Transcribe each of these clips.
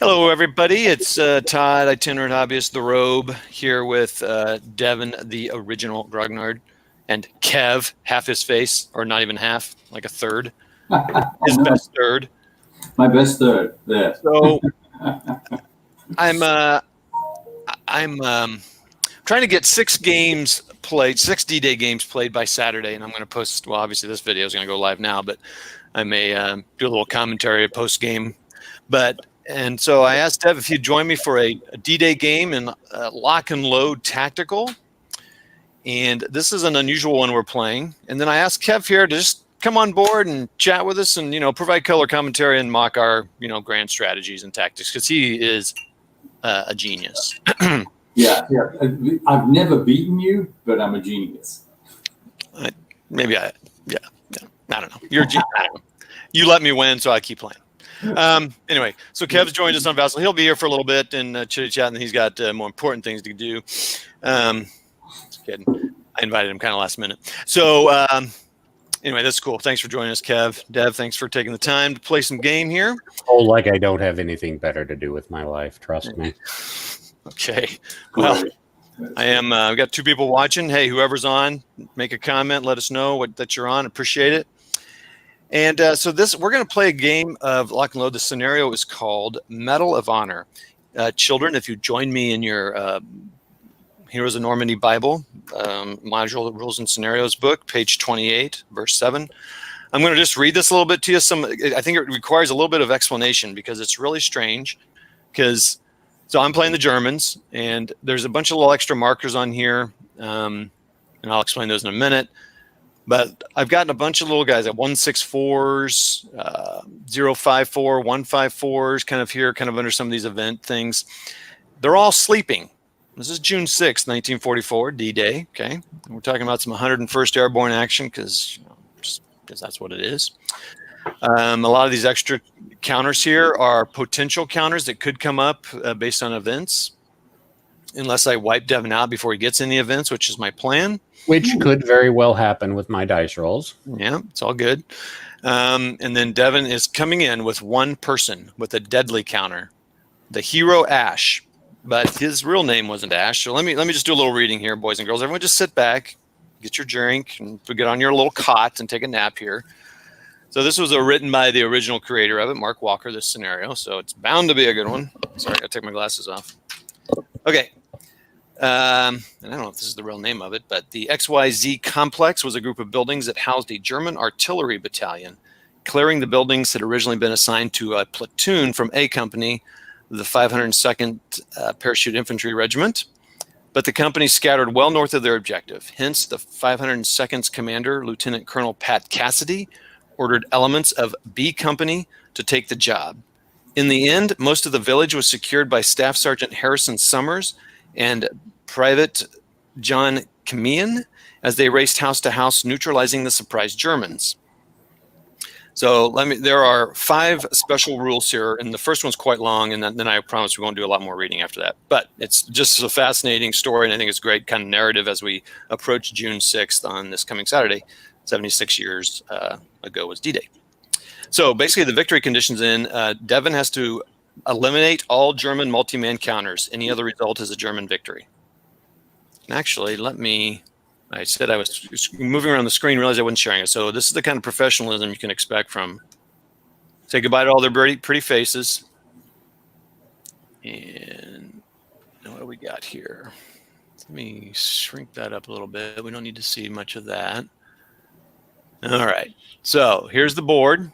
Hello, everybody. It's Todd, itinerant hobbyist, the Robe, here with Devin, the original Grognard, and Kev, half his face, or not even half, like a third, his best third. My best third. There. So I'm trying to get 6 games played, 6 D-Day games played by Saturday, and I'm going to post. Well, obviously this video is going to go live now, but I may do a little commentary post game, And so I asked Dev if he'd join me for a D-Day game in lock and load tactical. And this is an unusual one we're playing. And then I asked Kev here to just come on board and chat with us and, provide color commentary and mock our, grand strategies and tactics, because he is a genius. Yeah. I've never beaten you, but I'm a genius. I don't know. You're a genius. I don't know. You let me win, so I keep playing. Anyway, so Kev's joined us on Vassal. He'll be here for a little bit and chit-chat, and he's got more important things to do. Just kidding. I invited him kind of last minute. So anyway, that's cool. Thanks for joining us, Kev. Dev, thanks for taking the time to play some game here. Oh, like I don't have anything better to do with my life. Trust me. Okay. Well, I am. I've got 2 people watching. Hey, whoever's on, make a comment. Let us know that you're on. Appreciate it. And so we're going to play a game of lock and load. The scenario is called Medal of Honor. Children, if you join me in your Heroes of Normandy Bible module, Rules and Scenarios book, page 28, verse 7. I'm going to just read this a little bit to you. I think it requires a little bit of explanation because it's really strange. So I'm playing the Germans, and there's a bunch of little extra markers on here, and I'll explain those in a minute. But I've gotten a bunch of little guys at 164s, 054, 154s, kind of here, kind of under some of these event things. They're all sleeping. This is June 6th, 1944, D-Day. Okay, we're talking about some 101st Airborne action because that's what it is. A lot of these extra counters here are potential counters that could come up based on events, unless I wipe Devin out before he gets in the events, which is my plan. Which could very well happen with my dice rolls. Yeah, it's all good. And then Devin is coming in with one person with a deadly counter, the hero Ash, but his real name wasn't Ash. So let me just do a little reading here, boys and girls. Everyone just sit back, get your drink, and get on your little cot and take a nap here. So this was written by the original creator of it, Mark Walker, this scenario. So it's bound to be a good one. Sorry, I gotta take my glasses off. Okay. And I don't know if this is the real name of it, but the XYZ Complex was a group of buildings that housed a German artillery battalion. Clearing the buildings had originally been assigned to a platoon from A Company, the 502nd Parachute Infantry Regiment, but the company scattered well north of their objective. Hence, the 502nd's commander, Lieutenant Colonel Pat Cassidy, ordered elements of B Company to take the job. In the end, most of the village was secured by Staff Sergeant Harrison Summers and Private John Kamian as they raced house to house, neutralizing the surprised Germans. So there are 5 special rules here, and the first one's quite long, and then I promise we won't do a lot more reading after that. But it's just a fascinating story, and I think it's a great kind of narrative as we approach June 6th on this coming Saturday. 76 years ago was D-Day. So basically the victory conditions Devin has to eliminate all German multi-man counters. Any other result is a German victory. And actually, I said I was moving around the screen, realized I wasn't sharing it. So this is the kind of professionalism you can expect from. Say goodbye to all their pretty faces. And what do we got here? Let me shrink that up a little bit. We don't need to see much of that. All right, so here's the board.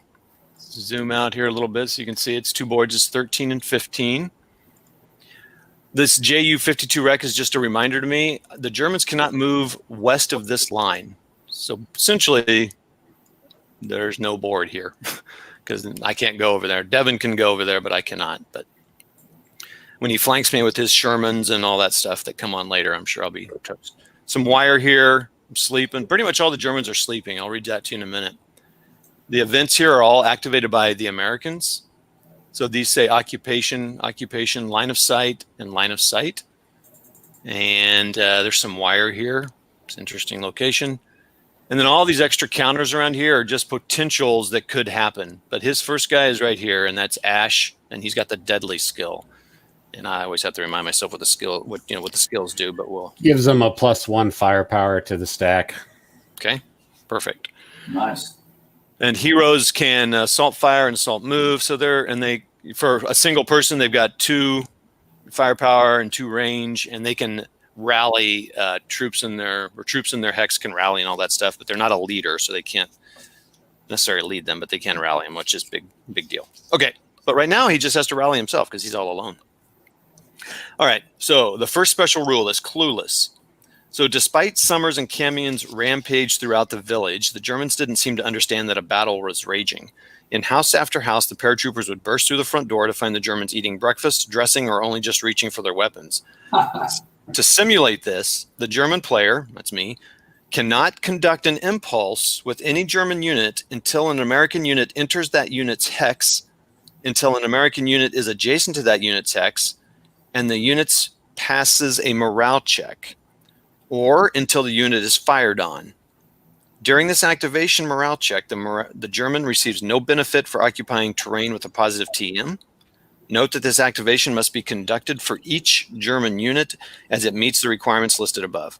Zoom out here a little bit so you can see it's 2 boards. It's 13 and 15. This JU-52 rec is just a reminder to me. The Germans cannot move west of this line. So essentially, there's no board here because I can't go over there. Devin can go over there, but I cannot. But when he flanks me with his Shermans and all that stuff that come on later, I'm sure I'll be toast. Some wire here. I'm sleeping. Pretty much all the Germans are sleeping. I'll read that to you in a minute. The events here are all activated by the Americans. So these say occupation, line of sight, and line of sight. And there's some wire here. It's an interesting location. And then all these extra counters around here are just potentials that could happen. But his first guy is right here, and that's Ash, and he's got the deadly skill. And I always have to remind myself what the skills do, but we'll Gives them a +1 firepower to the stack. Okay, perfect. Nice. And heroes can assault fire and assault move. So for a single person, they've got 2 firepower and 2 range, and they can rally troops in their hex can rally and all that stuff, but they're not a leader, so they can't necessarily lead them, but they can rally them, which is big deal. Okay, but right now he just has to rally himself because he's all alone. All right, so the first special rule is clueless. So despite Summers and Camion's rampage throughout the village, the Germans didn't seem to understand that a battle was raging. In house after house, the paratroopers would burst through the front door to find the Germans eating breakfast, dressing, or only just reaching for their weapons. To simulate this, the German player, that's me, cannot conduct an impulse with any German unit until an American unit enters that unit's hex, until an American unit is adjacent to that unit's hex, and the unit passes a morale check, or until the unit is fired on. During this activation morale check, the German receives no benefit for occupying terrain with a positive TM. Note that this activation must be conducted for each German unit as it meets the requirements listed above.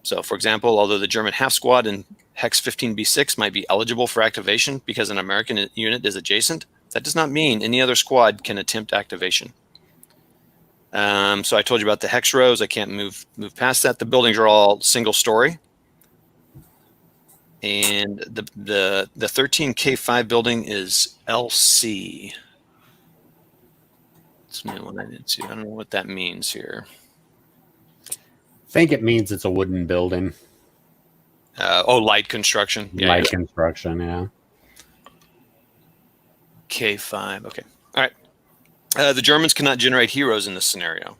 So, for example, although the German half squad in Hex 15B6 might be eligible for activation because an American unit is adjacent, that does not mean any other squad can attempt activation. So I told you about the hex rows. I can't move past that. The buildings are all single story. And the 13K5 building is LC. It's a new one I didn't see. I don't know what that means here. I think it means it's a wooden building. Light construction. Yeah, light construction, yeah. K5. Okay. All right. The Germans cannot generate heroes in this scenario.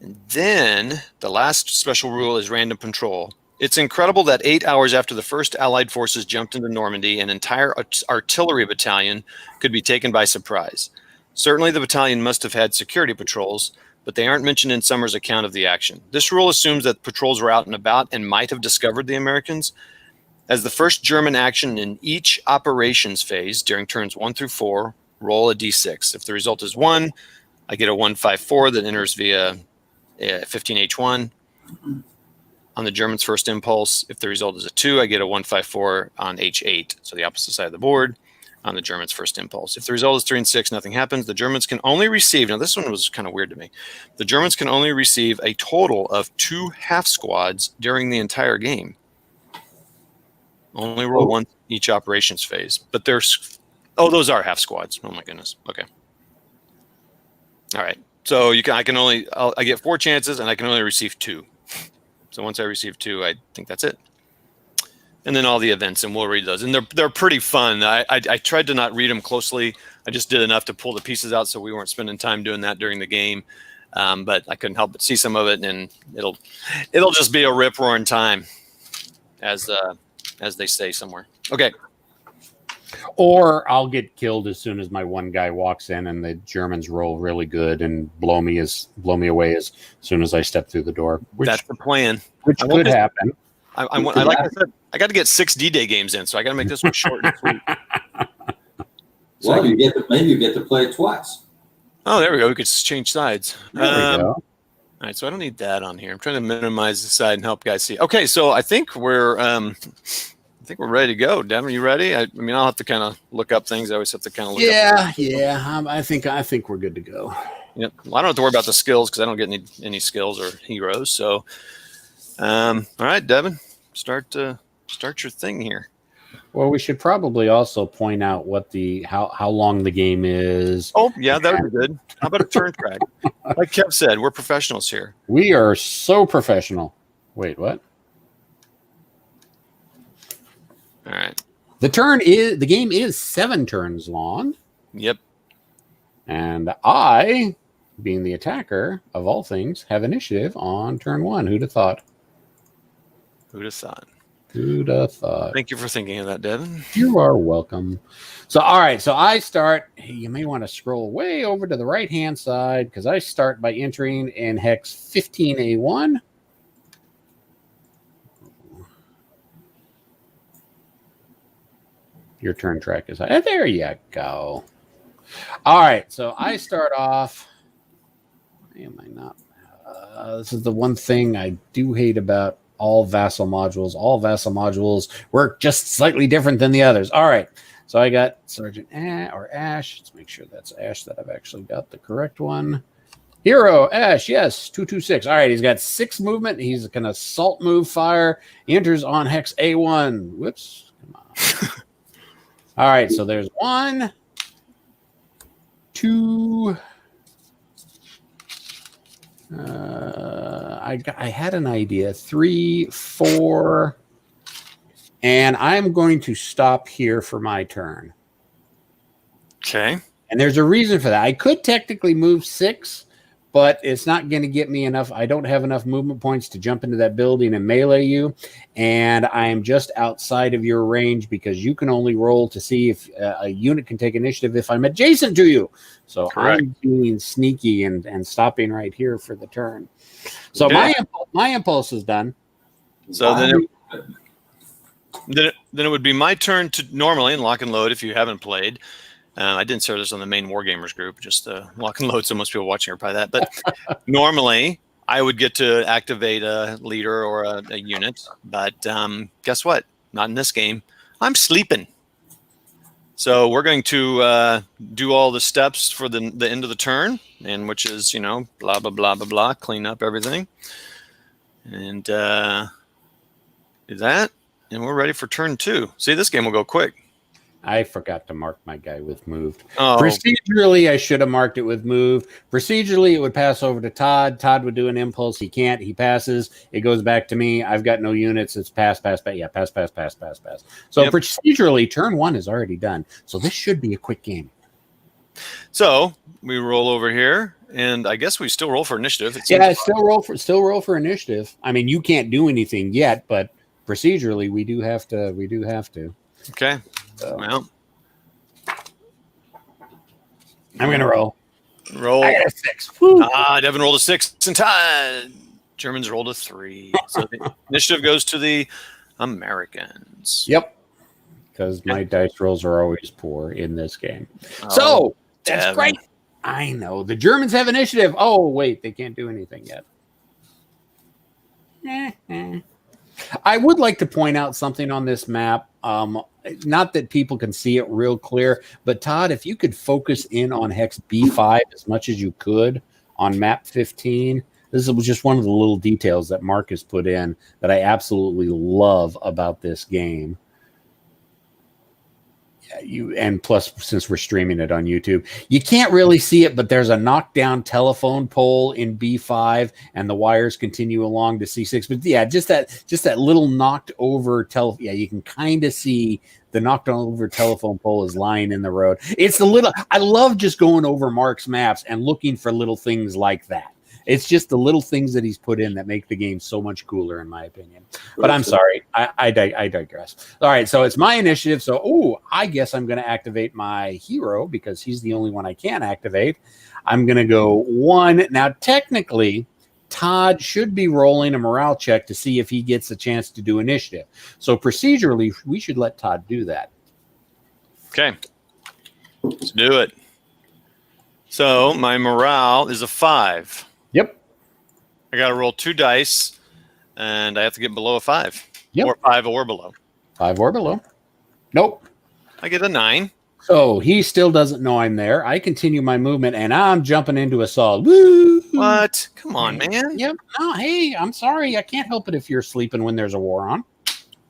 And then the last special rule is random control. It's incredible that 8 hours after the first Allied forces jumped into Normandy, an entire artillery battalion could be taken by surprise. Certainly the battalion must have had security patrols, but they aren't mentioned in Summers' account of the action. This rule assumes that patrols were out and about and might have discovered the Americans. As the first German action in each operations phase during turns 1 through 4, roll a d6. If the result is 1, I get a 154 that enters via 15H1. On the Germans' first impulse, if the result is a 2, I get a 154 on H8, so the opposite side of the board on the Germans' first impulse. If the result is 3 and 6, nothing happens. The Germans can only receive, now this one was kind of weird to me, the Germans can only receive a total of 2 half squads during the entire game. Only roll 1 each operations phase. But there's, those are half squads. Oh my goodness. Okay. All right. So I get 4 chances and I can only receive 2. So once I receive 2, I think that's it. And then all the events, and we'll read those. And they're pretty fun. I tried to not read them closely. I just did enough to pull the pieces out so we weren't spending time doing that during the game. But I couldn't help but see some of it, and it'll just be a rip-roaring time, as they say somewhere. Okay. Or I'll get killed as soon as my one guy walks in, and the Germans roll really good and blow me away as soon as I step through the door. That's the plan. Which could happen. Like I said, I got to get 6 D-Day games in, so I got to make this one short and sweet. Well, maybe you get to play it twice. Oh, there we go. We could change sides. There we go. All right, so I don't need that on here. I'm trying to minimize the side and help guys see. Okay, so I think we're ready to go. Devin, are you ready? I mean, I'll have to kind of look up things. I always have to kind of look up. Yeah. I think we're good to go. Yep. Well, I don't have to worry about the skills because I don't get any skills or heroes. So, all right, Devin, start your thing here. Well, we should probably also point out what how long the game is. Oh, yeah, that would be good. How about a turn track? Like Kev said, we're professionals here. We are so professional. Wait, what? All right. The game is 7 turns long. Yep. And I, being the attacker of all things, have initiative on turn 1. Who'd have thought? Who'd have thought? Who'd have thought? Thank you for thinking of that, Devin. You are welcome. So, all right. So I start. You may want to scroll way over to the right-hand side because I start by entering in hex 15A1. Your turn track is high. There you go. All right, so I start off. Am I not? This is the one thing I do hate about all vassal modules. All vassal modules work just slightly different than the others. All right, so I got Sergeant or Ash. Let's make sure that's Ash, that I've actually got the correct one. Hero, Ash, yes, 226. All right, he's got 6 movement. He's going to assault move fire. He enters on hex A1. Whoops, come on. All right, so there's 1, 2. I had an idea. 3, 4, and I'm going to stop here for my turn. Okay. And there's a reason for that. I could technically move 6, but it's not going to get me enough. I don't have enough movement points to jump into that building and melee you. And I am just outside of your range because you can only roll to see if a unit can take initiative if I'm adjacent to you. So Correct. I'm being sneaky and stopping right here for the turn. So my impulse is done. So then it would be my turn to normally in lock and load if you haven't played. I didn't share this on the main Wargamers group, just lock and load. So most people watching are probably that. But normally I would get to activate a leader or a unit. But guess what? Not in this game. I'm sleeping. So we're going to do all the steps for the end of the turn, and which is, blah, blah, blah, blah, blah, clean up everything. And do that. And we're ready for turn 2. See, this game will go quick. I forgot to mark my guy with moved. Oh. Procedurally, I should have marked it with moved. Procedurally, it would pass over to Todd. Todd would do an impulse. He can't. He passes. It goes back to me. I've got no units. It's pass, pass, pass. Yeah, pass, pass, pass, pass, pass. So procedurally, turn 1 is already done. So this should be a quick game. So we roll over here, and I guess we still roll for initiative. Still roll for initiative. I mean, you can't do anything yet, but procedurally, we do have to. Okay. So, well, I'm gonna roll. I got a 6. Woo. Devin rolled a 6, and Todd Germans rolled a 3. So the initiative goes to the Americans. Yep. Because my dice rolls are always poor in this game. So that's Devin. great. I know. The Germans have initiative. Oh, wait. They can't do anything yet. I would like to point out something on this map. Not that people can see it real clear, but Todd, if you could focus in on hex B5 as much as you could on map 15, this was just one of the little details that Mark has put in that I absolutely love about this game. And plus, since we're streaming it on YouTube, you can't really see it, but there's a knockdown telephone pole in B5, and the wires continue along to C6. But yeah, just that little knocked over telephone. Yeah, you can kind of see the knocked over telephone pole is lying in the road. It's the little. I love just going over Mark's maps and looking for little things like that. It's just the little things that he's put in that make the game so much cooler, in my opinion. But I'm sorry. I digress. All right, so it's my initiative. So, I guess I'm going to activate my hero because he's the only one I can activate. I'm going to go 1. Now, technically, Todd should be rolling a morale check to see if he gets a chance to do initiative. So, procedurally, we should let Todd do that. Okay. Let's do it. So, my morale is a 5. Yep. I got to roll 2 dice, and I have to get below a 5. Yep. Or 5 or below. 5 or below. Nope. I get a 9. So he still doesn't know I'm there. I continue my movement, and I'm jumping into assault. Woo! What? Come on, man. Yep. No, hey, I'm sorry. I can't help it if you're sleeping when there's a war on.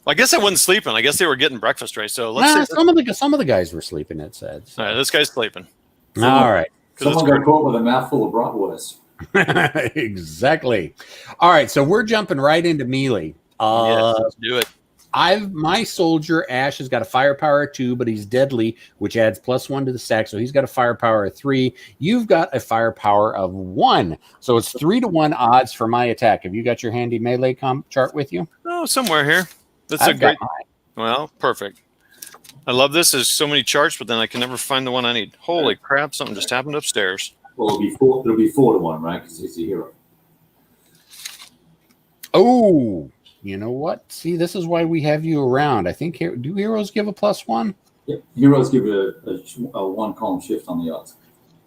Well, I guess I wasn't sleeping. I guess they were getting breakfast right. So let's see. Some of the guys were sleeping, it said. So. All right, this guy's sleeping. All right. Someone got caught with a mouthful of bratwurst. Exactly. All right, so we're jumping right into melee. Yes, let's do it. My soldier Ash has got a firepower 2, but he's deadly, which adds +1 to the stack. So he's got a firepower of 3. You've got a firepower of 1. So it's 3-to-1 odds for my attack. Have you got your handy melee chart with you? Oh, somewhere here. That's I've a great. got mine. Well, perfect. I love this. There's so many charts, but then I can never find the one I need. Holy crap! Something just happened upstairs. Well, it'll be 4-to-1, right? Because he's a hero. Oh, you know what? See, this is why we have you around. I think do heroes give a +1? Yeah, heroes give it a one column shift on the odds.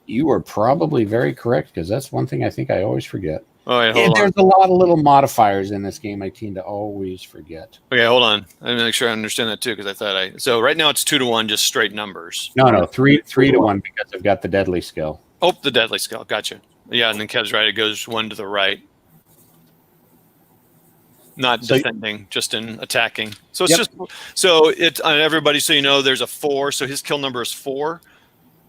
You are probably very correct because that's one thing I think I always forget. Oh, wait, And hold on. there's a lot of little modifiers in this game I tend to always forget. Okay, hold on. I make sure I understand that too, because I thought so right now it's 2-1, just straight numbers. No, 3-1 because I've got the deadly skill. Oh, the deadly skill. Gotcha. Yeah, and then Kev's right. It goes 1 to the right. Not defending, just in attacking. So it's just so it's on everybody. So you know, there's a 4. So his kill number is 4.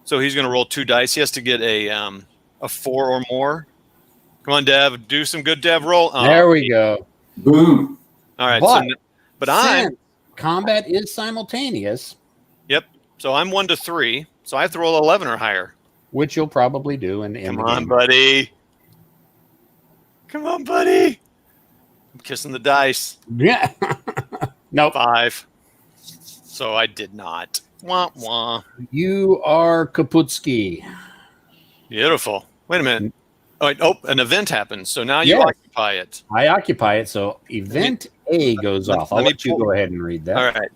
So he's going to roll 2 dice. He has to get a 4 or more. Come on, Dev. Do some good Dev roll. Oh, there we go. Boom. All right. But combat is simultaneous. Yep. So I'm 1 to 3. So I have to roll 11 or higher. Which you'll probably do in Come the on, game. buddy. Come on, buddy. I'm kissing the dice. Yeah. Nope. 5. So I did not. Wah, wah. You are Kaputski. Beautiful. Wait a minute. Oh, an event happens. So now you occupy it. I occupy it. So event A goes off. I'll let you go ahead and read that. All right.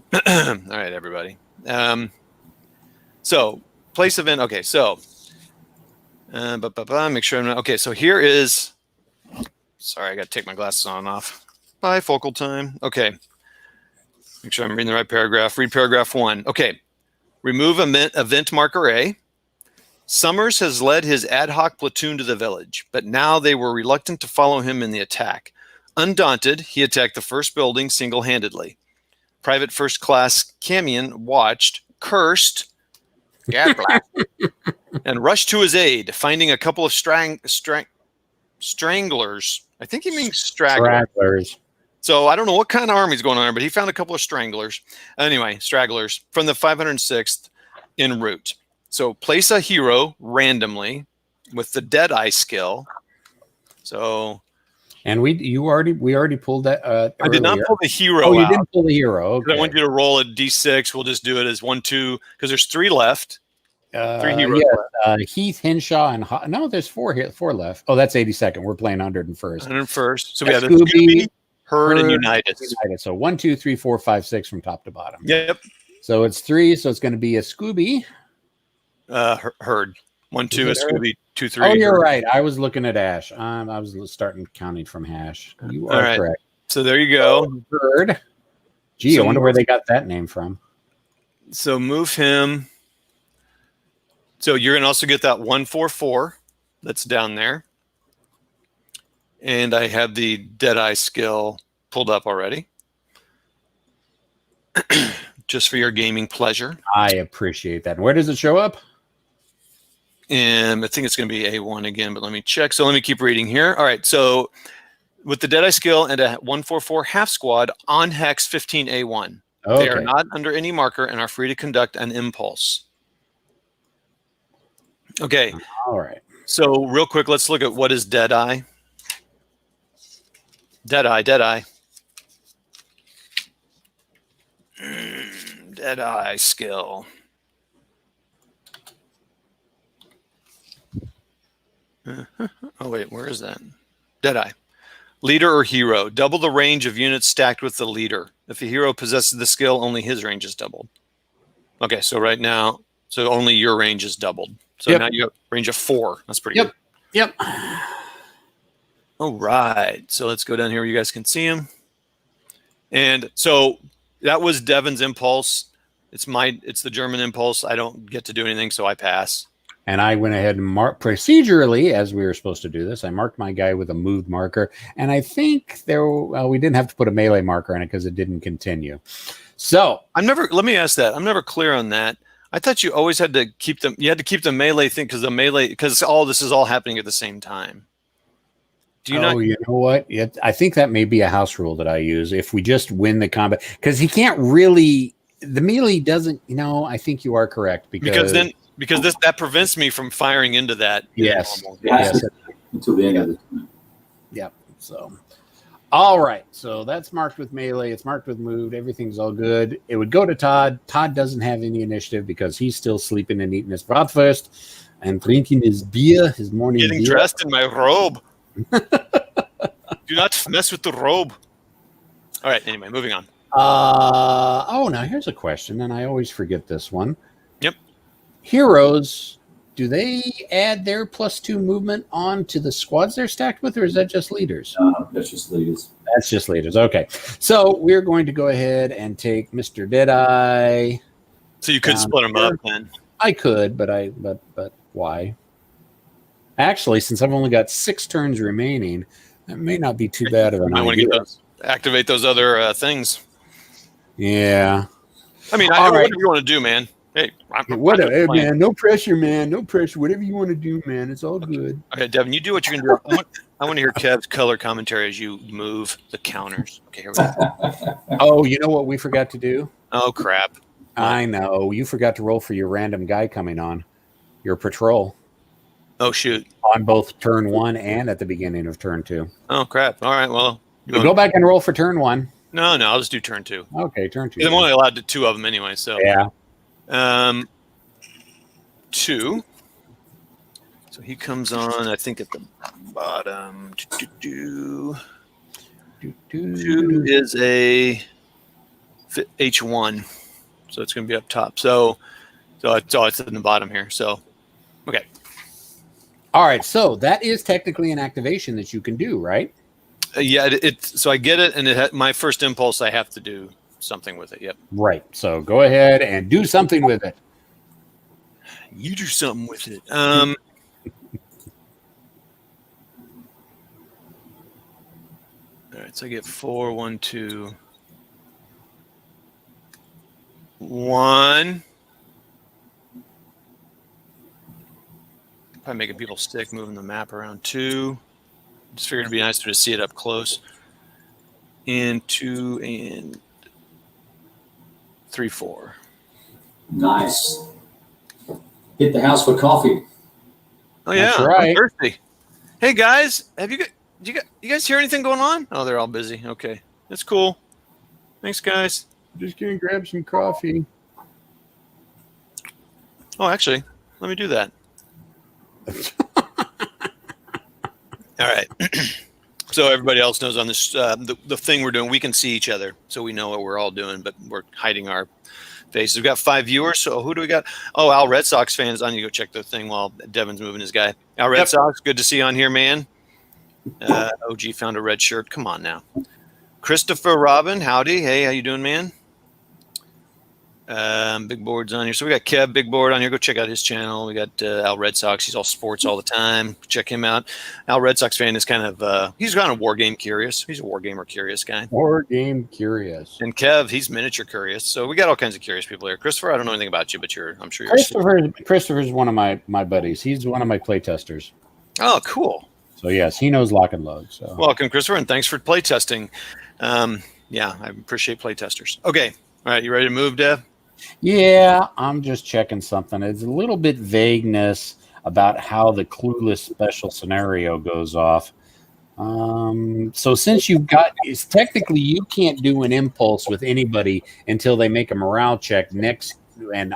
All right, everybody. So place event. Okay. So make sure I'm not. Okay. So here is. Sorry, I got to take my glasses on and off. Bifocal time. Okay. Make sure I'm reading the right paragraph. Read paragraph 1. Okay. Remove event marker A. Summers has led his ad hoc platoon to the village, but now they were reluctant to follow him in the attack. Undaunted, he attacked the first building single-handedly. Private First Class Camion watched, cursed, and rushed to his aid, finding a couple of stranglers. I think he means stragglers. So I don't know what kind of army's going on there, but he found a couple of stragglers. Anyway, stragglers from the 506th en route. So place a hero randomly with the Deadeye skill. So, and we already pulled that. I did not pull the hero. Oh, you didn't pull the hero. Okay. I want you to roll a d6. We'll just do it as 1, 2, because there's 3 left. 3 heroes left. Heath, Henshaw, and no, there's 4 left. Oh, that's 82nd. We're playing 101st. 101st. So we have Scooby, Herd, and United. So 1, 2, 3, 4, 5, 6 from top to bottom. Yep. So it's 3. So it's going to be a Scooby. Herd. 1, 2 is Scooby. 2, 3. Oh, you're right. I was looking at Ash. I was starting counting from Hash. You are correct. So there you go. Herd. Gee, I wonder where they got that name from. So move him. So you're going to also get that 144 that's down there. And I have the Deadeye skill pulled up already. Just for your gaming pleasure. I appreciate that. Where does it show up? And I think it's going to be A1 again, but let me check. So let me keep reading here. All right. So with the Deadeye skill and a 144 half squad on Hex 15A1. Okay. They are not under any marker and are free to conduct an impulse. Okay. All right. So real quick, let's look at what is Deadeye. Deadeye. Deadeye skill. Oh, wait, where is that? Deadeye. Leader or hero. Double the range of units stacked with the leader. If the hero possesses the skill, only his range is doubled. Okay, so right now, so only your range is doubled. So now you have range of 4. That's pretty good. Yep. All right. So let's go down here where you guys can see him. And so that was Devin's impulse. It's the German impulse. I don't get to do anything, so I pass. And I went ahead and marked procedurally, as we were supposed to do this. I marked my guy with a moved marker, and I think we didn't have to put a melee marker on it because it didn't continue. So let me ask that. I'm never clear on that. I thought you always had to keep them. You had to keep the melee thing because all this is all happening at the same time. Do you not? You know what? I think that may be a house rule that I use. If we just win the combat, because he can't really. The melee doesn't. I think you are correct because that prevents me from firing into that. Yes. Until the end of the time. Yep. So, all right. So that's marked with melee. It's marked with moved. Everything's all good. It would go to Todd. Todd doesn't have any initiative because he's still sleeping and eating his breakfast and drinking his beer, his morning beer. Getting dressed in my robe. Do not mess with the robe. All right. Anyway, moving on. Now here's a question, and I always forget this one. Yep. Heroes, do they add their +2 movement on to the squads they're stacked with, or is that just leaders? That's just leaders. That's just leaders. Okay. So we're going to go ahead and take Mr. DDay. So you could split them up then. I could, but why? Actually, since I've only got 6 turns remaining, that may not be too bad of an I want to idea. activate those other things. Yeah. I mean, All right. whatever you want to do, man. Hey, Whatever, man. No pressure, man. No pressure. Whatever you want to do, man. It's all good. Okay, Devin, you do what you can do. I want to hear Kev's color commentary as you move the counters. Okay, here we go. Oh, you know what we forgot to do? Oh, crap. I know. You forgot to roll for your random guy coming on. Your patrol. Oh, shoot. On both turn 1 and at the beginning of turn 2. Oh, crap. All right, well. Go back and roll for turn 1. No, I'll just do turn 2. Okay, turn 2. I'm only allowed to 2 of them anyway, so. Yeah. 2. So he comes on, I think, at the bottom. 2 is a H1, so it's going to be up top. So it's in the bottom here. So, okay. All right, so that is technically an activation that you can do, right? Yeah, so I get it, and my first impulse, I have to do something with it. Yep. Right. So go ahead and do something with it. You do something with it. All right, so I get 4, 1, 2, 1. Probably making people sick, moving the map around. 2. Just figured it'd be nicer to see it up close. And 2 and 3, 4. Nice. Hit the house for coffee. Oh yeah, That's right. I'm thirsty. Hey guys, you guys hear anything going on? Oh, they're all busy. Okay, that's cool. Thanks, guys. Just gonna grab some coffee. Oh, actually, let me do that. All right. So everybody else knows on this the thing we're doing, we can see each other, so we know what we're all doing, but we're hiding our faces. We've got 5 viewers. So who do we got? Oh, Al Red Sox fans. I need to go check the thing while Devin's moving his guy. Al Red Sox, good to see you on here, man. OG found a red shirt. Come on now. Christopher Robin, howdy. Hey, how you doing, man? Big Board's on here. So we got Kev, Big Board on here. Go check out his channel. We got Al Red Sox. He's all sports all the time. Check him out. Al Red Sox fan is kind of he's kind of war game curious. He's a war gamer curious guy. War game curious. And Kev, he's miniature curious. So we got all kinds of curious people here. Christopher, I don't know anything about you, but I'm sure you're Christopher's one of my buddies. He's one of my play testers. Oh, cool. So yes, he knows lock and load. So welcome, Christopher, and thanks for play testing. Yeah, I appreciate play testers. Okay. All right, you ready to move, Dev? Yeah, I'm just checking something. It's a little bit vagueness about how the clueless special scenario goes off. So since you've got, it's technically you can't do an impulse with anybody until they make a morale check next, and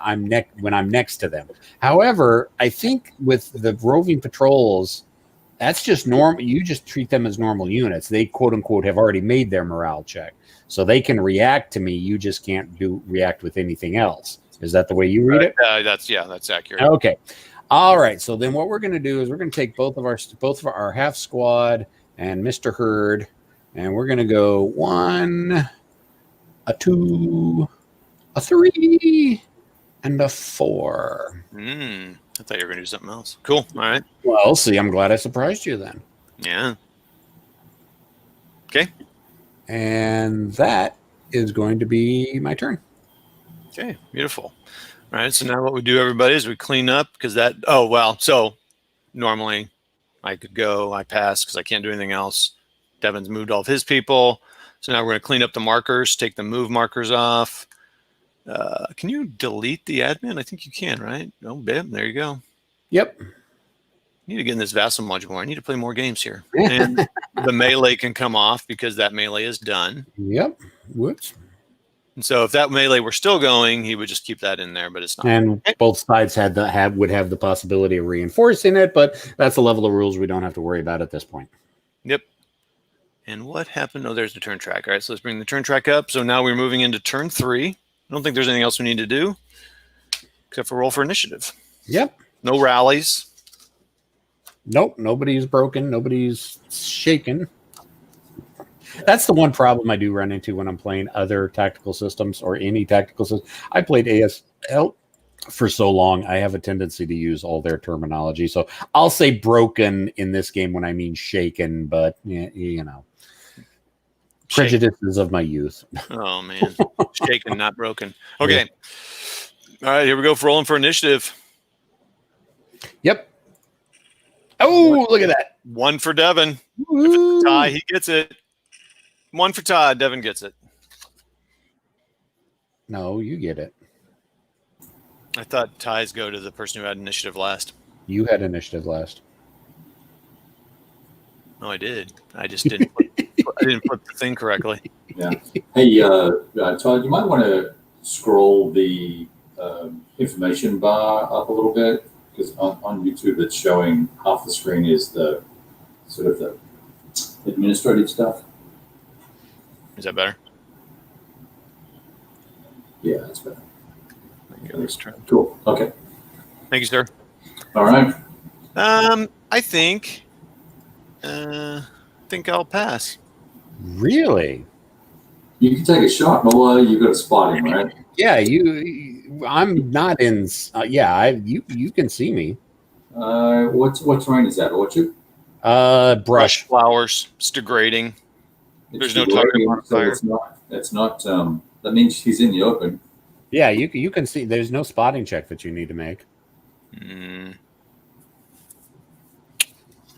when I'm next to them. However, I think with the roving patrols, that's just normal. You just treat them as normal units. They quote unquote have already made their morale check. So they can react to me. You just can't react with anything else. Is that the way you read it? That's accurate. Okay. All right. So then what we're going to do is we're going to take both of our half squad and Mr. Herd, and we're going to go 1, a 2, a 3, and a 4. I thought you were going to do something else. Cool. All right. Well, see, I'm glad I surprised you then. Yeah. Okay. And that is going to be my turn. Okay, beautiful. All right, so now what we do, everybody, is we clean up because so normally I pass because I can't do anything else. Devin's moved all of his people. So now we're going to clean up the markers, take the move markers off. Can you delete the admin? I think you can, right? Oh, bam, there you go. Yep. I need to get in this Vassal module more. I need to play more games here. And the melee can come off because that melee is done. Yep. Whoops. And so if that melee were still going, he would just keep that in there, but it's not. And both sides would have the possibility of reinforcing it, but that's a level of rules we don't have to worry about at this point. Yep. And what happened? Oh, there's the turn track. All right, so let's bring the turn track up. So now we're moving into turn 3. I don't think there's anything else we need to do except for roll for initiative. Yep. No rallies. Nope. Nobody's broken. Nobody's shaken. That's the one problem I do run into when I'm playing other tactical systems or any tactical system. I played ASL for so long, I have a tendency to use all their terminology. So I'll say broken in this game when I mean shaken, but you know, prejudices of my youth. Oh, man. Shaken, not broken. Okay. All right, here we go for rolling for initiative. Yep. Oh, look at that. 1 for Devin. Woo. Ty, he gets it. 1 for Todd. Devin gets it. No, you get it. I thought ties go to the person who had initiative last. You had initiative last. No, I did. I just didn't. I didn't put the thing correctly. Yeah. Hey, Todd, you might want to scroll the information bar up a little bit, because on YouTube it's showing half the screen is the sort of the administrative stuff. Is that better? Yeah, that's better. Let's try. Cool. Okay. Thank you, sir. All right. I think I'll pass. Really? You can take a shot, but well, you've got to spot him, right? Yeah, I'm not in. You can see me. What terrain is that? Orchard? Brush. Flowers. It's degrading. There's no target modifier. That's not. That means he's in the open. Yeah, you can see. There's no spotting check that you need to make.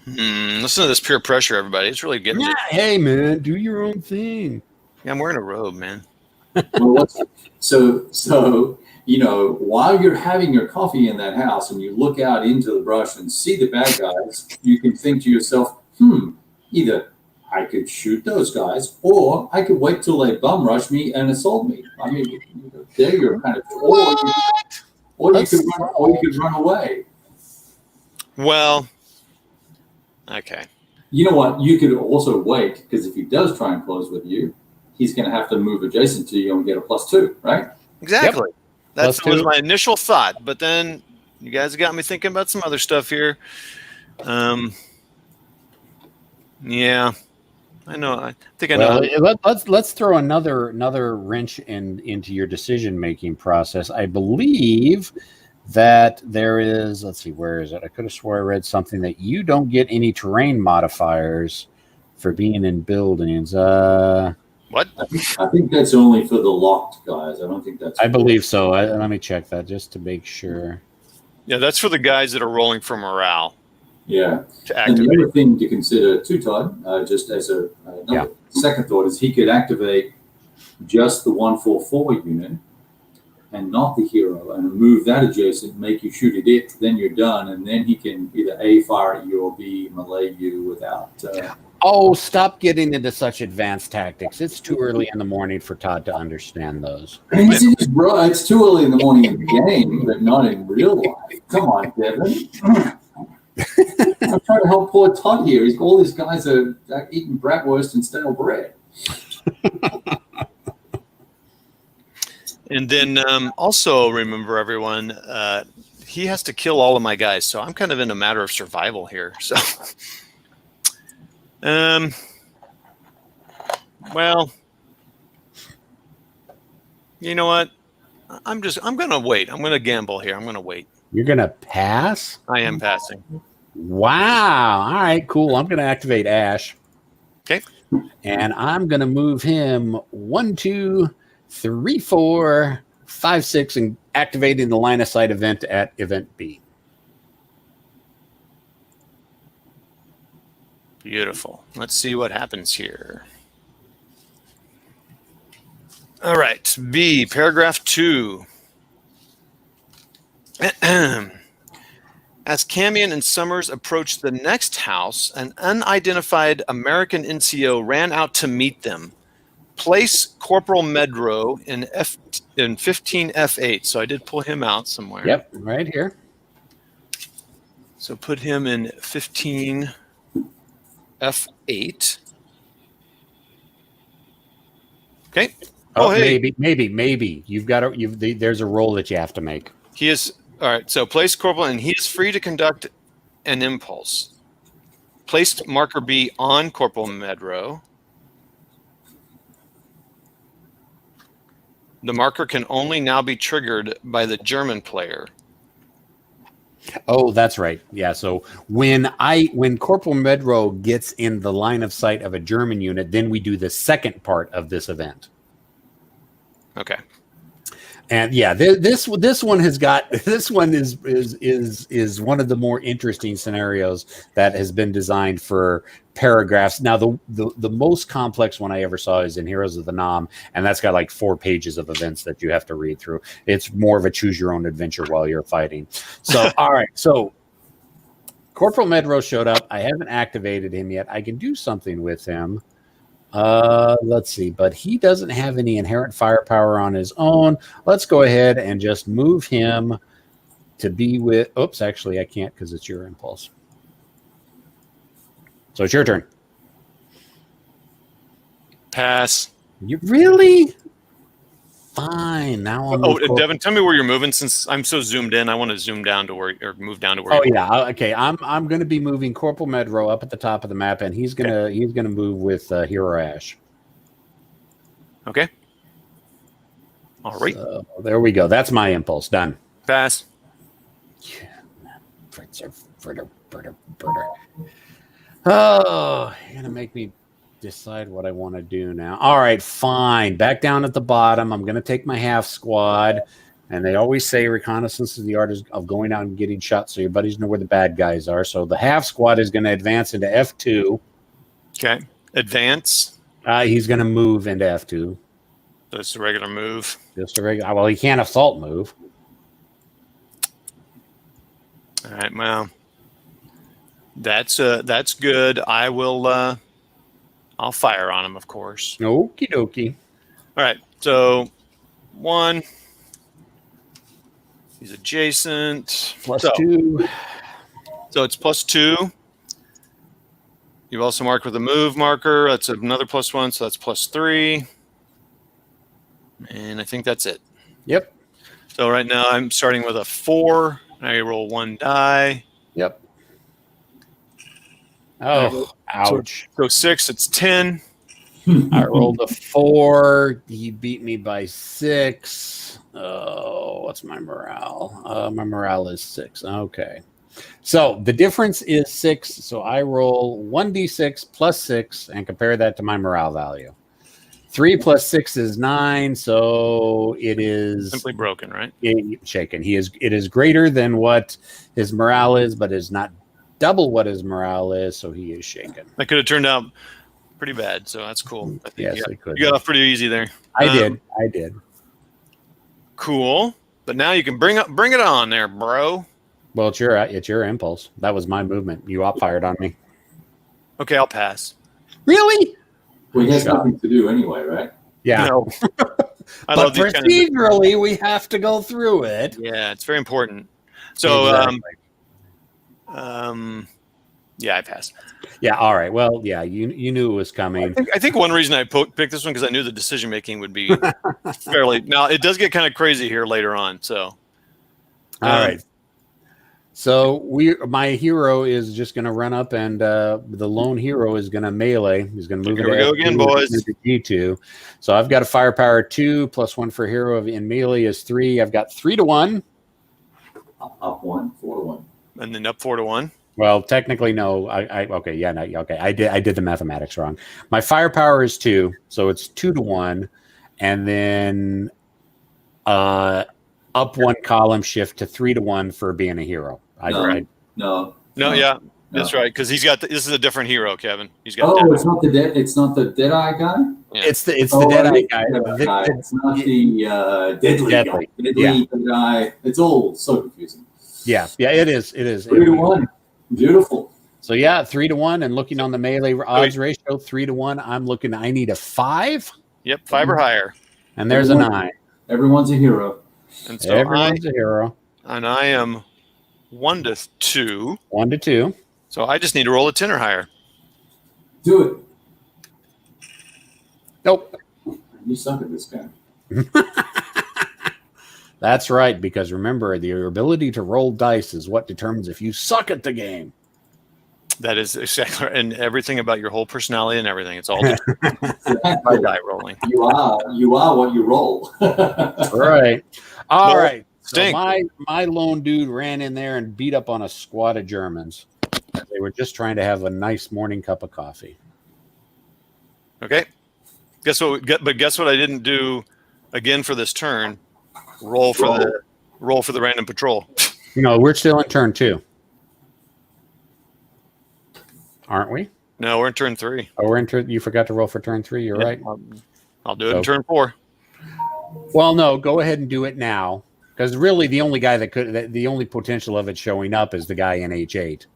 Listen to this peer pressure, everybody. It's really getting. Yeah, hey man, do your own thing. Yeah, I'm wearing a robe, man. Well, so you know, while you're having your coffee in that house and you look out into the brush and see the bad guys, you can think to yourself, either I could shoot those guys, or I could wait till they bum rush me and assault me. I mean, there you're kind of, or you could run away. Well, okay. You know what? You could also wait, because if he does try and close with you, he's going to have to move adjacent to you and get a +2, right? Exactly. Yep. That was my initial thought, but then you guys got me thinking about some other stuff here. Yeah. I know. I think I know. Let's throw another wrench into your decision-making process. I believe that there is. Let's see, where is it? I could have swore I read something that you don't get any terrain modifiers for being in buildings. What? I think that's only for the locked guys. I don't think that's. I believe so. Let me check that just to make sure. Yeah, that's for the guys that are rolling for morale. Yeah. To and activate. the other thing to consider too, Todd, just as a second thought, is he could activate just the 144 unit and not the hero, and move that adjacent, make you shoot at it, then you're done, and then he can either A, fire at you, or B, melee you without. Oh, stop getting into such advanced tactics. It's too early in the morning for Todd to understand those. It's too early in the morning in the game, but not in real life. Come on, Devin. I'm trying to help poor Todd here. All these guys are eating bratwurst and stale bread. And then also remember, everyone, he has to kill all of my guys, so I'm kind of in a matter of survival here. So, well, you know what? I'm going to wait. I'm going to gamble here. I'm going to wait. You're going to pass? I am passing. Wow. All right, cool. I'm going to activate Ash. Okay. And I'm going to move him 1, 2, 3, 4, 5, 6, and activating the line of sight event at event B. Beautiful. Let's see what happens here. All right. B, paragraph 2. As Camion and Summers approached the next house, an unidentified American NCO ran out to meet them. Place Corporal Medro in 15 F8. So I did pull him out somewhere. Yep, right here. So put him in 15 F8. Okay. Oh, hey. maybe. There's a roll that you have to make. He is all right. So place Corporal, and he is free to conduct an impulse. Placed marker B on Corporal Medro. The marker can only now be triggered by the German player. Oh, that's right. Yeah. So when Corporal Medro gets in the line of sight of a German unit, then we do the second part of this event. Okay. And yeah, this one is one of the more interesting scenarios that has been designed for paragraphs. Now, the most complex one I ever saw is in Heroes of the Nam, and that's got like 4 pages of events that you have to read through. It's more of a choose your own adventure while you're fighting. So, all right, so Corporal Medro showed up. I haven't activated him yet. I can do something with him. Let's see, but he doesn't have any inherent firepower on his own. Let's go ahead and just move him to be with. Oops, actually, I can't because it's your impulse. So it's your turn. Pass. You really? Fine. Now I'm. Oh, Devin, tell me where you're moving. Since I'm so zoomed in, I want to zoom down to where, or move down to where. Oh yeah. Okay. I'm going to be moving Corporal Medro up at the top of the map, and he's gonna move with Hero Ash. Okay. All right. So, there we go. That's my impulse. Done. Pass. Oh, you're gonna make me decide what I want to do now. All right, fine. Back down at the bottom. I'm going to take my half squad. And they always say reconnaissance is the art of going out and getting shot so your buddies know where the bad guys are. So the half squad is going to advance into F2. Okay. Advance. He's going to move into F2. Just a regular move. Just a regular. Well, he can't assault move. All right. Well, that's good. I will. I'll fire on him, of course. Okie dokie. All right. So 1. He's adjacent. Plus 2. So it's +2. You also mark with a move marker. That's another +1. So that's +3. And I think that's it. Yep. So right now I'm starting with a 4. I roll 1 die. Yep. Oh, ouch. So 6, it's 10. I rolled a 4. He beat me by 6. Oh, what's my morale? My morale is 6. Okay. So the difference is 6. So I roll 1d6 plus 6 and compare that to my morale value. 3 plus 6 is 9. So it is Simply broken, right? Shaken. It is greater than what his morale is, but is not double what his morale is, so he is shaken. That could have turned out pretty bad, so that's cool. I think yes, it could. You got off pretty easy there. I did. Cool. But now you can bring it on there, bro. Well, it's your impulse. That was my movement. You fired on me. Okay, I'll pass. Really? Well, he has nothing to do anyway, right? Yeah. No. But procedurally, we have to go through it. Yeah, it's very important. So, exactly. Yeah, I passed. Yeah, all right. Well, yeah, you knew it was coming. I think one reason I picked this one because I knew the decision making would be fairly. Now it does get kind of crazy here later on. So, all right. So my hero is just going to run up, and the lone hero is going to melee. He's going to move. Here we go again, boys. G2. So I've got a firepower 2 plus 1 for hero in melee is 3. I've got 3 to 1. Up 1, 4 to 1. And then up 4 to 1. Well, technically, no. Okay, yeah, no, okay. I did the mathematics wrong. My firepower is 2, so it's 2 to 1, and then up 1 column shift to 3 to 1 for being a hero. No, yeah, that's right. Because he's got this is a different hero, Kevin. He's got. Oh, it's not the Deadeye guy. Yeah. It's the Deadeye guy. It's not the deadly guy. Deadly guy. It's all so confusing. Yeah, it is. 3 to 1. Beautiful. So yeah, 3 to 1, and looking on the melee odds ratio, 3 to 1. I need a 5. Yep, 5 or higher. And there's a 9. Everyone's a hero. And so everyone's a hero. And I am 1 to 2. 1 to 2. So I just need to roll a 10 or higher. Do it. Nope. You suck at this game. That's right, because remember, your ability to roll dice is what determines if you suck at the game. That is exactly right. And everything about your whole personality and everything. It's all by die rolling. You are what you roll. Right. All Well, right. So stink. my lone dude ran in there and beat up on a squad of Germans. They were just trying to have a nice morning cup of coffee. Okay. Guess what I didn't do again for this turn? Roll for the random patrol. No, we're still in turn 2. Aren't we? No, we're in turn 3. Oh, we're in turn. You forgot to roll for turn 3. You're right. I'll do it in turn 4. Well, no, go ahead and do it now, because really the only guy the only potential of it showing up is the guy in H8.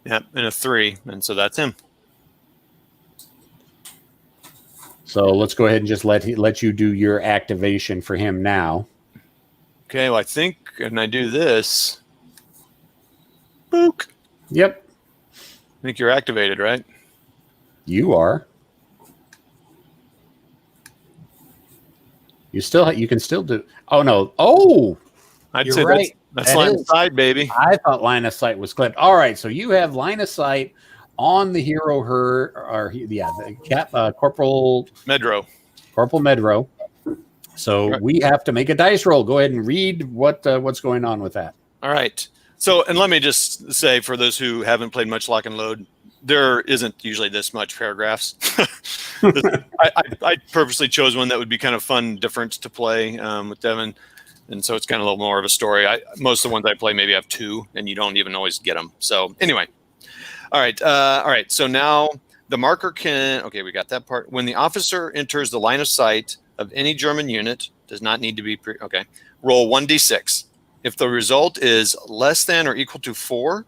Yep, and a 3, and so that's him. So let's go ahead and just let you do your activation for him now. Okay, well I think, and I do this. Book. Yep, I think you're activated, right? you are. You can still do. Oh no! Oh, I'd you're say right. that's That line is. of sight, baby. I thought line of sight was clipped. All right, so you have line of sight on the hero. Corporal Medro. So Right. we have to make a dice roll. Go ahead and read what's going on with that. All right. So, and let me just say, for those who haven't played much Lock and Load, there isn't usually this much paragraphs. I purposely chose one that would be kind of fun, different to play with Devin, and so it's kind of a little more of a story. Most of the ones I play maybe have 2, and you don't even always get them. So anyway, all right. So now the marker can. Okay, we got that part. When the officer enters the line of sight of any German unit, does not need to be okay. Roll 1d6. If the result is less than or equal to 4,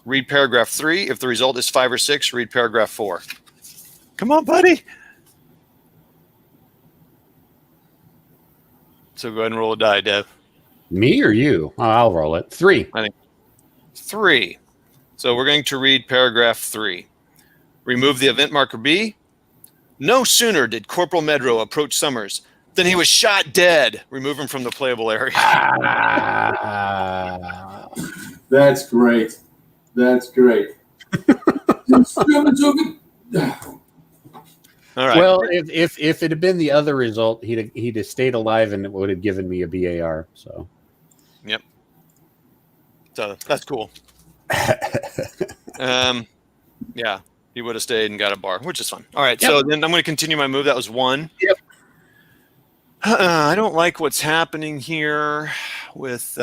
read paragraph 3. If the result is 5 or 6, read paragraph 4. Come on, buddy. So go ahead and roll a die, Dev. Me or you? Oh, I'll roll it. 3. 3. So we're going to read paragraph 3. Remove the event marker B. No sooner did Corporal Medro approach Summers than he was shot dead. Remove him from the playable area. That's great. That's great. All right. Well, if it had been the other result, he'd have stayed alive and it would have given me a BAR. So, Yep. So that's cool. Yeah, he would have stayed and got a bar, which is fun. All right. Yep. So then I'm going to continue my move. That was 1. Yep. I don't like what's happening here with.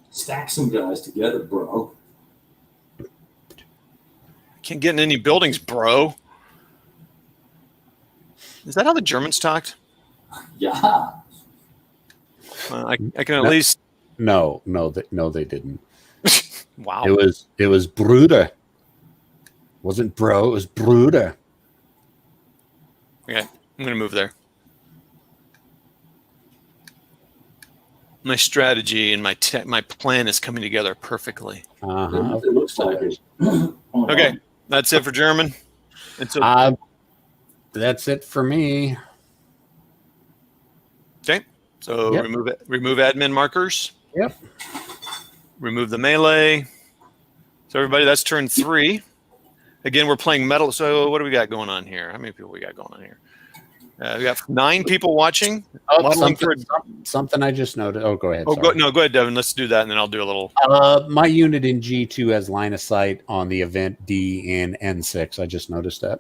Stack some guys together, bro. Can't get in any buildings, bro. Is that how the Germans talked? Yeah. I can at least. no, they didn't. Wow. It was Bruder. Wasn't bro, it was Bruder. Okay, I'm going to move there. My strategy and my plan is coming together perfectly. Uh-huh. It looks like it. Okay, that's it for German. And so, That's it for me. okay, so Yep. remove admin markers. Yep. Remove the melee. So everybody, that's turn 3. Again, we're playing metal. So what do we got going on here? How many people we got going on here? We got 9 people watching. Oh, something I just noted. Oh, go ahead. Oh, go ahead, Devin. Let's do that, and then I'll do a little. My unit in G2 has line of sight on the event D in N6. I just noticed that.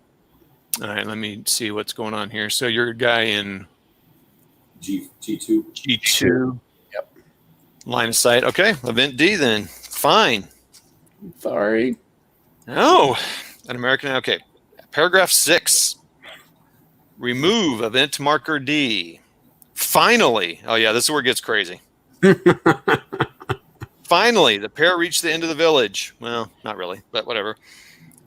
All right, let me see what's going on here. So your guy in G2. G2. Yep. Line of sight. Okay, event D then. Fine. Sorry. Oh, an American. Okay, paragraph 6. Remove event marker D. Finally. Oh, yeah, this is where it gets crazy. Finally, the pair reached the end of the village. Well, not really, but whatever.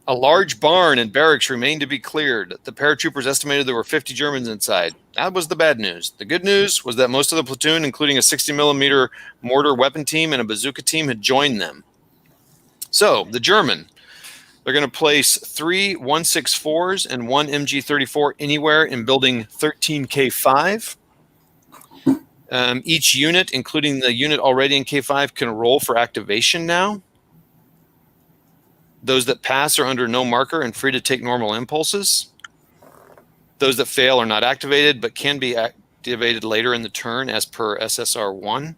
A large barn and barracks remained to be cleared. The paratroopers estimated there were 50 Germans inside. That was the bad news. The good news was that most of the platoon, including a 60-millimeter mortar weapon team and a bazooka team, had joined them. So, the German. They're going to place 3 164s and 1 MG34 anywhere in building 13K5. Each unit, including the unit already in K5, can roll for activation now. Those that pass are under no marker and free to take normal impulses. Those that fail are not activated, but can be activated later in the turn as per SSR 1.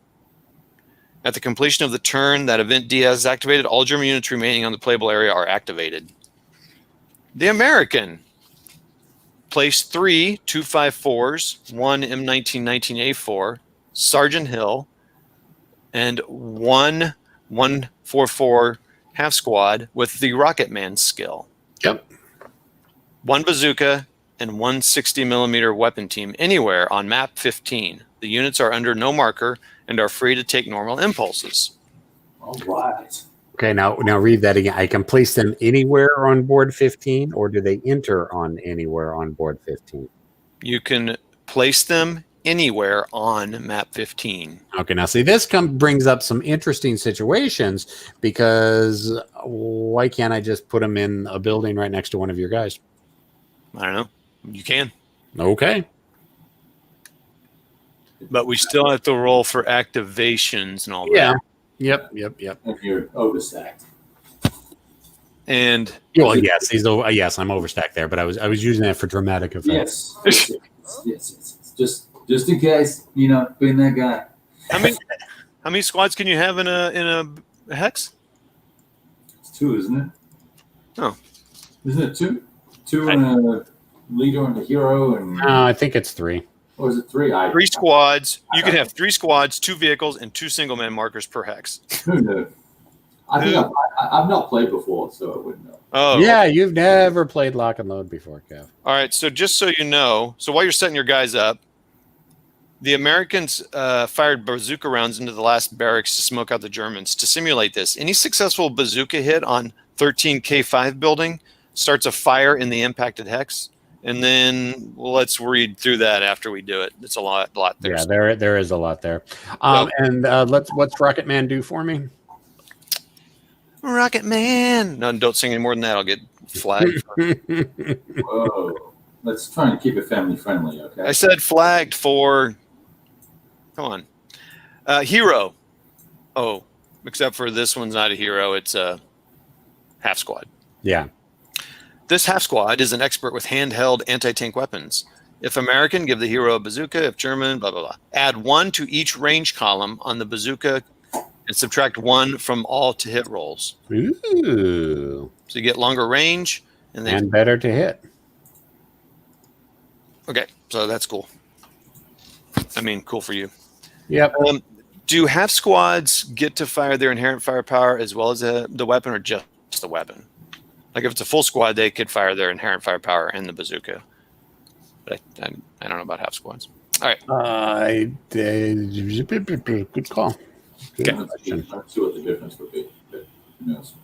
At the completion of the turn that event D is activated, all German units remaining on the playable area are activated. The American. Place 3 254s, 1 M1919A4, Sergeant Hill, and 1 144 half squad with the Rocket Man skill. Yep. 1 bazooka and 1 60 millimeter weapon team anywhere on map 15. The units are under no marker and are free to take normal impulses. All right. Okay, now read that again. I can place them anywhere on board 15, or do they enter on anywhere on board 15? You can place them anywhere on map 15. Okay, now see, this brings up some interesting situations, because why can't I just put them in a building right next to one of your guys? I don't know. You can. Okay. But we still have to roll for activations and all that. Yeah. Yep. If you're overstacked. And well, yes, yes, I'm overstacked there, but I was using that for dramatic effect. Yes. Just in case, being that guy. How many squads can you have in a hex? It's 2, isn't it? Oh. Isn't it 2? 2 and a leader and a hero and I think it's 3. or is it 3? 3 squads. You can have 3 squads, 2 vehicles, and 2 single man markers per hex. Who knew? I think I've not played before, so I wouldn't know. Oh yeah, you've never played Lock and Load before, Kev. All right, so just so you know, so while you're setting your guys up, the Americans fired bazooka rounds into the last barracks to smoke out the Germans. To simulate this, any successful bazooka hit on 13K5 building starts a fire in the impacted hex. And then let's read through that after we do it. It's a lot there. Yeah, there is a lot there. And what's Rocket Man do for me? Rocket Man. No, don't sing any more than that. I'll get flagged. Whoa. Let's try and keep it family friendly, okay? I said flagged for. Come on. Hero. Oh, except for this one's not a hero. It's a half squad. Yeah. This half squad is an expert with handheld anti-tank weapons. If American, give the hero a bazooka. If German, blah, blah, blah. Add 1 to each range column on the bazooka and subtract 1 from all to hit rolls. Ooh. So you get longer range. And better to hit. Okay, so that's cool. Cool for you. Yep. Do half squads get to fire their inherent firepower as well as the weapon, or just the weapon? Like if it's a full squad, they could fire their inherent firepower and the bazooka. But I don't know about half squads. All right. Good call. Good question. Let's see what the difference would be. But who knows?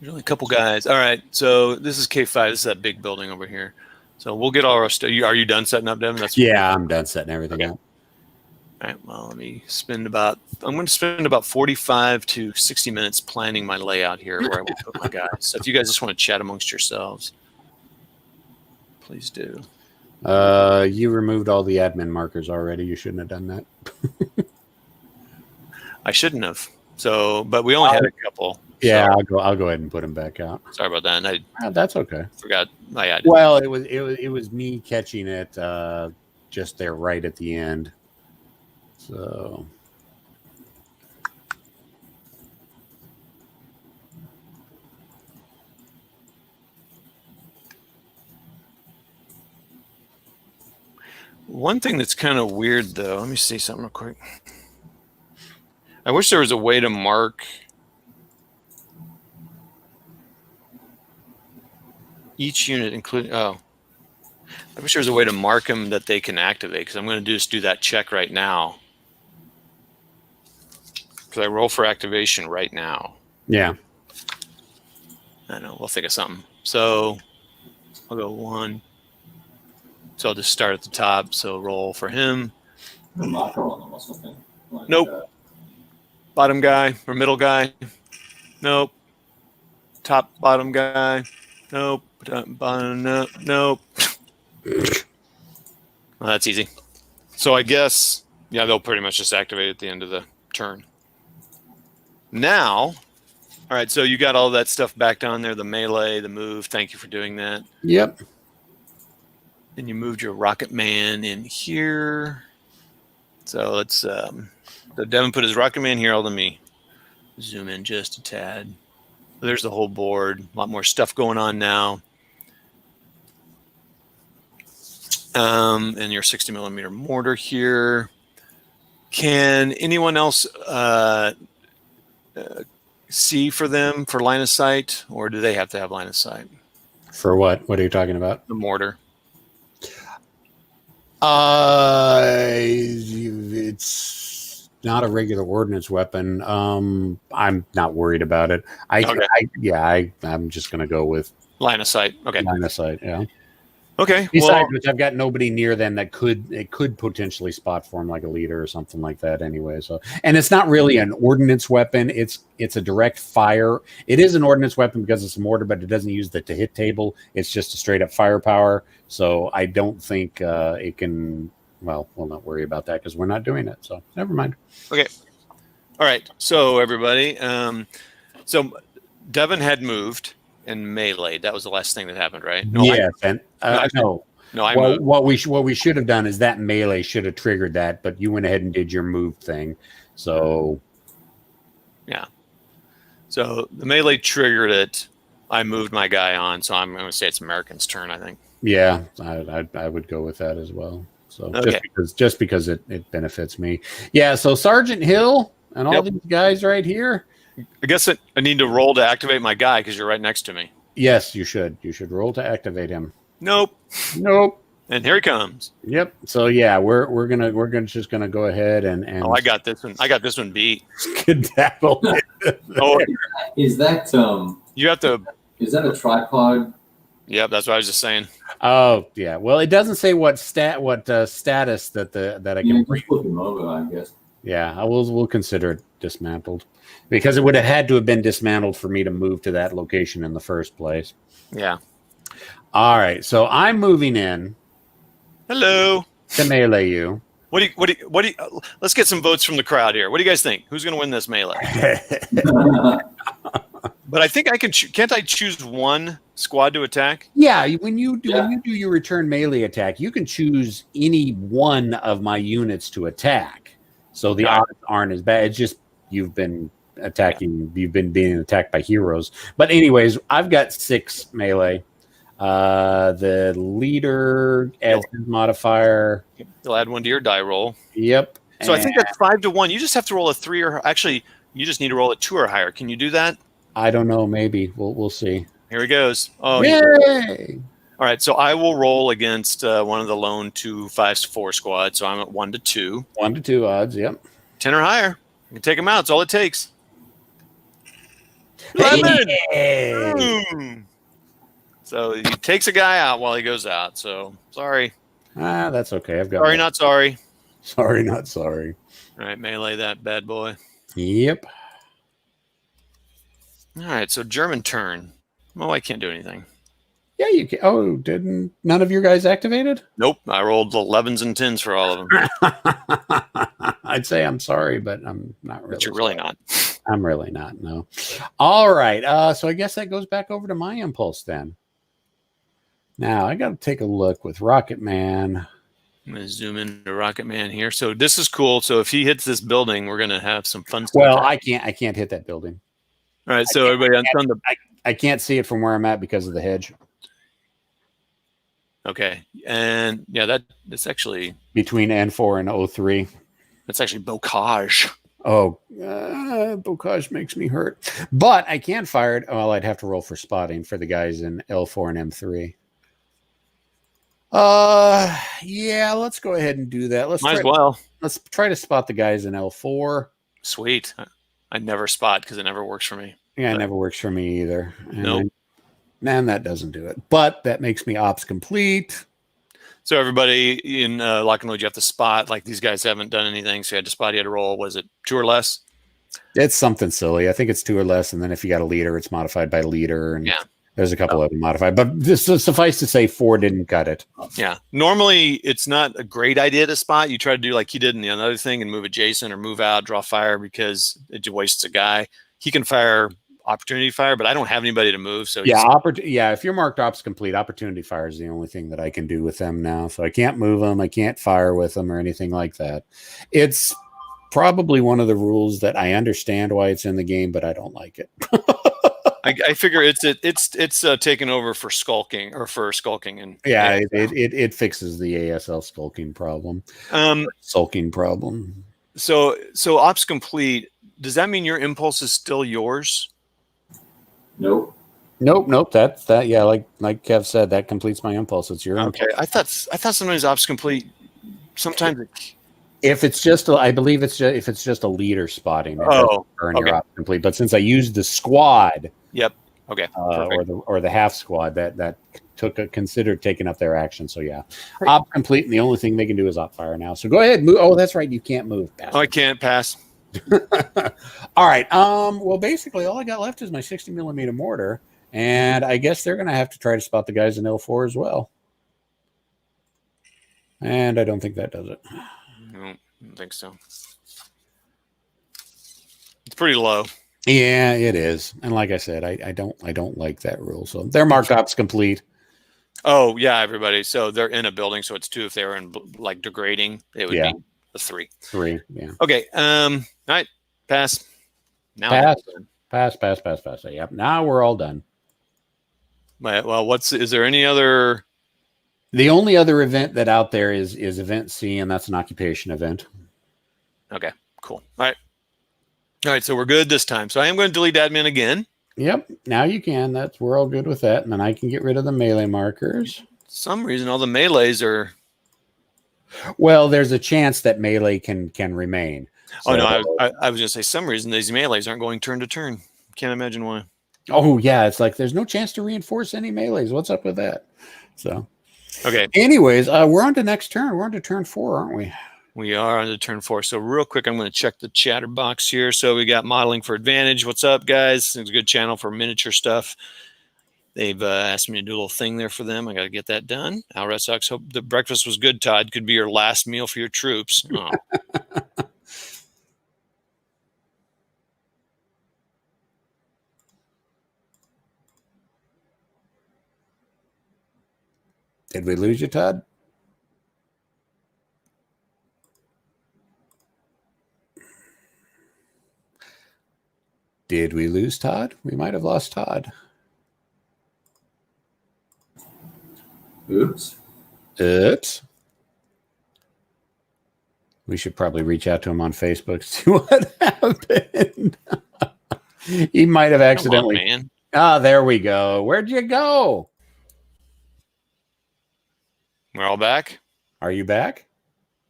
There's only a couple guys. All right. So this is K5. This is that big building over here. So we'll get all our stuff. Are you done setting up, Devin? Yeah, I'm done setting everything up. All right. Well, I'm going to spend about 45 to 60 minutes planning my layout here where I will put my guys. So if you guys just want to chat amongst yourselves, please do. You removed all the admin markers already. You shouldn't have done that. I shouldn't have. So, but we only had a couple. Yeah, so. I'll go ahead and put them back out. Sorry about that. That's okay. Forgot I added. Well, it was me catching it just there right at the end. So one thing that's kind of weird, though, let me see something real quick. I wish there was a way to mark each unit, including, I wish there was a way to mark them that they can activate, because I'm going to just do that check right now. Because I roll for activation right now. Yeah. I know, we'll think of something. So I'll go 1. So I'll just start at the top. So roll for him. No marker on them or something. Like, nope. Bottom guy or middle guy. Nope. top bottom guy. Nope. Bottom, no, nope. Well, that's easy. So I guess, yeah, they'll pretty much just activate at the end of the turn. Now, all right, so you got all that stuff back down there, the melee, the move. Thank you for doing that. Yep. And you moved your Rocket Man in here. So let's, so Devin put his Rocket Man here. Let me zoom in just a tad. There's the whole board. A lot more stuff going on now. And your 60 millimeter mortar here. Can anyone else see for them for line of sight, or do they have to have line of sight? For what? What are you talking about? The mortar. It's not a regular ordnance weapon. I'm not worried about it. I'm just gonna go with Line of sight. Okay. line of sight. Yeah. Okay. Besides which, I've got nobody near them that could potentially spot form like a leader or something like that anyway. So, and it's not really an ordnance weapon. It's a direct fire. It is an ordnance weapon because it's a mortar, but it doesn't use the to hit table. It's just a straight up firepower. So I don't think it can. Well, we'll not worry about that because we're not doing it. So never mind. Okay. All right. So everybody, so Devin had moved and melee. That was the last thing that happened, right? No, yes, no. I well, moved. what we should have done is that melee should have triggered that, but you went ahead and did your move thing. So yeah. So the melee triggered it. I moved my guy on, so I'm going to say it's American's turn, I think. yeah, I would go with that as well. So Okay. just because it benefits me. Yeah. So Sergeant Hill and all these guys right here. I guess I need to roll to activate my guy because you're right next to me. Yes, you should. You should roll to activate him. Nope. Nope. And here he comes. Yep. So yeah, we're just gonna go ahead and Oh, I got this one. I got this one beat. skedaddle. Oh, Is that you have to. is that a tripod? Yep, that's what I was just saying. Oh yeah. Well, it doesn't say what status that I can Yeah, bring. just flip him over, I guess. Yeah, we'll consider it dismantled because it would have had to have been dismantled for me to move to that location in the first place. Yeah. All right, so I'm moving in Hello. to melee you. What do you? Let's get some votes from the crowd here. What do you guys think? Who's going to win this melee? But I think I can. Can't I choose one squad to attack? Yeah, when you do your return melee attack, you can choose any one of my units to attack. So the odds aren't as bad. It's just you've been attacking. You've been being attacked by heroes. But anyways, I've got 6 melee. The leader adds his modifier. You'll add one to your die roll. Yep. So I think that's 5 to 1. You just have to roll a 3 or actually, you just need to roll a 2 or higher. Can you do that? I don't know. Maybe we'll see. Here he goes. Oh, Yay! all right. So I will roll against one of the lone 2 5-4 squad. So I'm at 1 to 2. 1 to 2 odds. Yep. 10 or higher. You can take him out. It's all it takes. 11. Hey! Boom. So he takes a guy out while he goes out. So sorry. That's okay. I've got. Sorry, not sorry. Sorry, not sorry. All right, melee that bad boy. Yep. All right, so German turn. Oh, I can't do anything. Yeah, you can. Oh, didn't none of your guys activated? Nope, I rolled 11s and 10s for all of them. I'd say I'm sorry, but I'm not really. But you're really not. I'm really not. No. All right. So I guess that goes back over to my impulse then. Now I got to take a look with Rocket Man. I'm going to zoom into Rocket Man here. So this is cool. So if he hits this building, we're going to have some fun stuff. Well, I can't hit that building. All right, so everybody on the. I can't see it from where I'm at because of the hedge. Okay, and yeah, that's actually Between N4 and 03. that's actually bocage. Oh, bocage makes me hurt. But I can fire it. Well, I'd have to roll for spotting for the guys in L4 and M3. Yeah, let's go ahead and do that. Might as well. Let's try to spot the guys in L4. Sweet. I never spot because it never works for me. Yeah, it never works for me either. Nope. And that doesn't do it. But that makes me ops complete. So everybody in Lock and Load, you have to spot. Like these guys haven't done anything, so you had to spot. You had to roll. Was it 2 or less? It's something silly. I think it's 2 or less, and then if you got a leader, it's modified by leader, and Yeah. there's a couple of them modified. But this suffice to say, 4 didn't cut it. Yeah. Normally, it's not a great idea to spot. You try to do like he did in the other thing and move adjacent or move out, draw fire, because it wastes a guy. He can fire opportunity fire, but I don't have anybody to move. So yeah, if you're marked ops complete, opportunity fire is the only thing that I can do with them now. So I can't move them, I can't fire with them or anything like that. It's probably one of the rules that I understand why it's in the game, but I don't like it. I figure it's taken over for skulking and yeah, it fixes the ASL skulking problem. Sulking problem. So ops complete. Does that mean your impulse is still yours? Nope. That's that. Yeah, like Kev said, that completes my impulse. It's your okay. impulse. I thought sometimes ops complete. Sometimes if it's just, I believe it's just if it's just a leader spotting. Your ops complete. But since I used the squad, yep. Okay. Or the half squad that considered taking up their action. So yeah, op complete, and the only thing they can do is op fire now. So go ahead, move. Oh, that's right, you can't move. Oh, I can't pass. All right. Well, basically, all I got left is my 60 millimeter mortar, and I guess they're going to have to try to spot the guys in L4 as well. And I don't think that does it. No, I don't think so. It's pretty low. Yeah, it is. And like I said, I don't like that rule. So they're marked ops complete. Oh yeah, everybody. So they're in a building, so it's 2. If they were in like degrading, it would be a 3. 3. Yeah. Okay. All right. Pass. Now pass. Yep. Now we're all done. Well, is there any other? The only other event that out there is event C, and that's an occupation event. Okay. Cool. All right. So we're good this time. So I am going to delete admin again. Yep. Now you can. We're all good with that, and then I can get rid of the melee markers. For some reason, all the melees are. Well, there's a chance that melee can remain. So, I was going to say some reason these melees aren't going turn to turn. Can't imagine why. Oh yeah, it's like there's no chance to reinforce any melees. What's up with that? So, okay. Anyways, we're on to next turn. We're on to turn 4, aren't we? We are on to turn 4. So real quick, I'm going to check the chatter box here. So we got modeling for advantage. What's up, guys? It's a good channel for miniature stuff. They've asked me to do a little thing there for them. I got to get that done. Al Red Sox, hope the breakfast was good, Todd. Could be your last meal for your troops. Oh. Did we lose you, Todd? Did we lose Todd? We might have lost Todd. Oops. We should probably reach out to him on Facebook, see what happened. He might have accidentally. Come on, man. Ah, there we go. Where'd you go? We're all back? Are you back?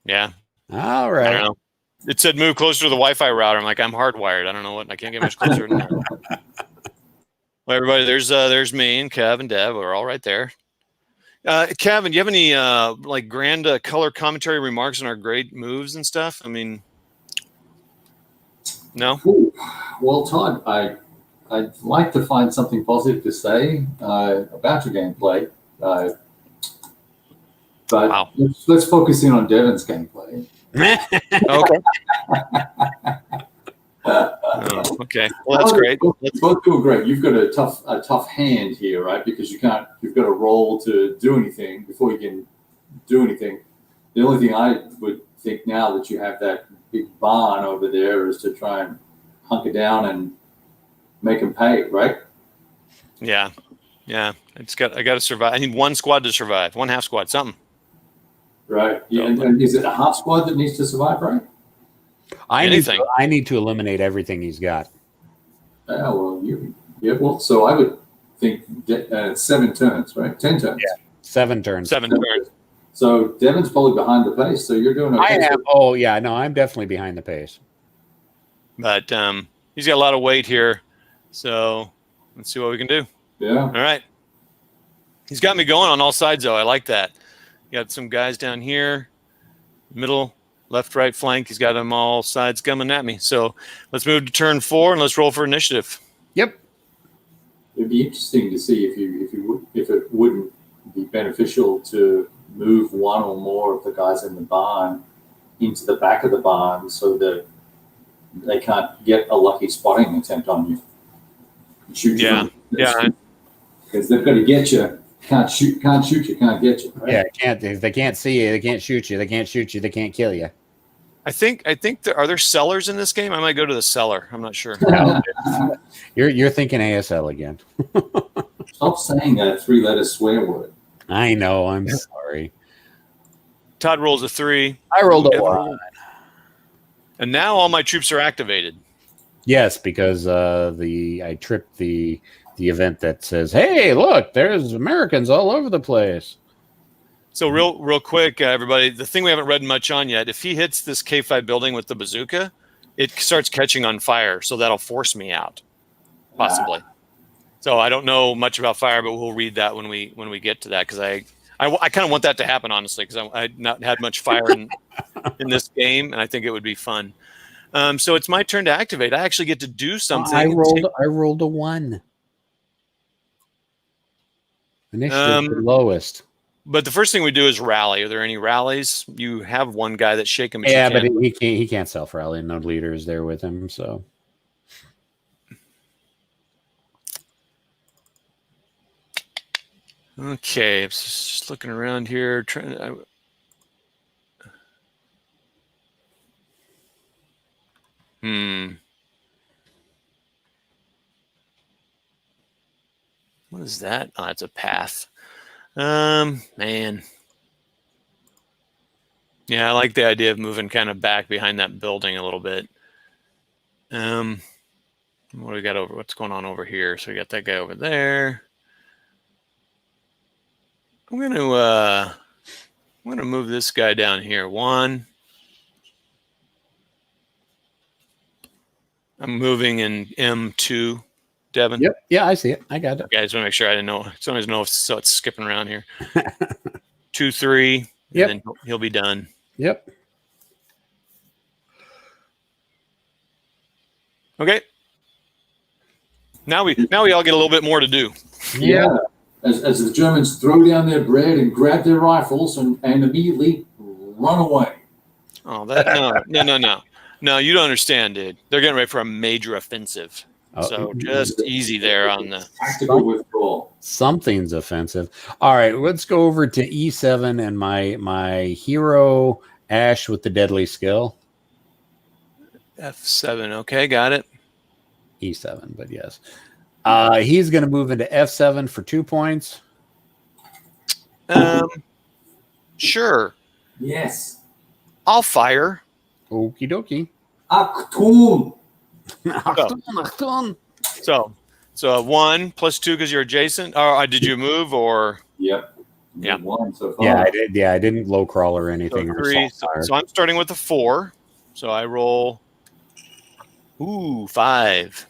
Yeah. All right. I don't know. It said move closer to the Wi-Fi router. I'm like, I'm hardwired. I don't know what. I can't get much closer than that. Well, everybody, there's me and Kev and Dev. We're all right there. Kevin, do you have any like grand color commentary remarks on our great moves and stuff? I mean, no. Ooh. Well, Todd, I'd like to find something positive to say about your gameplay, but wow. let's focus in on Devin's gameplay. Okay. Oh, okay. Well, that's great. Both doing great. You've got a tough hand here, right? Because you've got to roll to do anything before you can do anything. The only thing I would think now that you have that big barn over there is to try and hunker down and make them pay, right? Yeah. I got to survive. I need one squad to survive. One half squad, something. Right. Yeah. And is it a half squad that needs to survive, right? I need to eliminate everything he's got. Well, so I would think 7 turns, right? 10 turns. Yeah. 7 turns. 7 turns. So Devin's probably behind the pace. So you're doing okay. I am. Oh yeah, no, I'm definitely behind the pace. But he's got a lot of weight here, so let's see what we can do. Yeah. All right. He's got me going on all sides, though. I like that. Got some guys down here, middle. left, right flank. He's got them all sides coming at me. So let's move to turn 4 and let's roll for initiative. Yep. It'd be interesting to see if it wouldn't be beneficial to move one or more of the guys in the barn into the back of the barn so that they can't get a lucky spotting attempt on you. Shoot you. Yeah. Because they've got to get you. Can't shoot you, can't get you. Right? Yeah, if they can't see you, they can't shoot you. They can't shoot you, they can't kill you. I think are there cellars in this game? I might go to the cellar. I'm not sure. You're thinking ASL again. Stop saying that 3-letter swear word. I know. I'm sorry. Todd rolls a 3. I rolled a 1. And now all my troops are activated. Yes, because I tripped the event that says, "Hey, look, there's Americans all over the place." So real quick, everybody, the thing we haven't read much on yet, if he hits this K5 building with the bazooka, it starts catching on fire. So that'll force me out, possibly. So I don't know much about fire, but we'll read that when we get to that, because I kind of want that to happen, honestly, because I've not had much fire in this game, and I think it would be fun. So it's my turn to activate. I actually get to do something. I rolled a 1. Initiative the lowest. But the first thing we do is rally. Are there any rallies? You have one guy that's shaking. But yeah, but he can't self rally. No leader is there with him. So okay, I'm just looking around here, trying to. What is that? Oh, it's a path. Man. Yeah, I like the idea of moving kind of back behind that building a little bit. What do we got over? What's going on over here? So we got that guy over there. I'm gonna move this guy down here. 1. I'm moving in M2. Devin. Yep. Yeah, I see it. I got it. Okay, I just want to make sure I didn't know. Sometimes know if so it's skipping around here. 2, 3. Yep. And then he'll be done. Yep. Okay. Now we all get a little bit more to do. Yeah. As the Germans throw down their bread and grab their rifles and immediately run away. Oh, no, you don't understand, dude. They're getting ready for a major offensive. So just easy there on the tactical withdrawal. Something's offensive. All right, let's go over to E7 and my hero Ash with the deadly skill. F7. Okay, got it. E7, but yes. He's going to move into F7 for 2 points. Sure. Yes. I'll fire. Okie dokie. Achtung. So 1 plus 2 because you're adjacent. Did you move or? Yep. Yeah. 1 so far. Yeah, I did. Yeah, I didn't low crawl or anything. So 3. So I'm starting with a 4. So I roll. 5.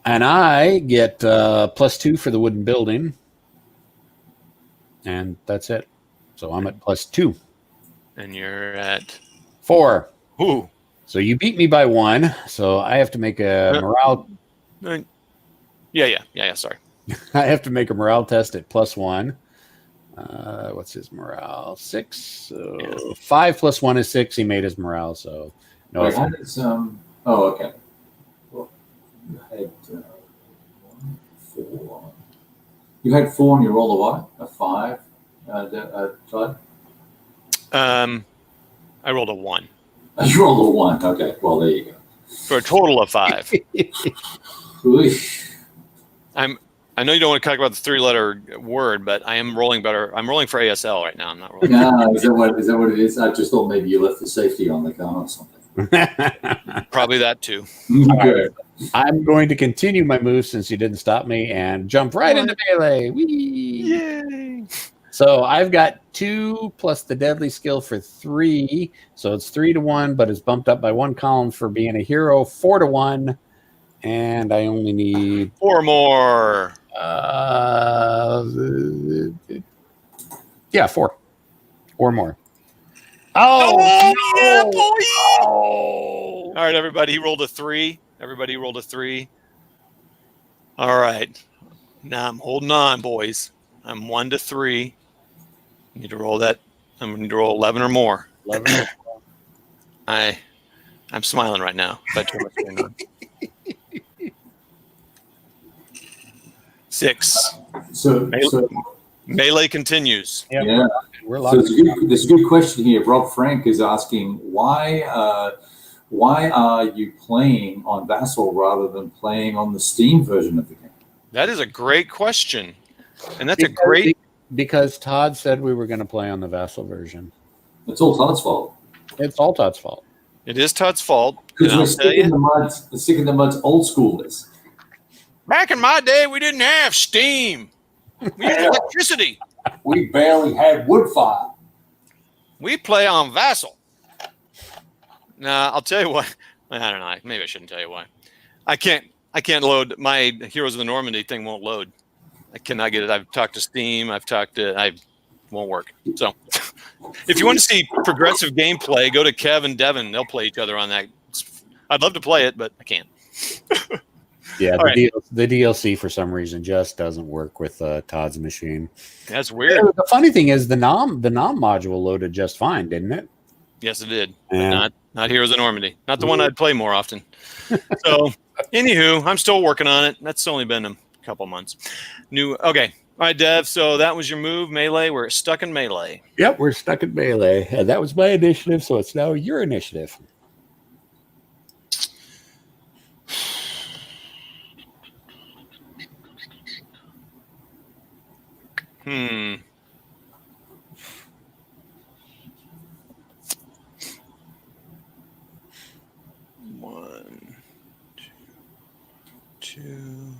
And I get +2 for the wooden building. And that's it. So I'm at +2. And you're at 4. Ooh. So you beat me by 1. So I have to make a morale. Yeah. Sorry. I have to make a morale test at +1. What's his morale? 6. So 5 plus 1 is 6. He made his morale. So no. Wait, okay. Well, you had 4. You had 4 and you rolled a what? A 5? Todd? I rolled a 1. You rolled a 1. Okay. Well, there you go. For a total of 5. I know you don't want to talk about the 3-letter word, but I am rolling better. I'm rolling for ASL right now. I'm not rolling. No, is that what it is? I just thought maybe you left the safety on the gun or something. Probably that too. Good. I'm going to continue my move since you didn't stop me and jump right into melee. Whee! Yay! So I've got 2 plus the deadly skill for 3. So it's 3 to 1, but it's bumped up by 1 column for being a hero. 4 to 1. And I only need 4 more. 4. or more. Oh, yeah, boy! Oh. All right, everybody. He rolled a 3. Everybody rolled a 3. All right. Now I'm holding on, boys. I'm 1 to 3. I need to roll that. I'm going to roll 11 or more. 11. I'm smiling right now. If I turn my screen on. 6. So Melee continues. Yeah, yeah. we're So locked. there's a good question here. Rob Frank is asking why are you playing on Vassal rather than playing on the Steam version of the game? That is a great question, and that's a great. Because Todd said we were going to play on the Vassal version. It's all Todd's fault. It's all Todd's fault. It is Todd's fault. Because And we're I'll tell sick in you, the mud. Sick in the mud's old schoolers. back in my day, we didn't have steam. We used electricity. We barely had wood fire. We play on Vassal. Nah, I'll tell you what. I don't know. Maybe I shouldn't tell you why. I can't load my Heroes of the Normandy thing. Won't load. I cannot get it. I've talked to Steam. I won't work. So, if you want to see progressive gameplay, go to Kev and Devin. They'll play each other on that. I'd love to play it, but I can't. Yeah, All right. the DLC for some reason just doesn't work with Todd's machine. That's weird. The funny thing is the nom module loaded just fine, didn't it? Yes, it did. Yeah. But not Heroes of Normandy. Not the one I'd play more often. So, anywho, I'm still working on it. That's only been a couple months. Okay. All right, Dev. So that was your move, melee. We're stuck in melee. Yep, we're stuck in melee. And that was my initiative, so it's now your initiative. One, two.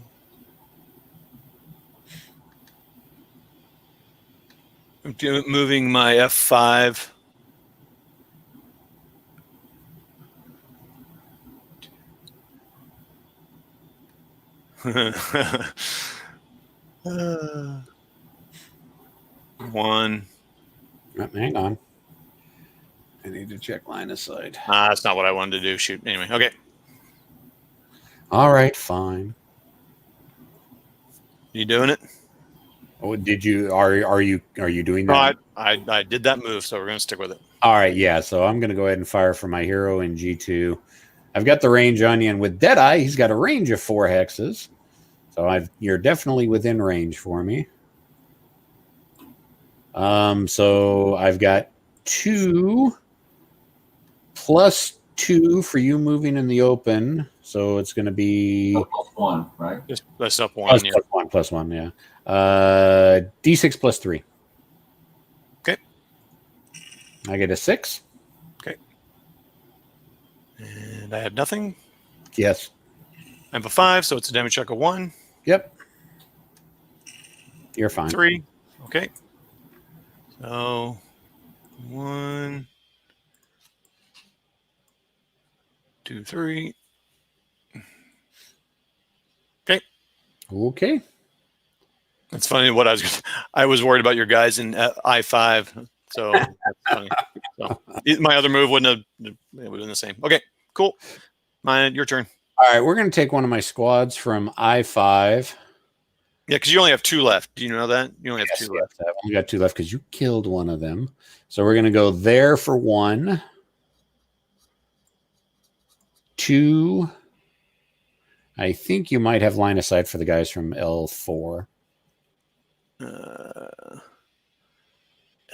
I'm moving my F5. One. Hang on. I need to check line of sight. That's not what I wanted to do. Shoot. Anyway, okay. All right, fine. You doing it? Oh, did you? Are you doing No, that? I did that move, so we're gonna stick with it. All right, yeah. So I'm going to go ahead and fire for my hero in G2. I've got the range on you, and with Deadeye, he's got a range of 4 hexes. So you're definitely within range for me. So I've got 2 plus 2 for you moving in the open. So it's going to be +1, right? Just plus up one. plus one, yeah. D6 plus 3. Okay. I get a 6. Okay. And I had nothing. Yes. I have a 5, so it's a damage check of 1. Yep. You're fine. 3. Okay. So 1, 2, 3. Okay. Okay. That's funny. I was worried about your guys in I5. So that's funny. So my other move it would have been the same. Okay, cool. Your turn. All right, we're going to take one of my squads from I5. Yeah, because you only have 2 left. Do you know that? You only have 2 left. I've only got 2 left because you killed one of them. So we're going to go there for 1. 2. I think you might have line of sight for the guys from L4.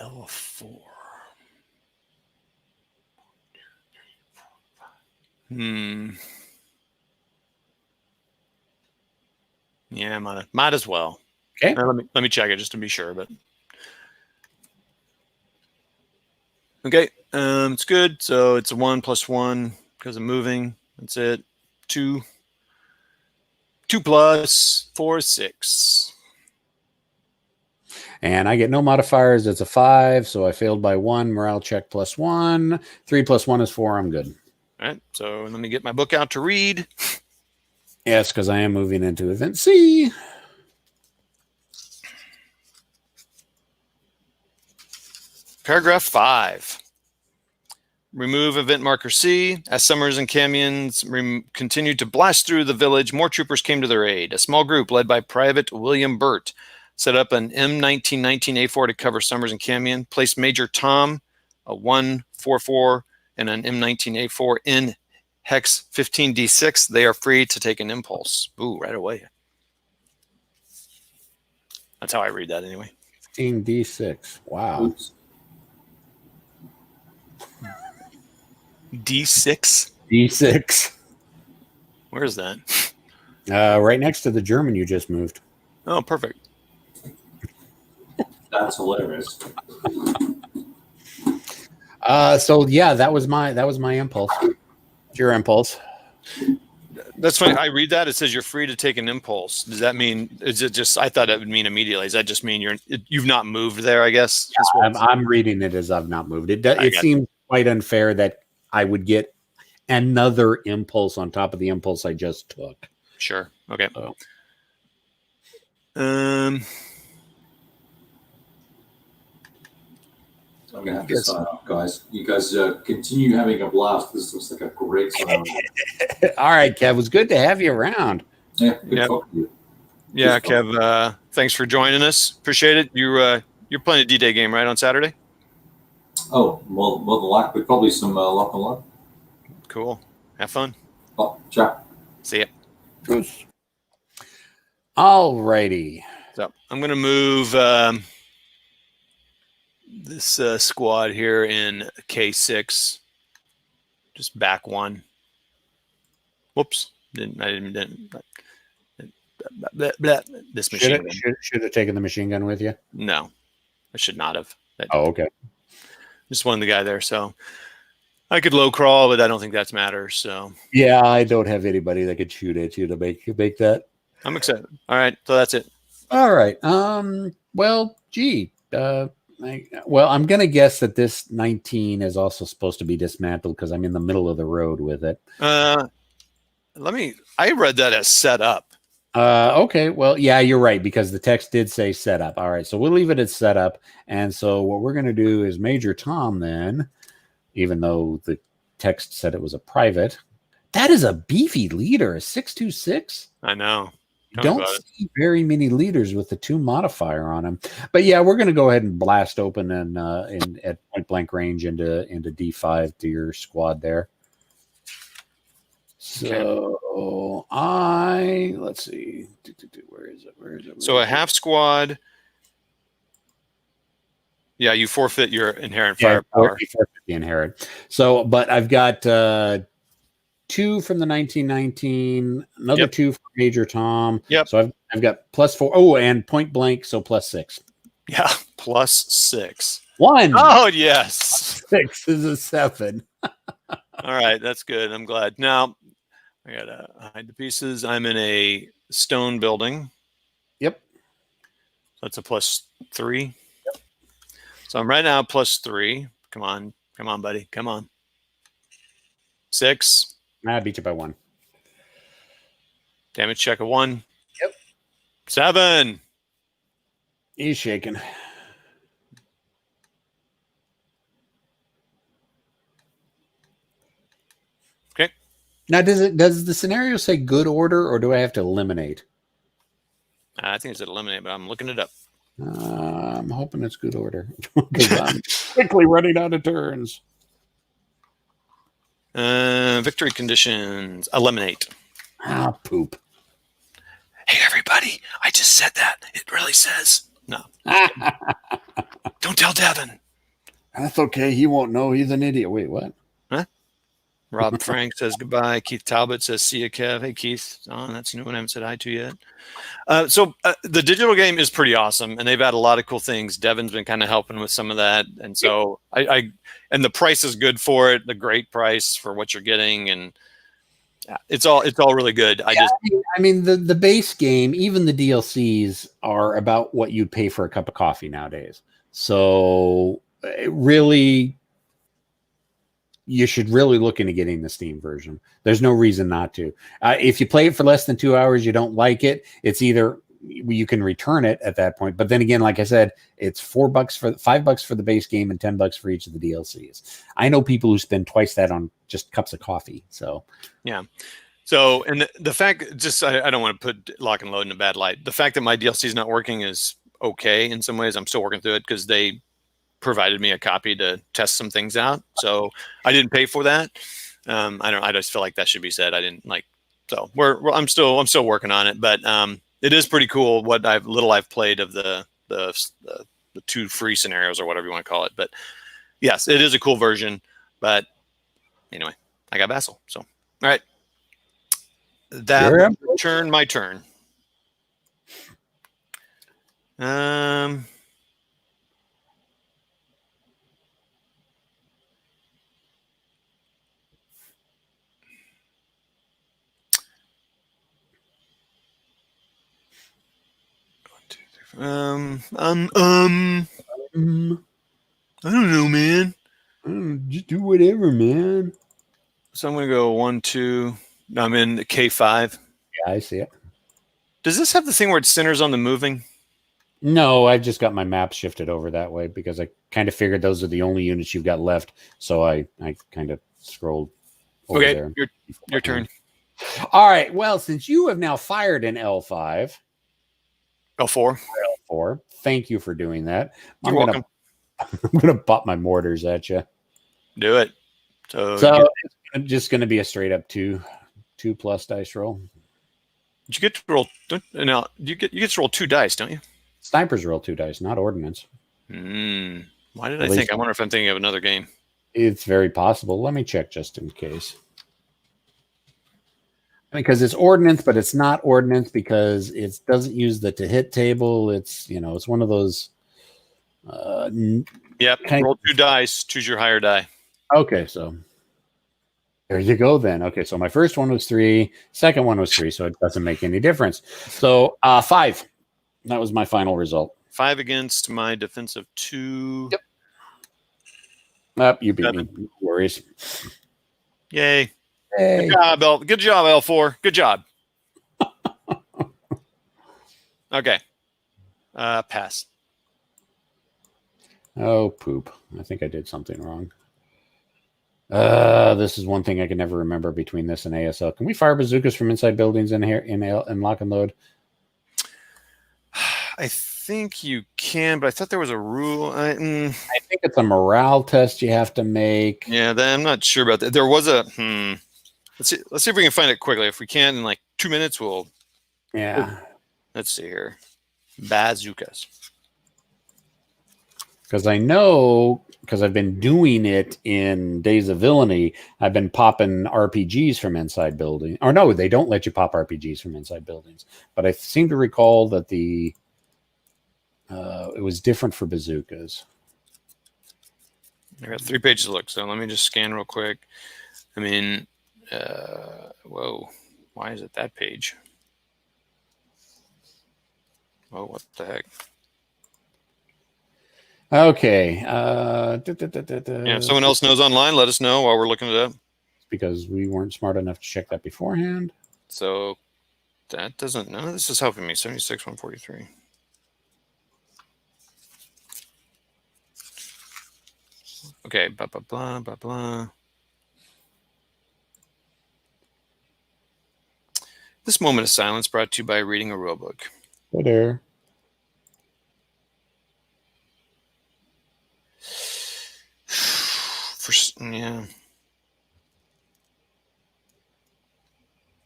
L4. Yeah, might as well. Okay. Let me check it just to be sure. But okay, it's good. So it's a 1 plus 1 because I'm moving. That's it. 2 plus 4 is 6. And I get no modifiers. It's a 5, so I failed by 1. Morale check plus 1. 3 plus 1 is 4. I'm good. All right. So let me get my book out to read. Yes, because I am moving into event C. Paragraph 5. Remove event marker C. As Summers and Canyons continued to blast through the village, more troopers came to their aid. A small group led by Private William Burt set up an M1919A4 to cover Summers and Canyon, placed Major Tom, a 144, and an M19A4 in hex 15D6. They are free to take an impulse. Ooh, right away. That's how I read that anyway. 15D6. Wow. Oops. D6? D6. Where is that? Right next to the German you just moved. Oh, perfect. That's hilarious. So yeah, that was my impulse. Your impulse. That's funny. I read that. It says you're free to take an impulse. Does that mean? Is it just? I thought it would mean immediately. Does that just mean you've not moved there? I guess. Yeah, I'm reading it as I've not moved. It seems quite unfair that I would get another impulse on top of the impulse I just took. Sure. Okay. So. I'm gonna have to sign off, guys. You guys continue having a blast. This looks like a great time. All right, Kev. It was good to have you around. Yeah, good talking to you. Yeah, Kev. Thanks for joining us. Appreciate it. You're playing a D-Day game, right, on Saturday? Oh, more than likely, probably some lock and lock. Cool. Have fun. Oh, ciao. See ya. All righty. So I'm going to move this squad here in K6. Just back one. Whoops. This machine gun. Should have taken the machine gun with you. No, I should not have. Oh, okay. Just wanted the guy there, so I could low crawl, but I don't think that matters. So yeah, I don't have anybody that could shoot at you to make that. I'm excited. All right, so that's it. All right. Well, gee. I'm gonna guess that this 19 is also supposed to be dismantled because I'm in the middle of the road with it. I read that as set up. Okay. Well, yeah, you're right because the text did say setup. All right, so we'll leave it as setup. And so what we're going to do is Major Tom then, even though the text said it was a private. That is a beefy leader, a 626. I know. Don't see very many leaders with the 2 modifier on them. But yeah, we're going to go ahead and blast open and at point blank range into D5 to your squad there. So let's see. Where is it? So a half squad. Yeah, you forfeit your inherent firepower. You forfeit the inherent. So, but I've got 2 from the 1919, another 2 from Major Tom. Yep. So I've got +4. Oh, and point blank, so +6. Yeah, +6. 1. Oh, yes. 6 is a 7. All right, that's good. I'm glad. Now, I got to hide the pieces. I'm in a stone building. Yep. That's a +3. Yep. So I'm right now +3. Come on, buddy. Come on. 6. I beat you by 1. Damage check of 1. Yep. 7. He's shaking. Okay. Now, does the scenario say good order, or do I have to eliminate? I think it's at eliminate, but I'm looking it up. I'm hoping it's good order because I'm quickly running out of turns. Victory conditions. Eliminate. Ah, poop. Hey, everybody. I just said that. It really says. No. Don't tell Devin. That's okay. He won't know. He's an idiot. Wait, what? Huh? Rob Frank says goodbye. Keith Talbot says see you, Kev. Hey, Keith. Oh, that's a new one I haven't said hi to yet. So the digital game is pretty awesome, and they've had a lot of cool things. Devin's been kind of helping with some of that, and so and the price is good for it. The great price for what you're getting, and it's all really good. I mean the base game, even the DLCs are about what you'd pay for a cup of coffee nowadays. So really, you should really look into getting the Steam version. There's no reason not to. If you play it for less than 2 hours, you don't like it. It's either you can return it at that point. But then again, like I said, it's $5 for the base game and $10 for each of the DLCs. I know people who spend twice that on just cups of coffee. So yeah. So, and the fact, just I don't want to put Lock and Load in a bad light. The fact that my DLC is not working is okay in some ways. I'm still working through it because they provided me a copy to test some things out. So I didn't pay for that. I just feel like that should be said. I didn't like. So I'm still working on it, but it is pretty cool what I've played of the 2 free scenarios or whatever you want to call it. But yes, it is a cool version. But anyway, I got Vassal. So all right. That turn my turn. 1, 2, 3, 4. I don't know, man. Just do whatever, man. So I'm gonna go 1, 2. I'm in the K5. Yeah, I see it. Does this have the thing where it centers on the moving? No, I just got my map shifted over that way because I kind of figured those are the only units you've got left. So I kind of scrolled over there. Your turn. All right. Well, since you have now fired an L5. L4. L4. Thank you for doing that. You're welcome. I'm going to pop my mortars at you. Do it. So it's just going to be a straight up 2+ dice roll. You get to roll. No, you get to roll 2 dice, don't you? Snipers roll 2 dice, not ordnance. Why did I think? I wonder if I'm thinking of another game. It's very possible. Let me check just in case. Because it's ordnance, but it's not ordnance because it doesn't use the to hit table. It's it's one of those. Yep. Roll 2 dice. Choose your higher die. Okay, so there you go then. Okay, so my first one was 3, second one was 3, so it doesn't make any difference. So 5. That was my final result. 5 against my defensive 2. Yep. You beat me. No worries. Yay. Hey. Good job, L4. Good job. Okay. Pass. Oh, poop. I think I did something wrong. This is one thing I can never remember between this and ASL. Can we fire bazookas from inside buildings in here in Lock and Load? I think you can, but I thought there was a rule. I think it's a morale test you have to make. Yeah, I'm not sure about that. There was a Let's see if we can find it quickly. If we can, in like 2 minutes, we'll. Yeah. Let's see here. Bazookas. Because I know, because I've been doing it in Days of Villainy, I've been popping RPGs from inside buildings. Or no, they don't let you pop RPGs from inside buildings. But I seem to recall that it was different for bazookas. I got 3 pages to look, so let me just scan real quick. I mean, whoa, why is it that page? Oh, what the heck? Okay. Yeah, if someone else knows online, let us know while we're looking it up. Because we weren't smart enough to check that beforehand. So that doesn't, none of this is helping me. 76, 143. Okay, blah, blah, blah, blah, blah. This moment of silence brought to you by reading a rule book. Hey there. Yeah.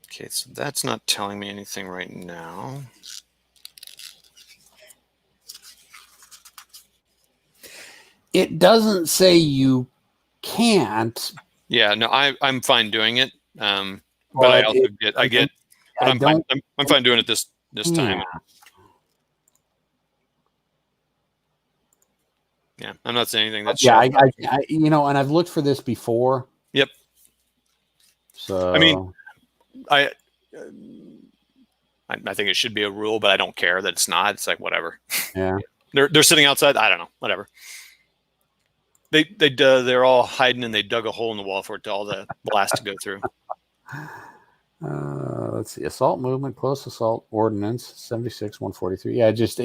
Okay, so that's not telling me anything right now. It doesn't say you can't. Yeah, no, I'm fine doing it. But I also I'm fine doing it this time. Yeah, I'm not saying anything that's. Yeah, I and I've looked for this before. Yep. So I mean, I think it should be a rule, but I don't care that it's not. It's like whatever. Yeah. They're sitting outside. I don't know. Whatever. They're all hiding and they dug a hole in the wall for it to all the blast to go through. let's see. Assault movement, close assault, ordnance, 76, 143. Yeah, it just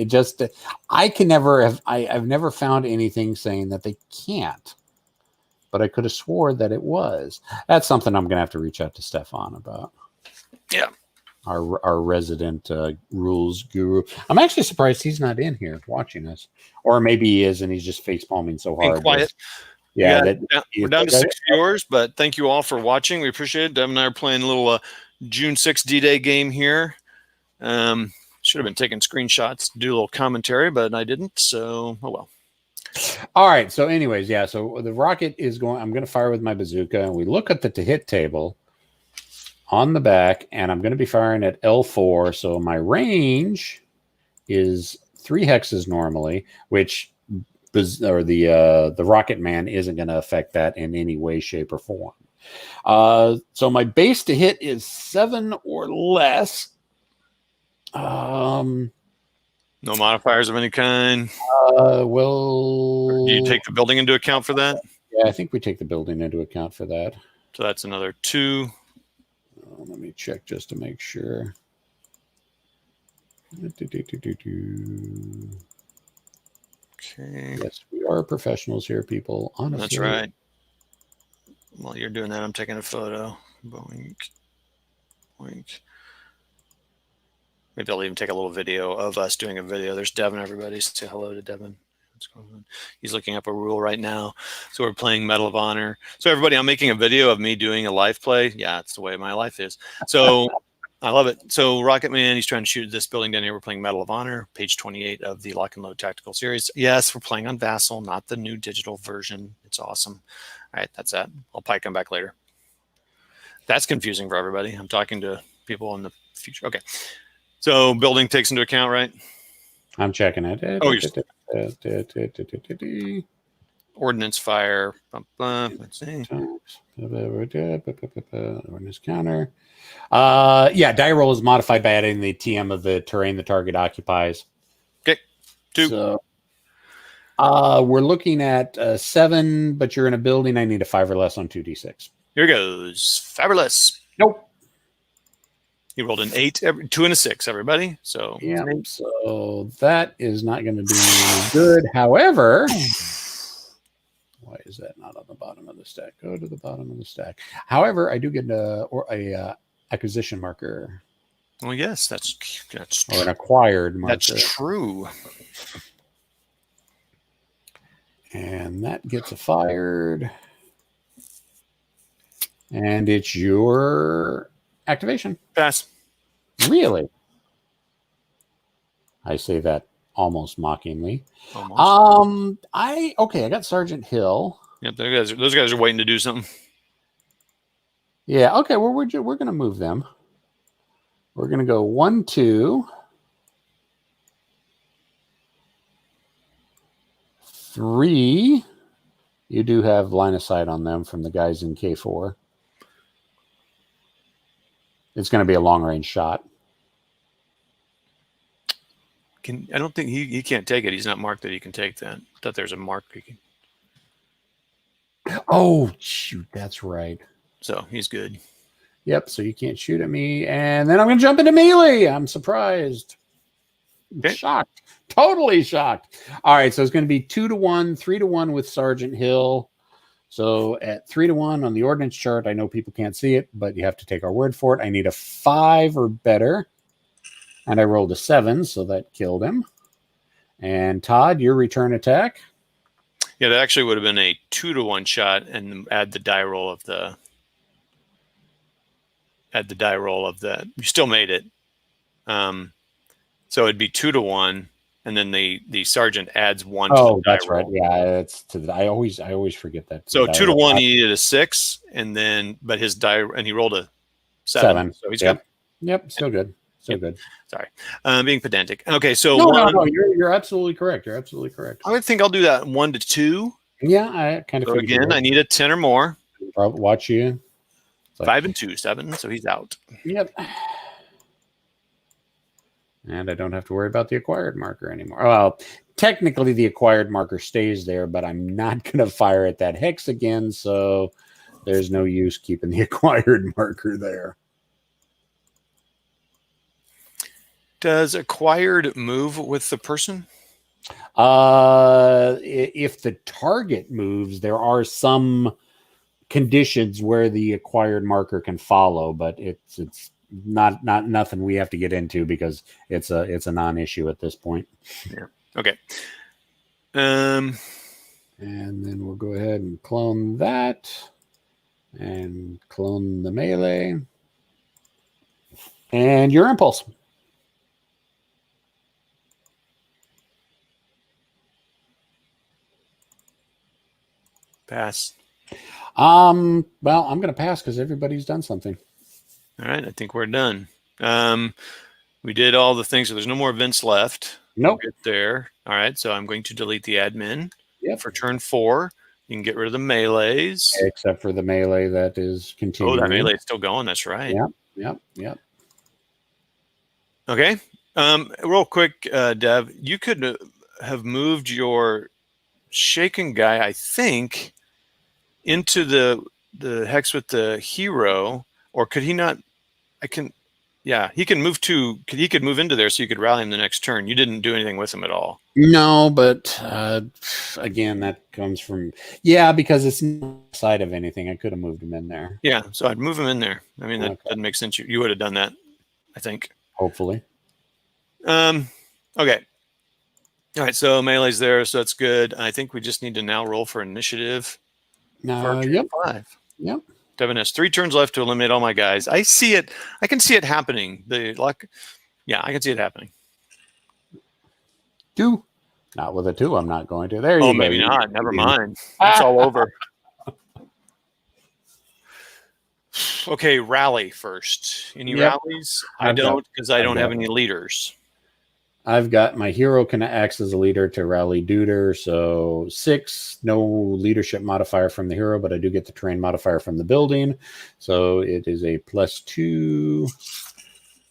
I can never have I've never found anything saying that they can't. But I could have swore that it was. That's something I'm gonna have to reach out to Stefan about. Yeah. Our resident rules guru. I'm actually surprised he's not in here watching us. Or maybe he is and he's just face palming so hard. Being quiet. Yeah, we're down to 6 viewers, but thank you all for watching. We appreciate it. Devin and I are playing a little June 6th D-Day game here. Should have been taking screenshots to do a little commentary, but I didn't. So, oh well. All right. So, anyways, yeah. So the rocket is going. I'm going to fire with my bazooka, and we look at the to-hit table on the back, and I'm going to be firing at L4. So my range is 3 hexes normally, which the Rocket Man isn't going to affect that in any way, shape, or form. So my base to hit is 7 or less. No modifiers of any kind. Well, do you take the building into account for that? Yeah, I think we take the building into account for that. So that's another 2. Let me check just to make sure. Okay. Yes, we are professionals here, people. Honestly. That's right. While you're doing that, I'm taking a photo. Boink. Boink. Maybe I'll even take a little video of us doing a video. There's Devin, everybody. Say hello to Devin. What's going on? He's looking up a rule right now. So we're playing Medal of Honor. So everybody, I'm making a video of me doing a live play. Yeah, it's the way my life is. So I love it. So Rocket Man, he's trying to shoot this building down here. We're playing Medal of Honor, page 28 of the Lock and Load Tactical Series. Yes, we're playing on Vassal, not the new digital version. It's awesome. All right, that's that. I'll probably come back later. That's confusing for everybody. I'm talking to people in the future. Okay. So building takes into account, right? I'm checking it. Oh, you're ordnance fire. Let's see. Ordnance counter. Yeah, die roll is modified by adding the TM of the terrain the target occupies. Okay. 2. So, we're looking at 7, but you're in a building. I need a 5 or less on 2d6. Here goes. Fabulous. Nope. He rolled an 8, 2 and a 6, everybody. So yeah, so that is not going to be any good. However, why is that not on the bottom of the stack? Go to the bottom of the stack. However, I do get a acquisition marker. Well, yes, that's or an acquired marker. That's true. And that gets fired. And it's your activation. Pass. Really? I say that almost mockingly. Almost. I got Sergeant Hill. Yep, those guys are waiting to do something. Yeah, okay, well we're going to move them. We're going to go 1, 2, 3. You do have line of sight on them from the guys in K4. It's going to be a long-range shot. I don't think he can't take it. He's not marked that he can take that. I thought there's a mark he can. Oh, shoot, that's right. So he's good. Yep, so you can't shoot at me. And then I'm going to jump into melee. I'm surprised. Okay. Shocked. Totally shocked. All right, so it's going to be 2-1, 3-1 with Sergeant Hill. So at 3-1 on the ordnance chart, I know people can't see it, but you have to take our word for it. I need a 5 or better. And I rolled a 7, so that killed him. And Todd, your return attack. Yeah, that actually would have been a 2-1 shot, and add the die roll of the. You still made it. So it'd be 2-1, and then the sergeant adds 1. Oh, that's right. Yeah, that's to the. I always forget that. So 2-1, he needed a 6, and then his die, and he rolled a 7. So he's good. Yep, still good. Still good. Sorry, being pedantic. Okay, so no, you're absolutely correct. You're absolutely correct. I would think I'll do that 1 to 2. Yeah, I kind of. So again, I need a 10 or more. Watch you. 5 and 2, 7. So he's out. Yep. And I don't have to worry about the acquired marker anymore. Well, technically the acquired marker stays there, but I'm not going to fire at that hex again, so there's no use keeping the acquired marker there. Does acquired move with the person? If the target moves, there are some conditions where the acquired marker can follow, but it's not nothing we have to get into because it's a non-issue at this point. Yeah. Okay. And then we'll go ahead and clone that and clone the melee and your impulse. Pass. Well, I'm going to pass because everybody's done something. All right. I think we're done. We did all the things. So there's no more events left. Nope. We'll get there. All right. So I'm going to delete the admin. Yep. For turn 4. You can get rid of the melees. Except for the melee that is continuing. Oh, that melee is still going. That's right. Yep. Okay. Real quick, Dev, you could have moved your shaken guy, I think, into the hex with the hero, or could he not? He can move he could move into there so you could rally him the next turn. You didn't do anything with him at all. No, but again, that comes from because it's not side of anything. I could have moved him in there. Yeah, so I'd move him in there. I mean, that doesn't make sense. You would have done that, I think. Hopefully. Okay. All right, so melee's there, so that's good. I think we just need to now roll for initiative. Yep. 5. Yep. Devin has 3 turns left to eliminate all my guys. I see it. I can see it happening. I can see it happening. 2. Not with a 2. I'm not going to. There you go. Oh, maybe not. Never mind. It's all over. Okay, rally first. Any rallies? I don't, because I don't have any leaders. I've got my hero can act as a leader to rally Duder. So 6, no leadership modifier from the hero, but I do get the terrain modifier from the building. So it is a +2.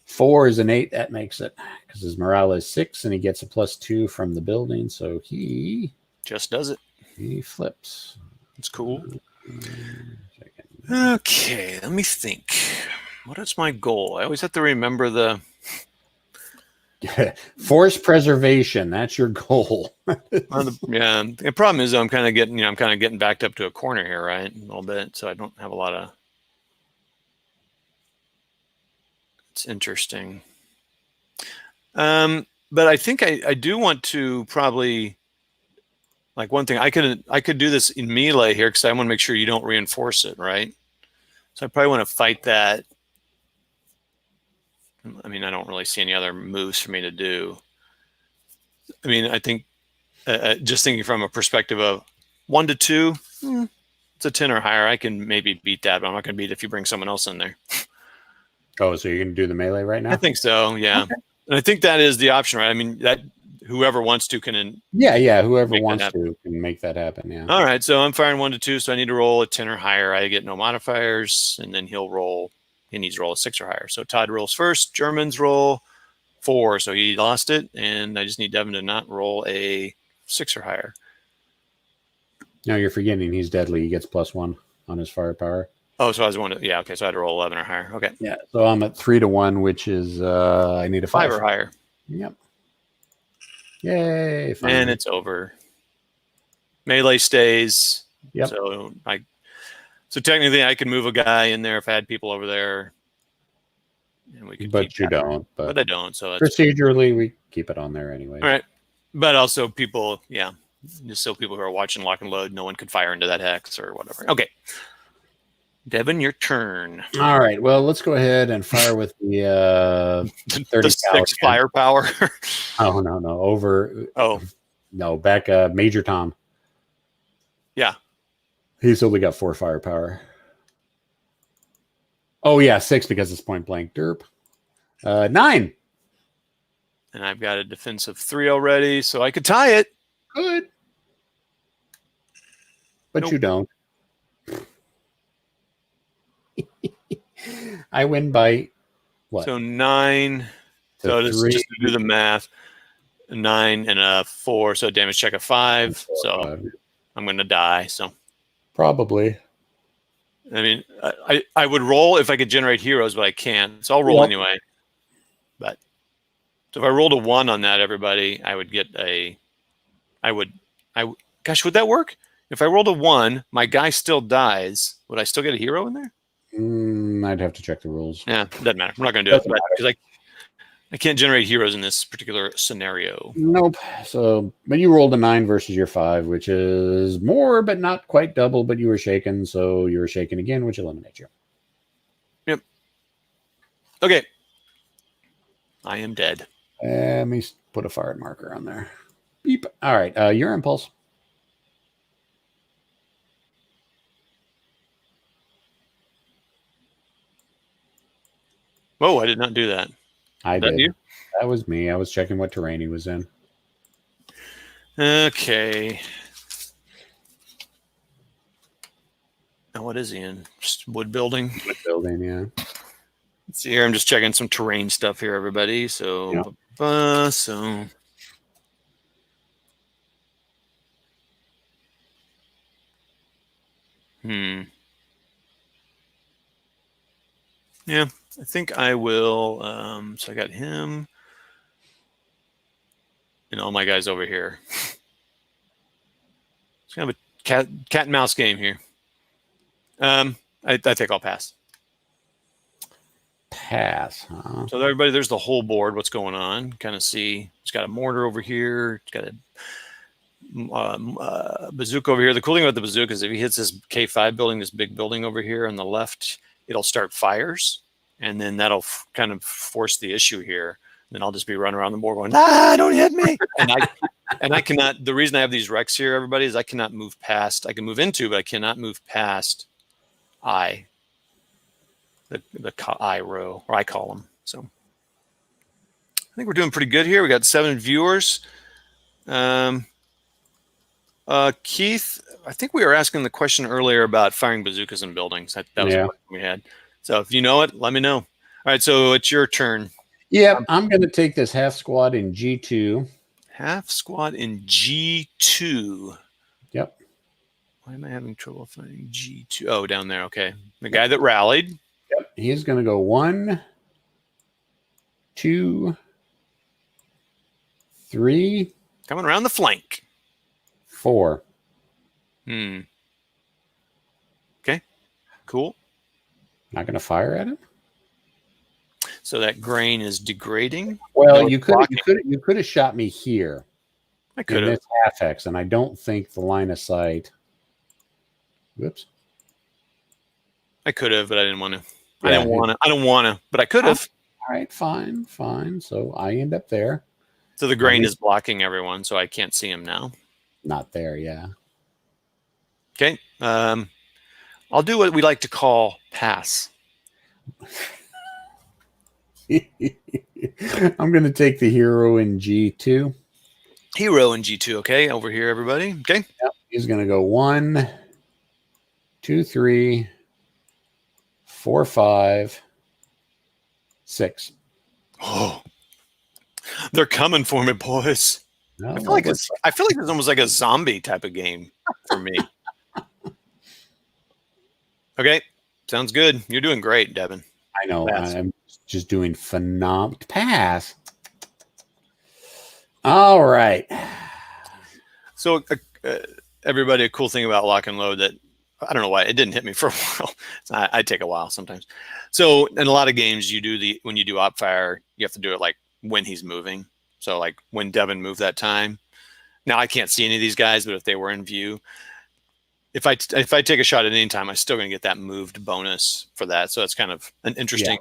4 is an 8. That makes it because his morale is 6 and he gets a +2 from the building. So he just does it. He flips. It's cool. Okay, let me think. What is my goal? I always have to remember the forest preservation. That's your goal. The problem is I'm kind of getting backed up to a corner here, right? A little bit, so I don't have a lot of. It's interesting. But I think I do want to probably, like, one thing I could do this in melee here because I want to make sure you don't reinforce it, right? So I probably want to fight that. I mean, I don't really see any other moves for me to do. I mean, I think just thinking from a perspective of 1 to 2, it's a 10 or higher. I can maybe beat that, but I'm not going to beat it if you bring someone else in there. Oh, so you're going to do the melee right now? I think so, yeah. Okay. And I think that is the option, right? I mean, that whoever wants to can. Whoever wants to can make that happen, yeah. All right, so I'm firing 1 to 2, so I need to roll a 10 or higher. I get no modifiers, and then he needs to roll a 6 or higher. So Todd rolls first. Germans roll 4, so he lost it, and I just need Devin to not roll a 6 or higher. No, you're forgetting he's deadly. He gets +1 on his firepower. Oh, so I was okay, so I had to roll 11 or higher. Okay. Yeah, so I'm at 3 to 1, which is I need a 5 or higher. Yep. Yay! Finally. And it's over. Melee stays. Yep. So technically, I could move a guy in there if I had people over there, and we could. But you don't. But I don't. So procedurally, we keep it on there anyway. All right. But also, people, just so people who are watching Lock and Load, no one could fire into that hex or whatever. Okay. Devin, your turn. All right. Well, let's go ahead and fire with the 30 the 6 firepower. Oh, no. Over. Oh. No, back Major Tom. Yeah. He's only got 4 firepower. Oh, yeah, 6 because it's point blank. Derp. 9. And I've got a defense of 3 already, so I could tie it. Good. But you don't. I win by what? So 9. So just to do the math, 9 and a 4. So damage check of 5. So I'm going to die. So probably. I mean, I would roll if I could generate heroes, but I can't. So I'll roll anyway. But So if I rolled a 1 on that, everybody, I would get gosh, would that work? If I rolled a 1, my guy still dies. Would I still get a hero in there? I'd have to check the rules. Yeah, doesn't matter. I'm not going to do it because I can't generate heroes in this particular scenario. Nope. So, but you rolled a 9 versus your 5, which is more, but not quite double. But you were shaken, so you were shaken again, which eliminates you. Yep. Okay. I am dead. Let me put a fired marker on there. Beep. All right. Your impulse. Whoa! I did not do that. I That did. you? That was me. I was checking what terrain he was in. Okay. Now, what is he in? Just wood building. Wood building, yeah. Let's see here. I'm just checking some terrain stuff here, everybody. So, so. Yeah, I think I will. So I got him and all my guys over here. It's kind of a cat and mouse game here. I think I'll pass. Pass, huh? So everybody, there's the whole board. What's going on? Kind of see. It's got a mortar over here. It's got a bazooka over here. The cool thing about the bazooka is if he hits this K5 building, this big building over here on the left, it'll start fires, and then that'll kind of force the issue here. And then I'll just be running around the board going, don't hit me. And I cannot. The reason I have these wrecks here, everybody, is I cannot move past. I can move into, but I cannot move past I. The I row or I column. So I think we're doing pretty good here. We got 7 viewers. Keith, I think we were asking the question earlier about firing bazookas in buildings. That was what we had. So if you know it, let me know. All right, so it's your turn. Yeah, I'm going to take this half squad in G2. Half squad in G2. Yep. Why am I having trouble finding G2? Oh, down there. Okay. The guy that rallied. Yep. He's going to go 1, 2, 3. Coming around the flank. 4. Okay. Cool. Not going to fire at him. So that grain is degrading. Well, you could have shot me here. I could have. This half hex, and I don't think the line of sight. Whoops. I could have, but I didn't want to. Yeah, I don't want to, but I could have. All right, fine. So I end up there. So the grain is blocking everyone, so I can't see him now. Not there, yeah. Okay. I'll do what we like to call pass. I'm going to take the hero in G2. Hero in G2, okay? Over here, everybody. Okay. Yep. He's going to go 1, 2, 3, 4, 5, 6. Oh, they're coming for me, boys. No, I feel like it's almost like a zombie type of game for me. Okay. Sounds good. You're doing great, Devin. I know. Pass. I'm just doing phenomenal. Pass. All right. So, everybody, a cool thing about lock and load that I don't know why it didn't hit me for a while. I take a while sometimes. So, in a lot of games, when you do op fire, you have to do it like when he's moving. So, like when Devin moved that time. Now I can't see any of these guys, but if they were in view, if I take a shot at any time, I'm still going to get that moved bonus for that. So that's kind of an interesting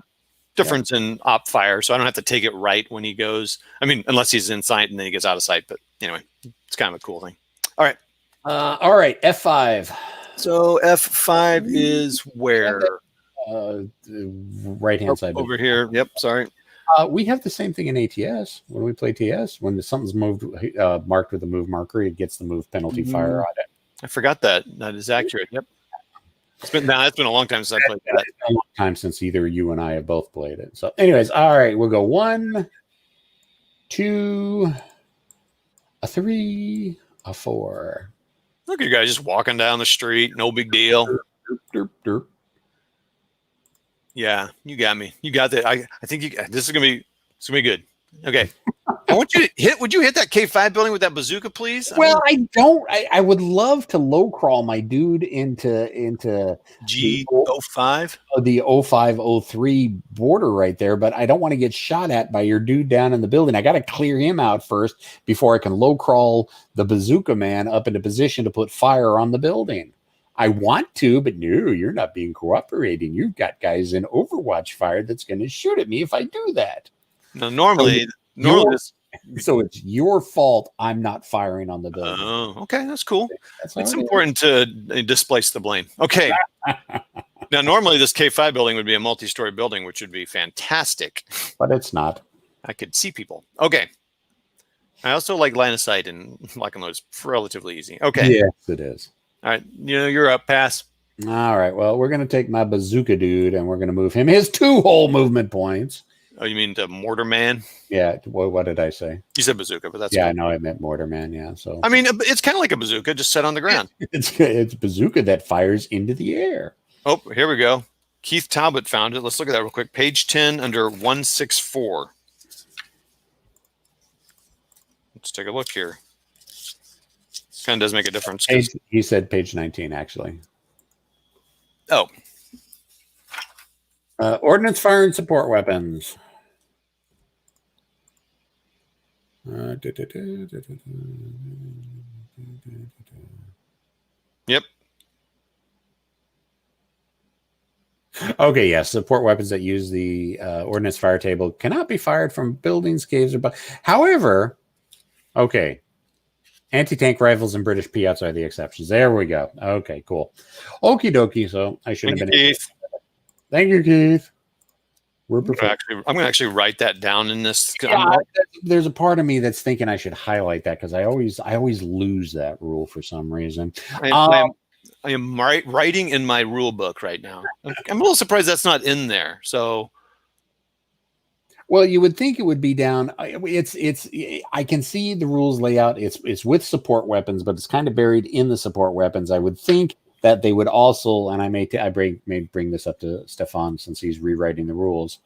difference in op fire. So I don't have to take it right when he goes. I mean, unless he's in sight and then he gets out of sight. But anyway, it's kind of a cool thing. All right. All right. F5. So F5 is where? Right hand side. Over here. Yep. Sorry. We have the same thing in ATS when we play TS. When something's moved, marked with a move marker, it gets the move penalty fire on it. I forgot that. That is accurate. Yep. It's been a long time since I played that. It's been a long time since either you and I have both played it. So, anyways, all right, we'll go 1, 2, a 3, a 4. Look at you guys just walking down the street. No big deal. Derp, derp, derp. Yeah, you got me. You got that. I think this is gonna be good. Okay. I want you to hit. Would you hit that K5 building with that bazooka, please? Well, I don't. I would love to low crawl my dude into G05. the 0503 border right there, but I don't want to get shot at by your dude down in the building. I got to clear him out first before I can low crawl the bazooka man up into position to put fire on the building. I want to, but no, you're not being cooperating. You've got guys in Overwatch fire that's going to shoot at me if I do that. No, normally So it's your fault I'm not firing on the building. Oh, okay, that's cool. That's It's important to displace the blame. Okay. Now, normally this K5 building would be a multi-story building, which would be fantastic. But it's not. I could see people. Okay. I also like line of sight and lock and load. It's relatively easy. Okay. Yes, it is. All right. You're up. Pass. All right. Well, we're going to take my bazooka dude and we're going to move him his 2 whole movement points. Oh, you mean the mortar man? Yeah. What did I say? You said bazooka, but that's yeah. good. I know I meant mortar man. Yeah. So I mean, it's kind of like a bazooka, just set on the ground. it's bazooka that fires into the air. Oh, here we go. Keith Talbot found it. Let's look at that real quick. Page 10 under 164. Let's take a look here. Kind of does make a difference. He said page 19, actually. Oh. Ordnance fire and support weapons. Yep. Okay, yes. Support weapons that use the ordnance fire table cannot be fired from buildings, caves, or... However, okay. Anti-tank rifles and British Piats are the exceptions. There we go. Okay, cool. Okie dokie. So I shouldn't have been... Keith. Thank you, Keith. I'm going to actually write that down in this. Yeah, there's a part of me that's thinking I should highlight that because I always lose that rule for some reason. I am writing in my rule book right now. I'm a little surprised that's not in there. So, well, you would think it would be down. It's. I can see the rules layout. It's with support weapons, but it's kind of buried in the support weapons. I would think that they would also, and I may bring this up to Stefan since he's rewriting the rules,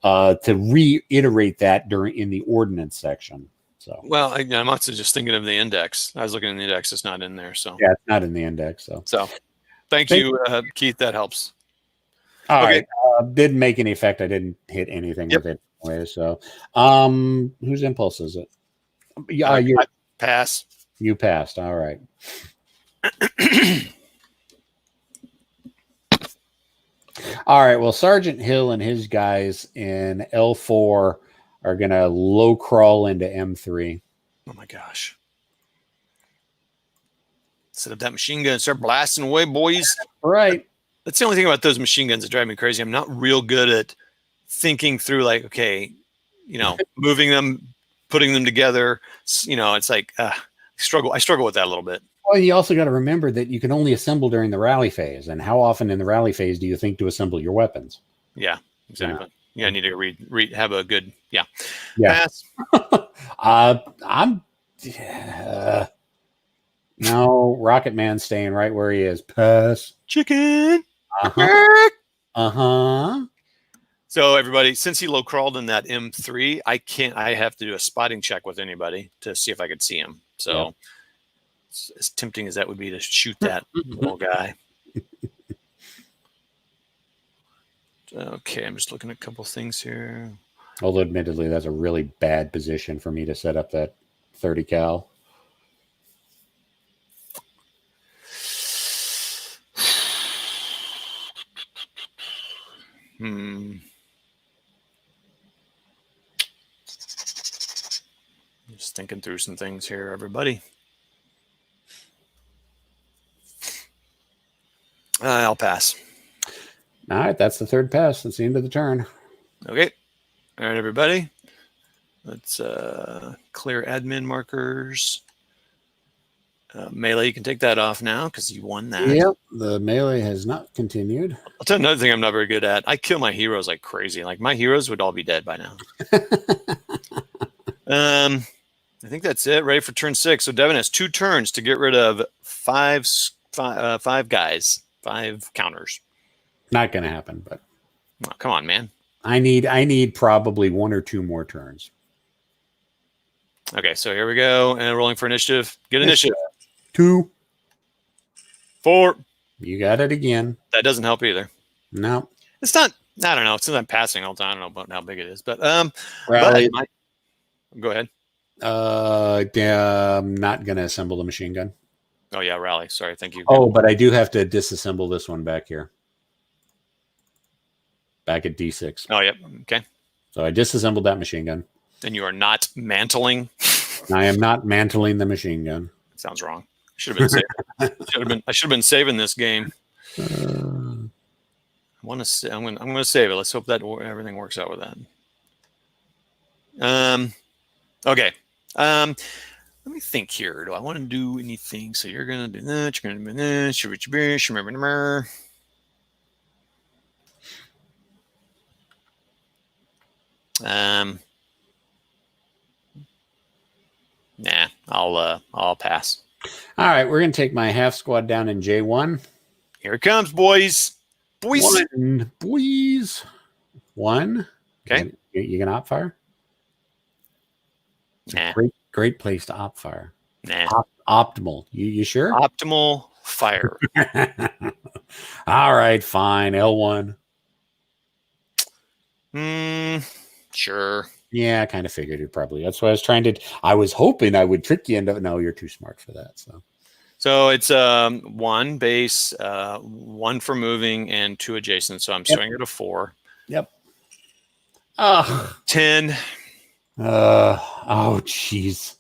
to reiterate that in the ordinance section. So, well, I'm also just thinking of the index. I was looking at the index; it's not in there. So, yeah, it's not in the index. So, thank you, Keith. That helps. All right. Didn't make any effect. I didn't hit anything with it anyway. So, whose impulse is it? Yeah, you pass. You passed. All right. All right. Well, Sergeant Hill and his guys in L4 are going to low crawl into M3. Oh my gosh. Set up that machine gun and start blasting away, boys. Right. That's the only thing about those machine guns that drive me crazy. I'm not real good at thinking through, like, okay, moving them, putting them together. It's like I struggle with that a little bit. Well, you also got to remember that you can only assemble during the rally phase. And how often in the rally phase do you think to assemble your weapons? Yeah, exactly. Yeah, I need to have a good, yeah. Pass. No, Rocket Man staying right where he is. Pass. Chicken. Uh-huh. So everybody, since he low crawled in that M3, I have to do a spotting check with anybody to see if I could see him. So as tempting as that would be to shoot that little guy. Okay, I'm just looking at a couple things here. Although admittedly, that's a really bad position for me to set up that 30 cal. Just thinking through some things here, everybody. I'll pass. All right, that's the third pass. That's the end of the turn. Okay. All right, everybody. Let's clear admin markers. Melee, you can take that off now because you won that. Yep, the melee has not continued. I'll tell you another thing I'm not very good at. I kill my heroes like crazy. Like, my heroes would all be dead by now. I think that's it. Ready for turn 6. So Devin has 2 turns to get rid of 5 guys, 5 counters. Not going to happen, but oh, come on, man. I need probably 1 or 2 more turns. Okay, so here we go. And rolling for initiative. Get initiative. 2. 4. You got it again. That doesn't help either. No. It's not, I don't know. Since I'm passing all the time, I don't know about how big it is. But Rally. Go ahead. I'm not going to assemble the machine gun. Oh, yeah, rally. Sorry, thank you. Oh, but I do have to disassemble this one back here. Back at D6. Oh, yep. Okay. So I disassembled that machine gun. And you are not mantling. I am not mantling the machine gun. Sounds wrong. Should have been saving. I should have been saving this game. I'm going to save it. Let's hope that everything works out with that. Okay. Let me think here. Do I want to do anything? So you're going to do that. You're going to do that. Remember. Nah, I'll pass. All right, we're going to take my half squad down in J1. Here it comes, boys. Boys. Boys. 1. Okay. You can op fire? Nah. Great place to op fire. Nah. Optimal. You sure? Optimal fire. All right, fine. L1. Sure. Yeah, I kind of figured it probably. That's why I was hoping I would trick you into. No, you're too smart for that. So it's 1 base, 1 for moving, and 2 adjacent. So I'm swinging it to 4. Yep. 10. Oh, jeez.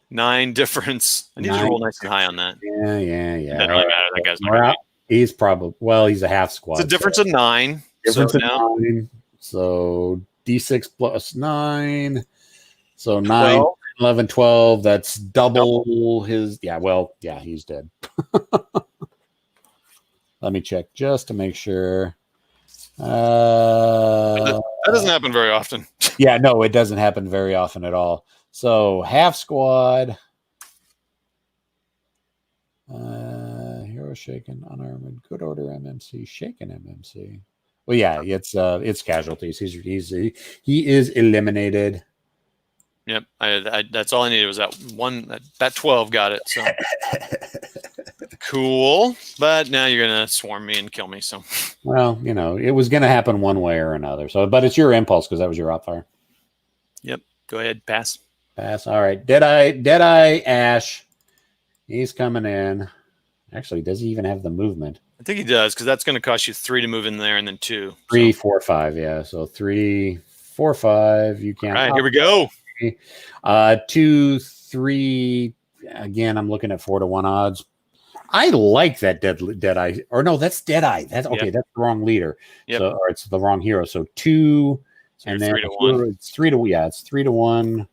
9 difference. I need to roll nice and high on that. Yeah. Doesn't really matter. That guy's not he's probably he's a half squad. It's a difference of 9. Difference of 9. So D6 plus 9. So 9, 12. 11, 12. That's double his. Yeah, he's dead. Let me check just to make sure. That doesn't happen very often. Yeah, no, it doesn't happen very often at all. So half squad. Hero shaken, unarmored, good order MMC, shaken MMC. Well, yeah, it's casualties. He is eliminated. Yep, that's all I needed was that one. That 12 got it. So cool. But now you're gonna swarm me and kill me. So well, it was gonna happen one way or another. So, but it's your impulse because that was your op fire. Yep. Go ahead. Pass. All right. Deadeye Ash. He's coming in. Actually, does he even have the movement? I think he does, because that's going to cost you 3 to move in there and then 2. 3, 4, 5. Yeah. So 3, 4, 5. You can't. All right, here we go. 2, 3. Again, I'm looking at 4-1 odds. I like that Deadeye. Or no, that's Deadeye. That's okay. Yep. That's the wrong leader. Yep. So, or it's the wrong hero. So 2, so and then 3-1. It's 3-1.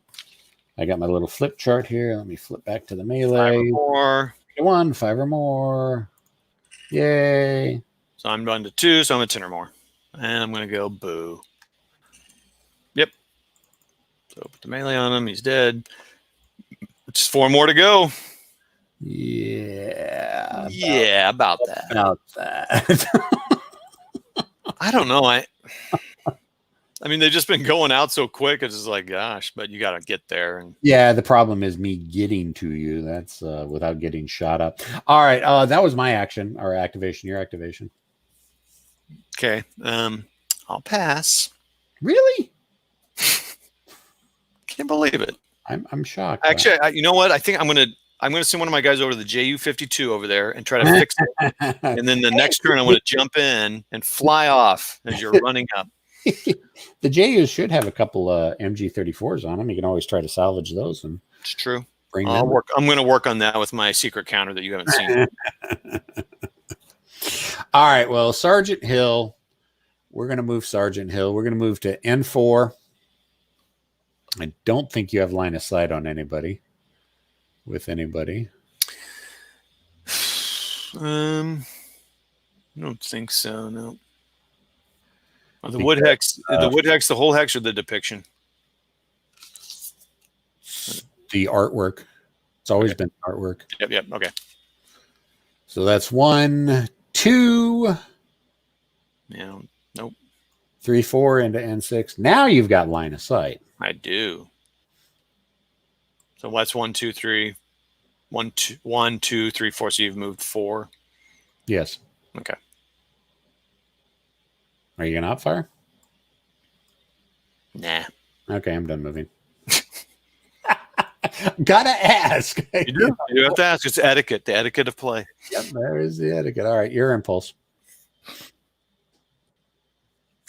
I got my little flip chart here. Let me flip back to the melee. 5 or more. 1, 5 or more. Yay. So I'm down to 2, so I'm at 10 or more. And I'm going to go boo. Yep. So put the melee on him. He's dead. Just 4 more to go. Yeah. Yeah, about that. About that. I don't know. I mean, they've just been going out so quick. It's just like, gosh, but you got to get there. And yeah, the problem is me getting to you. That's without getting shot up. All right. That was my action or activation. Your activation. Okay. I'll pass. Really? Can't believe it. I'm shocked. Actually, you know what? I think I'm gonna send one of my guys over to the JU-52 over there and try to fix it. And then the next turn, I'm gonna jump in and fly off as you're running up. The JUs should have a couple MG34s on them. You can always try to salvage those. And it's true. I'm going to work on that with my secret counter that you haven't seen. All right. Well, Sergeant Hill, we're going to move Sergeant Hill. We're going to move to N4. I don't think you have line of sight on anybody. With anybody. I don't think so. No. The wood hex, the whole hex, or the depiction? The artwork. It's always been artwork. Yep. Okay. So that's 1, 2. Yeah. Nope. 3, 4 into N6. Now you've got line of sight. I do. So that's 1, 2, 3. 1, 2, 1, 2, 3, 4. So you've moved 4. Yes. Okay. Are you gonna outfire? Nah. Okay, I'm done moving. Gotta ask. You do. You have to ask. It's etiquette. The etiquette of play. Yep, there is the etiquette. All right, your impulse.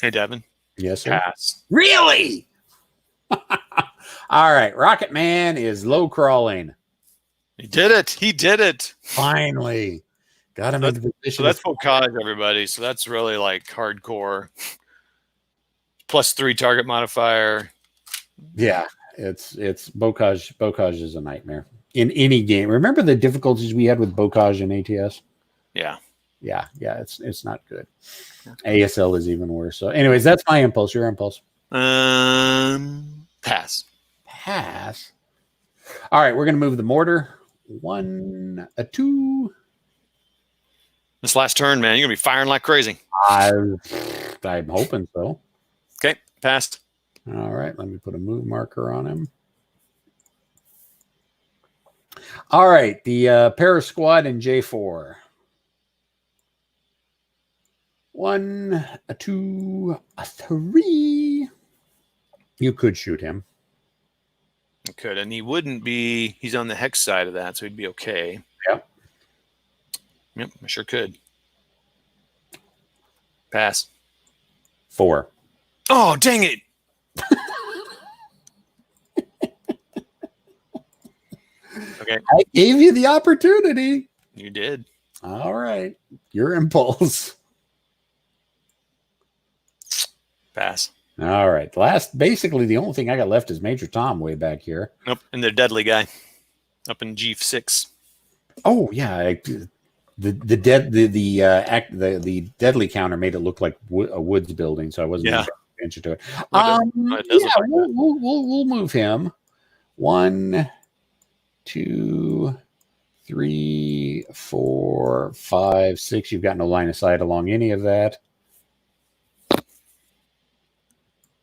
Hey, Devin. Yes, sir. Pass. Really? All right, Rocket Man is low crawling. He did it. He did it. Finally, got him into position. So that's Bocage, everybody. So that's really like hardcore. +3 target modifier. Yeah, it's Bocage. Bocage is a nightmare in any game. Remember the difficulties we had with Bocage and ATS? Yeah. Yeah, it's not good. ASL is even worse. So, anyways, that's my impulse. Your impulse. Pass. Pass. All right, we're gonna move the mortar. 1, 2. This last turn, man, you're gonna be firing like crazy. I'm hoping so. Okay, passed. All right, let me put a move marker on him. All right, the para squad in J4. 1, 2, 3. You could shoot him. I could, and he wouldn't be. He's on the hex side of that, so he'd be okay. Yep. Yep, I sure could. Pass. 4. Oh, dang it! Okay, I gave you the opportunity. you did. All right, your impulse. Pass. All right, basically the only thing I got left is Major Tom way back here. Nope, and the deadly guy up in G6. Oh yeah, the deadly counter made it look like a woods building, so I wasn't paying attention to it. We'll move him. 1, 2, 3, 4, 5, 6. You've got no line of sight along any of that.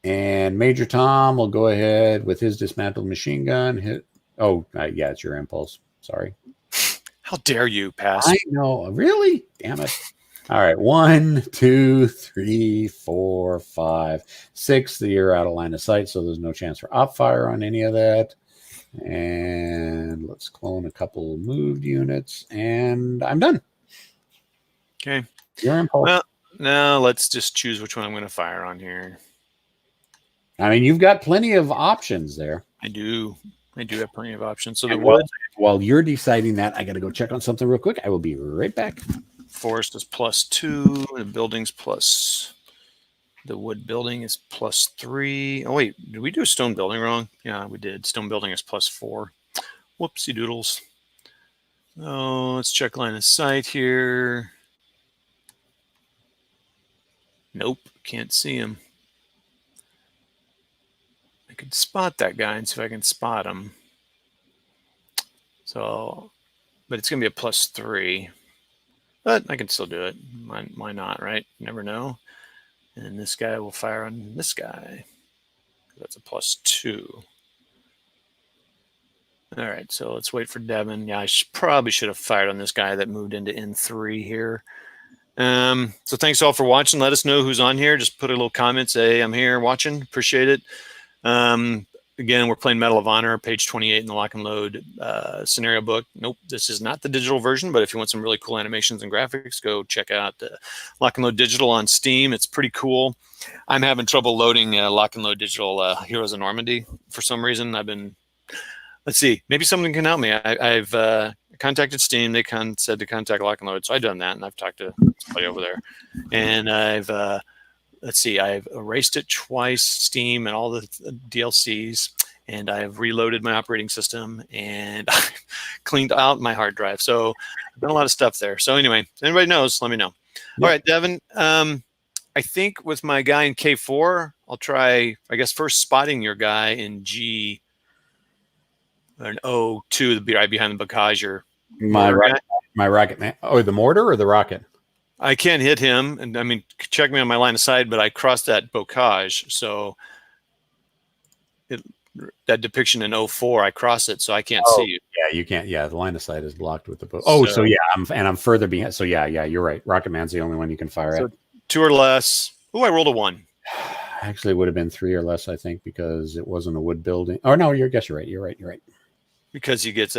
And Major Tom will go ahead with his dismantled machine gun. Hit. Oh, yeah, it's your impulse. Sorry. How dare you, pass? I know. Really? Damn it. All right. 1, 2, 3, 4, 5, 6. You're out of line of sight, so there's no chance for op fire on any of that. And let's clone a couple moved units, and I'm done. Okay. Your impulse. Well, now let's just choose which one I'm going to fire on here. I mean, you've got plenty of options there. I do have plenty of options. So the And wood. while you're deciding that, I got to go check on something real quick. I will be right back. Forest is +2. The building's plus. The wood building is +3. Oh wait, did we do a stone building wrong? Yeah, we did. Stone building is +4. Whoopsie doodles. Oh, let's check line of sight here. Nope, can't see him. I could spot that guy and see if I can spot him. So, but it's gonna be a +3. But I can still do it. Why not, right? You never know. And this guy will fire on this guy. That's a +2. All right, so let's wait for Devin. Yeah, I probably should have fired on this guy that moved into N3 here. So thanks all for watching. Let us know who's on here. Just put a little comment, say I'm here watching. Appreciate it. Again, we're playing Medal of Honor, page 28 in the Lock and Load scenario book. Nope, this is not the digital version, but if you want some really cool animations and graphics, go check out the Lock and Load Digital on Steam. It's pretty cool. I'm having trouble loading Lock and Load Digital Heroes of Normandy for some reason. Let's see, maybe someone can help me. I've contacted Steam. They said to contact Lock and Load, so I've done that, and I've talked to somebody over there. And I've let's see, I've erased it twice, Steam and all the DLCs, and I've reloaded my operating system, and I've cleaned out my hard drive. So I've done a lot of stuff there. So anyway, if anybody knows, let me know. Yep. All right, Devin, I think with my guy in K4, I'll try, I guess, first spotting your guy in G, or an O2, right behind the Bocage. My rocket man. Oh, the mortar or the rocket? I can't hit him, and I mean, check me on my line of sight, but I crossed that Bocage, so depiction in 04, I cross it, so I can't Oh, see you. Yeah, you can't. Yeah, the line of sight is blocked with the bow. Oh, so yeah, I'm further behind. So yeah, you're right. Rocket Man's the only one you can fire So at. 2 or less. Oh, I rolled a 1. Actually, it would have been 3 or less, I think, because it wasn't a wood building. Oh no, you're right. You're right. Because he gets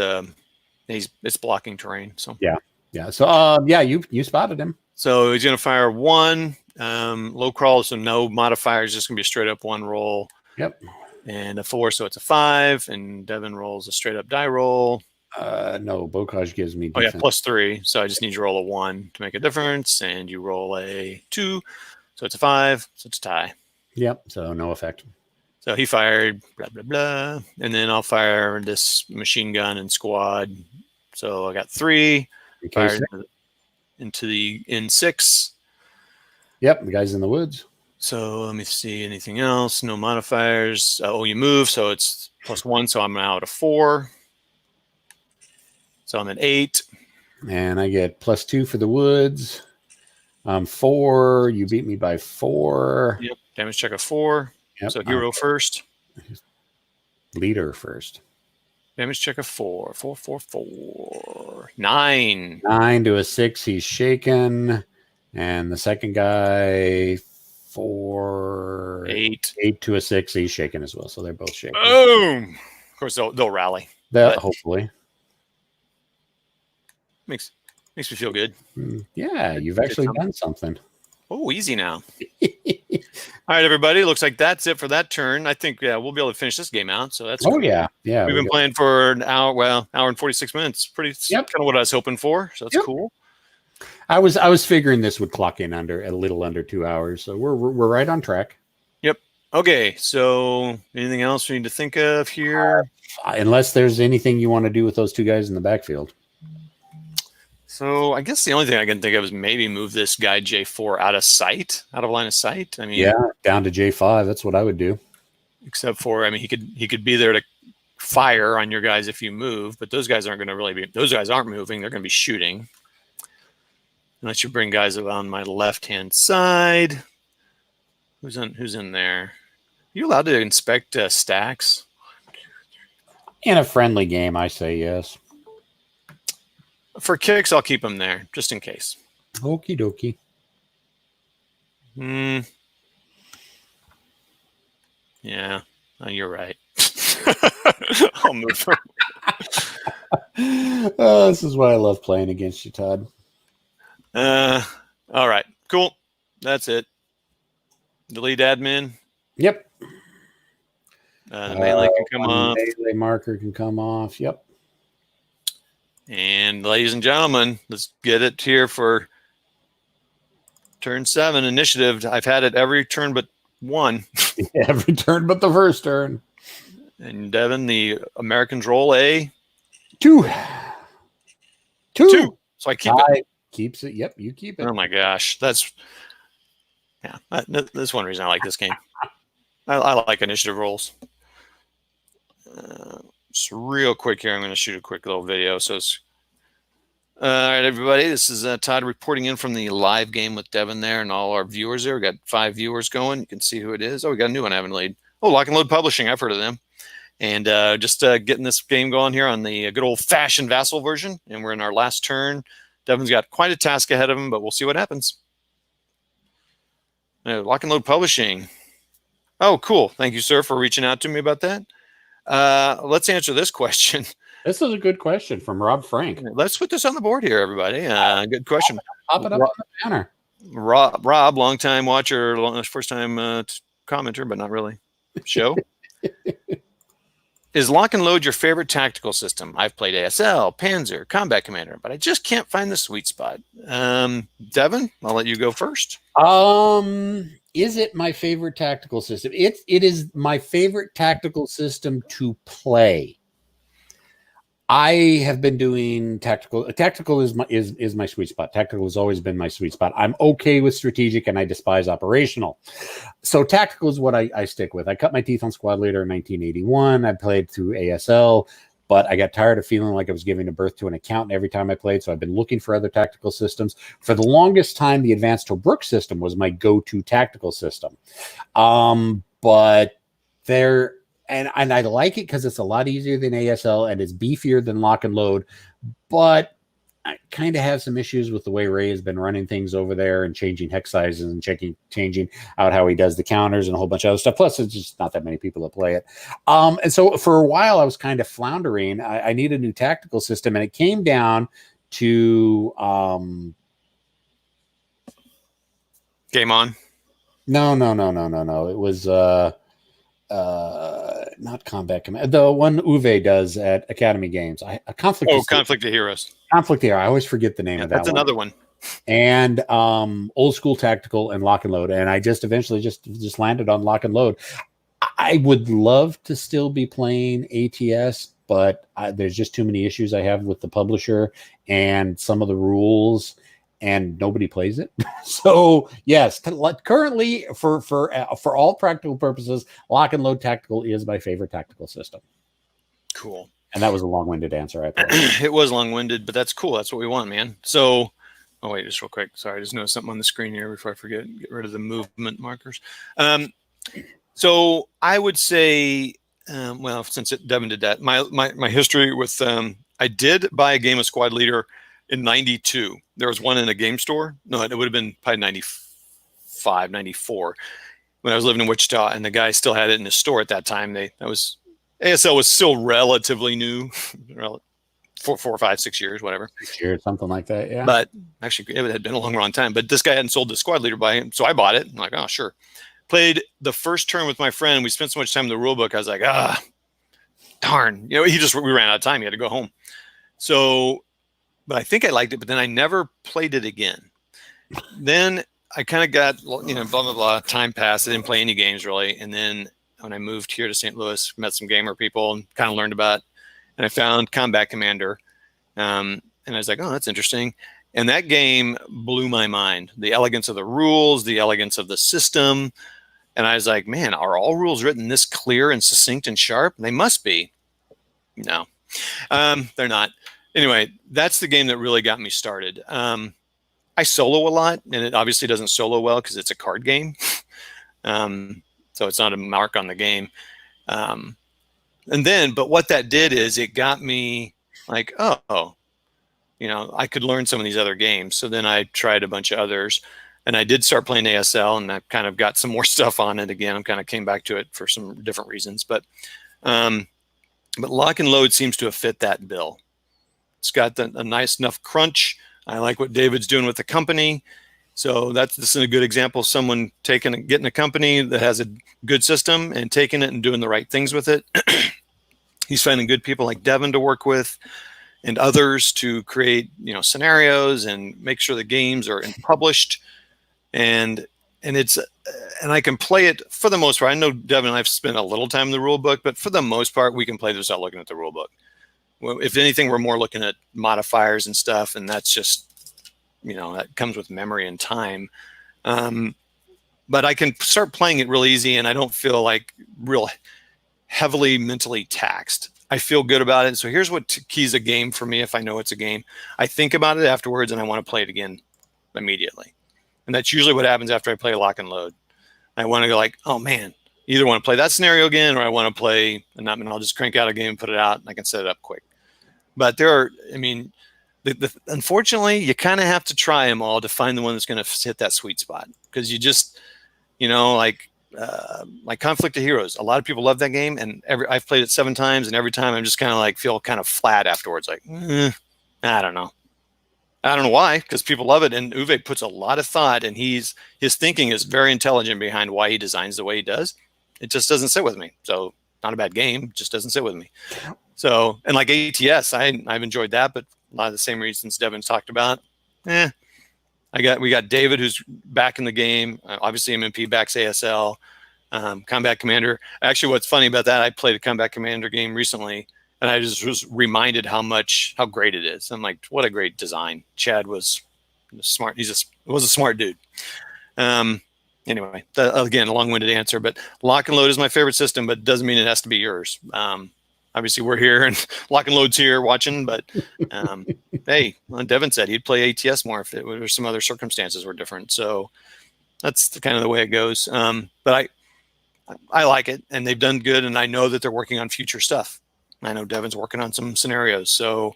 it's blocking terrain. So Yeah. So yeah, you spotted him. So he's going to fire 1, low crawl, so no modifiers, just going to be a straight up 1 roll. Yep. And a 4, so it's a 5. And Devin rolls a straight up die roll. No, Bocage gives me defense. Oh yeah, +3. So I just need you to roll a 1 to make a difference. And you roll a 2, so it's a 5, so it's a tie. Yep. So no effect. So he fired, blah, blah, blah. And then I'll fire this machine gun and squad. So I got 3. Fired into the N6. Yep, the guy's in the woods. So let me see anything else. No modifiers. Oh, you move, so it's +1. So I'm now at a 4. So I'm at 8. And I get +2 for the woods. 4. You beat me by 4. Yep. Damage check of 4. Yep. So hero first. Leader first. Damage check of 4. 4, 4, 4. 9. 9 to a 6. He's shaken. And the second guy, 4. 8. 8 to a 6. He's shaken as well. So they're both shaken. Boom. Of course, they'll rally. Hopefully. Makes me feel good. Yeah, you've actually done something. Oh, easy now. All right, everybody. Looks like that's it for that turn. I think we'll be able to finish this game out. So that's cool. Yeah. We've been playing for an hour. Well, hour and 46 minutes. Kind of what I was hoping for. So that's cool. I was figuring this would clock in under a little under 2 hours. So we're right on track. Yep. Okay. So anything else we need to think of here? Unless there's anything you want to do with those 2 guys in the backfield. So I guess the only thing I can think of is maybe move this guy J4 out of line of sight. I mean, yeah, down to J5. That's what I would do. Except for, I mean, he could be there to fire on your guys if you move, but those guys aren't going to really be. Those guys aren't moving. They're going to be shooting. Unless you bring guys on my left-hand side. Who's in there? Are you allowed to inspect stacks? In a friendly game, I say yes. For kicks, I'll keep them there, just in case. Okie dokie. Yeah, you're right. I'll move them. This is why I love playing against you, Todd. All right, cool. That's it. Delete admin. Yep. The melee can come off. Melee marker can come off. Yep. And ladies and gentlemen, let's get it here for turn 7 initiative. I've had it every turn but 1. Every turn but the first turn. And Devin, the Americans roll a 2. 2. So I keep it. Keeps it. Yep, you keep it. Oh my gosh, that's one reason I like this game. I like initiative rolls. Just real quick here, I'm going to shoot a quick little video. So, all right, everybody, this is Todd reporting in from the live game with Devin there and all our viewers there. We got 5 viewers going. You can see who it is. Oh, we got a new one I haven't laid. Oh, Lock and Load Publishing. I've heard of them. And just getting this game going here on the good old-fashioned Vassal version. And we're in our last turn. Devin's got quite a task ahead of him, but we'll see what happens. Lock and Load Publishing. Oh, cool. Thank you, sir, for reaching out to me about that. Let's answer this question. This is a good question from Rob Frank. Let's put this on the board here, everybody. Good question. Pop it up on the banner. Rob, long-time watcher, first-time commenter, but not really. Show. Is Lock and Load your favorite tactical system? I've played ASL, Panzer, Combat Commander, but I just can't find the sweet spot. Devin, I'll let you go first. Is it my favorite tactical system? It is my favorite tactical system to play. I have been doing tactical. Tactical is my sweet spot. Tactical has always been my sweet spot. I'm okay with strategic and I despise operational. So tactical is what I stick with. I cut my teeth on Squad Leader in 1981. I played through ASL, but I got tired of feeling like I was giving birth to an accountant every time I played. So I've been looking for other tactical systems. For the longest time, the Advanced Tobruk system was my go-to tactical system. But there, and I like it because it's a lot easier than ASL and it's beefier than Lock and Load, but I kind of have some issues with the way Ray has been running things over there and changing hex sizes and changing out how he does the counters and a whole bunch of other stuff. Plus, it's just not that many people that play it. And so for a while, I was kind of floundering. I need a new tactical system, and it came down to Game On. No. It was not Combat Command. The one Uwe does at Academy Games. Conflict. Conflict of Heroes. Conflict Hero. I always forget the name of that. That's another one. And Old School Tactical and Lock and Load. And I just eventually just landed on Lock and Load. I would love to still be playing ATS, but there's just too many issues I have with the publisher and some of the rules, and nobody plays it. So yes, currently for all practical purposes, Lock and Load Tactical is my favorite tactical system. Cool. And that was a long-winded answer. I thought. It was long-winded, but that's cool. That's what we want, man. So, oh wait, just real quick. Sorry, I just noticed something on the screen here before I forget. Get rid of the movement markers. So I would say, well, since Devin did that, my history with I did buy a game of Squad Leader in '92. There was one in a game store. No, it would have been probably 95, 94 when I was living in Wichita, and the guy still had it in his store at that time. ASL was still relatively new, 4, 5, 6 years, whatever. 6 years, something like that, yeah. But actually, it had been a long time. But this guy hadn't sold the Squad Leader by him, so I bought it. I'm like, oh, sure. Played the first turn with my friend. We spent so much time in the rule book. I was like, darn. We ran out of time. He had to go home. So, but I think I liked it, but then I never played it again. Then I kind of got, blah, blah, blah. Time passed. I didn't play any games really. And then when I moved here to St. Louis, met some gamer people and kind of learned about, and I found Combat Commander. And I was like, oh, that's interesting. And that game blew my mind. The elegance of the rules, the elegance of the system. And I was like, man, are all rules written this clear and succinct and sharp? They must be. No, they're not. Anyway, that's the game that really got me started. I solo a lot, and it obviously doesn't solo well because it's a card game. So it's not a mark on the game. But what that did is it got me like, I could learn some of these other games. So then I tried a bunch of others, and I did start playing ASL, and I kind of got some more stuff on it again. I kind of came back to it for some different reasons, but Lock and Load seems to have fit that bill. It's got a nice enough crunch. I like what David's doing with the company. So this is a good example of someone getting a company that has a good system and taking it and doing the right things with it. He's finding good people like Devin to work with and others to create, scenarios and make sure the games are published. And I can play it for the most part. I know Devin and I've spent a little time in the rule book, but for the most part, we can play this without looking at the rule book. Well, if anything, we're more looking at modifiers and stuff, and that's just, that comes with memory and time. But I can start playing it real easy, and I don't feel like real heavily mentally taxed. I feel good about it. So here's what keys a game for me if I know it's a game. I think about it afterwards, and I want to play it again immediately. And that's usually what happens after I play Lock and Load. I want to go like, oh, man, either want to play that scenario again, or I want to play, and I'll just crank out a game and put it out, and I can set it up quick. But unfortunately, you kind of have to try them all to find the one that's going to hit that sweet spot. Because you just, like Conflict of Heroes. A lot of people love that game, and I've played it 7 times, and every time I'm just kind of like feel kind of flat afterwards. Like, I don't know. I don't know why, because people love it, and Uwe puts a lot of thought, and his thinking is very intelligent behind why he designs the way he does. It just doesn't sit with me. So not a bad game, just doesn't sit with me. So, and like ATS, I've enjoyed that, but a lot of the same reasons Devin's talked about. We got David, who's back in the game. Obviously, MMP backs ASL. Combat Commander. Actually, what's funny about that, I played a Combat Commander game recently, and I just was reminded how great it is. I'm like, what a great design. Chad was smart. Was a smart dude. Anyway, again, a long-winded answer, but Lock and Load is my favorite system, but doesn't mean it has to be yours. Obviously, we're here, and Lock and Load's here watching, but hey, Devin said he'd play ATS more if some other circumstances were different. So that's kind of the way it goes. But I like it, and they've done good, and I know that they're working on future stuff. I know Devin's working on some scenarios, so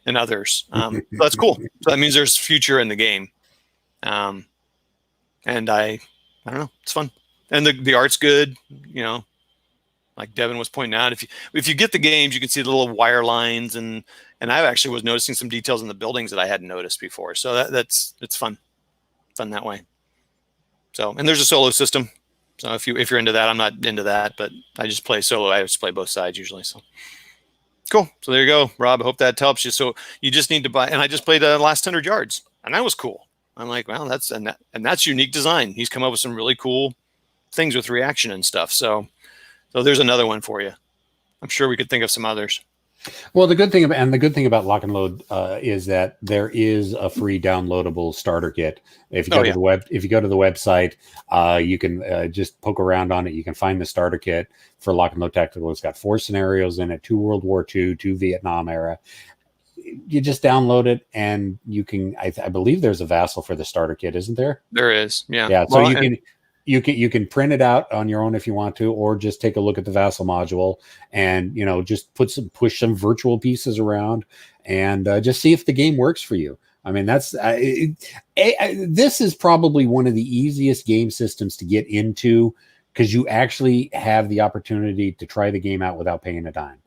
and others. So that's cool. So that means there's future in the game, and I don't know, it's fun, and the art's good. You know, like Devin was pointing out, if you get the games, you can see the little wire lines, and I actually was noticing some details in the buildings that I hadn't noticed before. So it's fun that way. So, and there's a solo system. So if you're into that, I'm not into that, but I just play solo. I just play both sides usually. So cool. So there you go, Rob. I hope that helps you. So you just need to buy, and I just played the last 100 yards, and that was cool. I'm like, well, that's unique design. He's come up with some really cool things with reaction and stuff. So there's another one for you. I'm sure we could think of some others. Well, the good thing about Lock and Load is that there is a free downloadable starter kit. If you go to the website, you can just poke around on it. You can find the starter kit for Lock and Load Tactical. It's got 4 scenarios in it: 2 World War II, 2 Vietnam era. You just download it, and you can. I believe there's a Vassal for the starter kit, isn't there? There is, yeah. Yeah, so you can print it out on your own if you want to, or just take a look at the Vassal module and, just push some virtual pieces around and just see if the game works for you. I mean, this is probably one of the easiest game systems to get into because you actually have the opportunity to try the game out without paying a dime.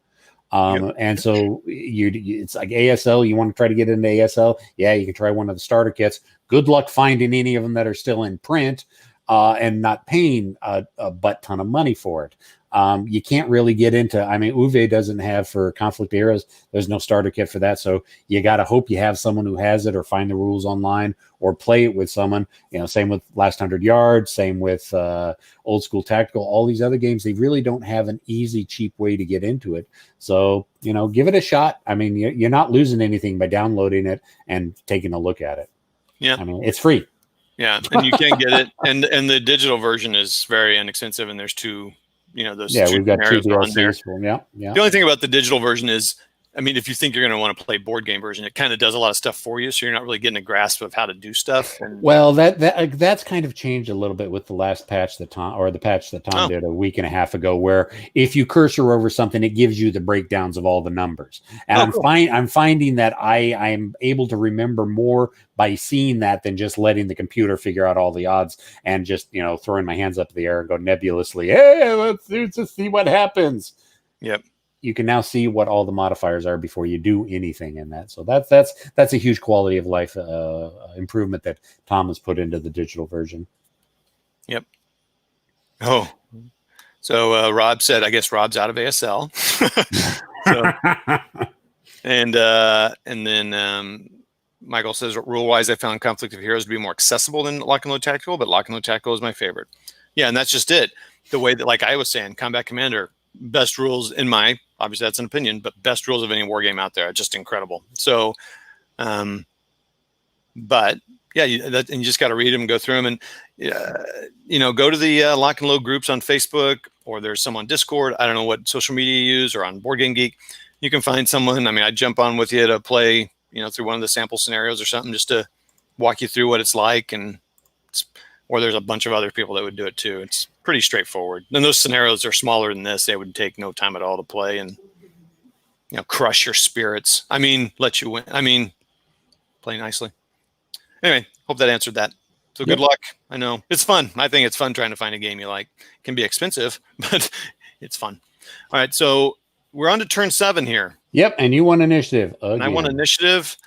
And so it's like ASL. You want to try to get into ASL? Yeah, you can try one of the starter kits. Good luck finding any of them that are still in print. And not paying a butt ton of money for it. You can't really get into, Uwe doesn't have for Conflict Eras. There's no starter kit for that. So you got to hope you have someone who has it or find the rules online or play it with someone, same with Last 100 Yards, same with Old School Tactical, all these other games. They really don't have an easy, cheap way to get into it. So, give it a shot. I mean, you're not losing anything by downloading it and taking a look at it. Yeah. It's free. Yeah, and you can get it, and the digital version is very inexpensive, and there's two, those. Yeah, two we've got 2 on there. Yeah. The only thing about the digital version is, if you think you're going to want to play board game version, it kind of does a lot of stuff for you, so you're not really getting a grasp of how to do stuff. Well, that's kind of changed a little bit with the last patch that Tom did a week and a half ago, where if you cursor over something, it gives you the breakdowns of all the numbers. And I'm finding that I'm able to remember more by seeing that than just letting the computer figure out all the odds and just throwing my hands up in the air and go nebulously, hey, let's just see what happens. Yep. You can now see what all the modifiers are before you do anything in that. So that's a huge quality of life improvement that Tom has put into the digital version. Yep. Oh, so Rob said, I guess Rob's out of ASL. And then Michael says, rule-wise, I found Conflict of Heroes to be more accessible than Lock and Load Tactical, but Lock and Load Tactical is my favorite. Yeah, and that's just it. The way that, like I was saying, Combat Commander, best rules in my, obviously that's an opinion, but best rules of any war game out there are just incredible. So, but yeah, and you just got to read them and go through them, and go to the Lock and Load groups on Facebook, or there's some on Discord. I don't know what social media you use, or on Board Game Geek. You can find someone. I'd jump on with you to play, through one of the sample scenarios or something, just to walk you through what it's like, or there's a bunch of other people that would do it too. It's pretty straightforward. And those scenarios are smaller than this. They would take no time at all to play and, crush your spirits. Let you win. Play nicely. Anyway, hope that answered that. So good luck. I know it's fun. I think it's fun trying to find a game you like. It can be expensive, but it's fun. All right. So we're on to turn 7 here. Yep. And you won initiative. And I won initiative.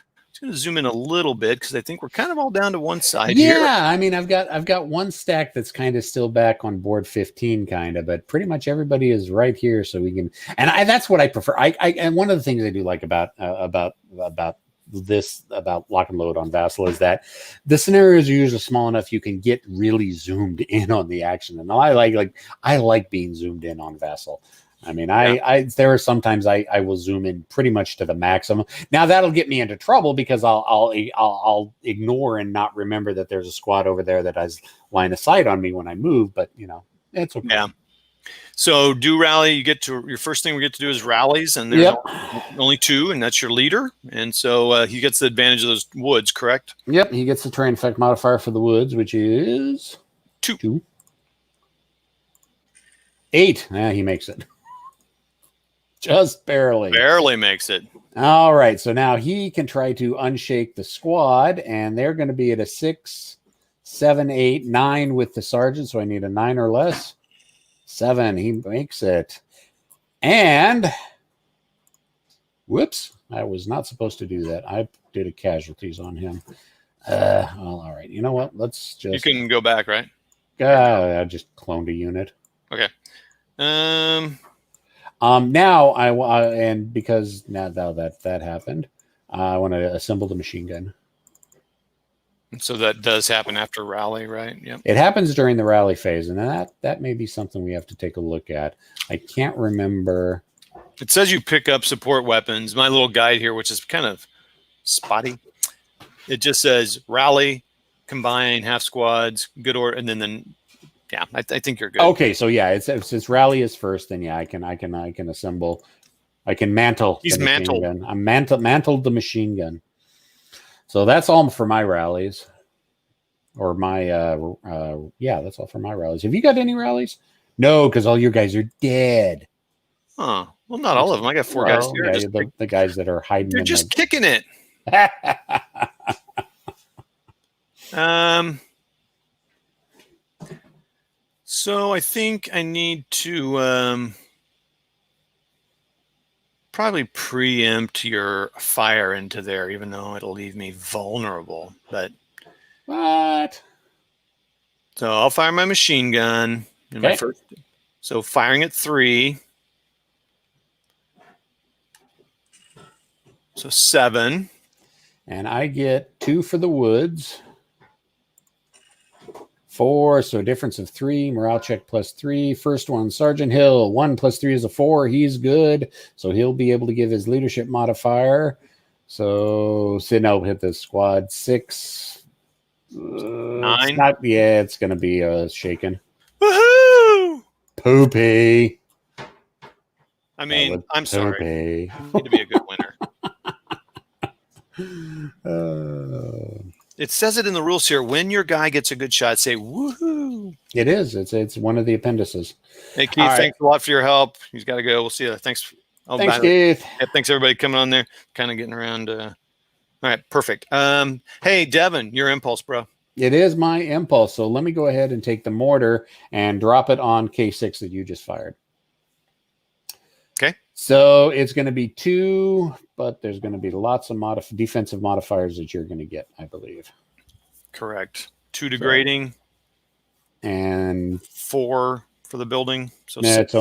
Going to zoom in a little bit because I think we're kind of all down to one side here. Yeah, I've got one stack that's kind of still back on board 15, kind of, but pretty much everybody is right here, so we can. And that's what I prefer. And one of the things I do like about Lock and Load on Vassal is that the scenarios are usually small enough you can get really zoomed in on the action, and I like being zoomed in on Vassal. There are sometimes I will zoom in pretty much to the maximum. Now that'll get me into trouble because I'll ignore and not remember that there's a squad over there that has line of sight on me when I move. But it's okay. Yeah. So do rally. You get to your first thing we get to do is rallies, and there's only 2, and that's your leader. And so he gets the advantage of those woods, correct? Yep. He gets the terrain effect modifier for the woods, which is 2. 8. He makes it. Just barely. Barely makes it. All right. So now he can try to unshake the squad, and they're going to be at a 6, 7, 8, 9 with the sergeant. So I need a 9 or less. 7. He makes it. And whoops, I was not supposed to do that. I did a casualties on him. Well, all right. You know what? Let's just. You can go back, right? I just cloned a unit. Okay. Now and because now that happened, I want to assemble the machine gun. So that does happen after rally, right? Yep. It happens during the rally phase, and that may be something we have to take a look at. I can't remember. It says you pick up support weapons. My little guide here, which is kind of spotty, it just says rally, combine, half squads, good order, and then yeah, I think you're good. Okay, so yeah, since rally is first, then yeah, I can assemble. I can mantle. He's the machine mantled. gun. I'm mantled the machine gun. So that's all for my rallies, or my yeah, that's all for my rallies. Have you got any rallies? No, because all your guys are dead. Huh. Well, not all of them. I got 4 guys here. Yeah, the guys that are hiding. You're just kicking it. So I think I need to probably preempt your fire into there, even though it'll leave me vulnerable. But what? So I'll fire my machine gun in my first. So firing at 3. So 7. And I get 2 for the woods. 4, so a difference of 3. Morale check +3. First one, Sergeant Hill. 1 + 3 is a 4. He's good. So he'll be able to give his leadership modifier. So no, hit the squad. 6. 9. It's going to be shaken. Woohoo! Poopy. I mean, I'm sorry. Poopy. You need to be a good winner. It says it in the rules here. When your guy gets a good shot, say woohoo. It is. It's one of the appendices. Hey, Keith, thanks a lot for your help. He's got to go. We'll see you. Thanks. Thanks, Keith. Yeah, thanks, everybody, coming on there. Kind of getting around. All right, perfect. Hey, Devin, your impulse, bro. It is my impulse. So let me go ahead and take the mortar and drop it on K6 that you just fired. Okay. So it's going to be 2, but there's going to be lots of defensive modifiers that you're going to get, I believe. Correct. 2 degrading. And 4 for the building. So it's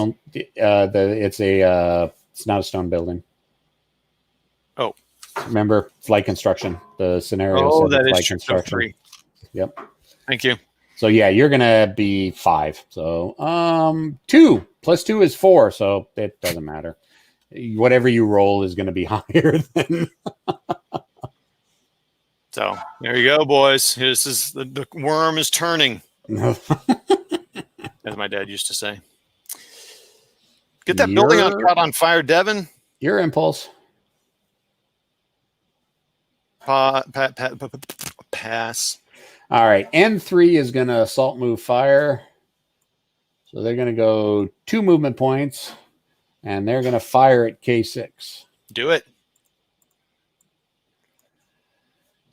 not a stone building. Oh. Remember, flight construction. The scenario said flight construction. 3. Yep. Thank you. So yeah, you're gonna be 5. So 2 + 2 is 4. So it doesn't matter. Whatever you roll is gonna be higher than. So there you go, boys. This is the worm is turning, as my dad used to say. Get that building caught on fire, Devin. Your impulse. Pass. All right. N3 is going to assault move fire. So they're going to go 2 movement points, and they're going to fire at K6. Do it.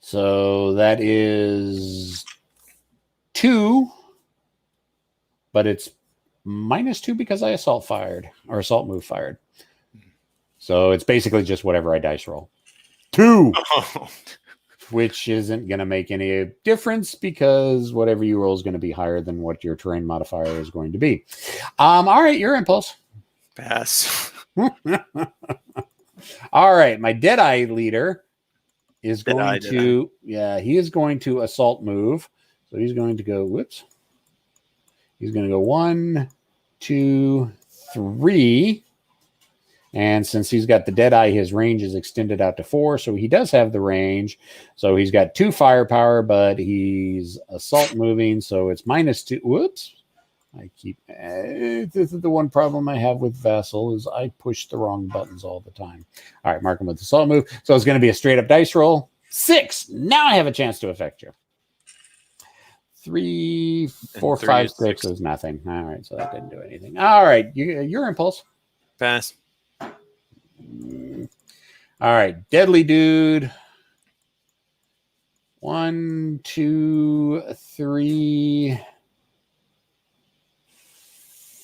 So that is 2, but it's -2 because I assault move fired. So it's basically just whatever I dice roll. 2. Oh. Which isn't going to make any difference because whatever you roll is going to be higher than what your terrain modifier is going to be. All right, your impulse. Pass. All right, my Deadeye leader is going to, he is going to assault move. So he's going to go, he's going to go 1, 2, 3. And since he's got the Deadeye, his range is extended out to 4. So he does have the range. So he's got 2 firepower, but he's assault moving. So it's -2. Whoops. This is the one problem I have with Vassal is I push the wrong buttons all the time. All right, mark him with assault move. So it's going to be a straight up dice roll. 6. Now I have a chance to affect you. 3, And 4, 3 5, is 6 is nothing. All right, so that didn't do anything. All right, your impulse. Pass. All right, deadly dude. 1, 2, 3,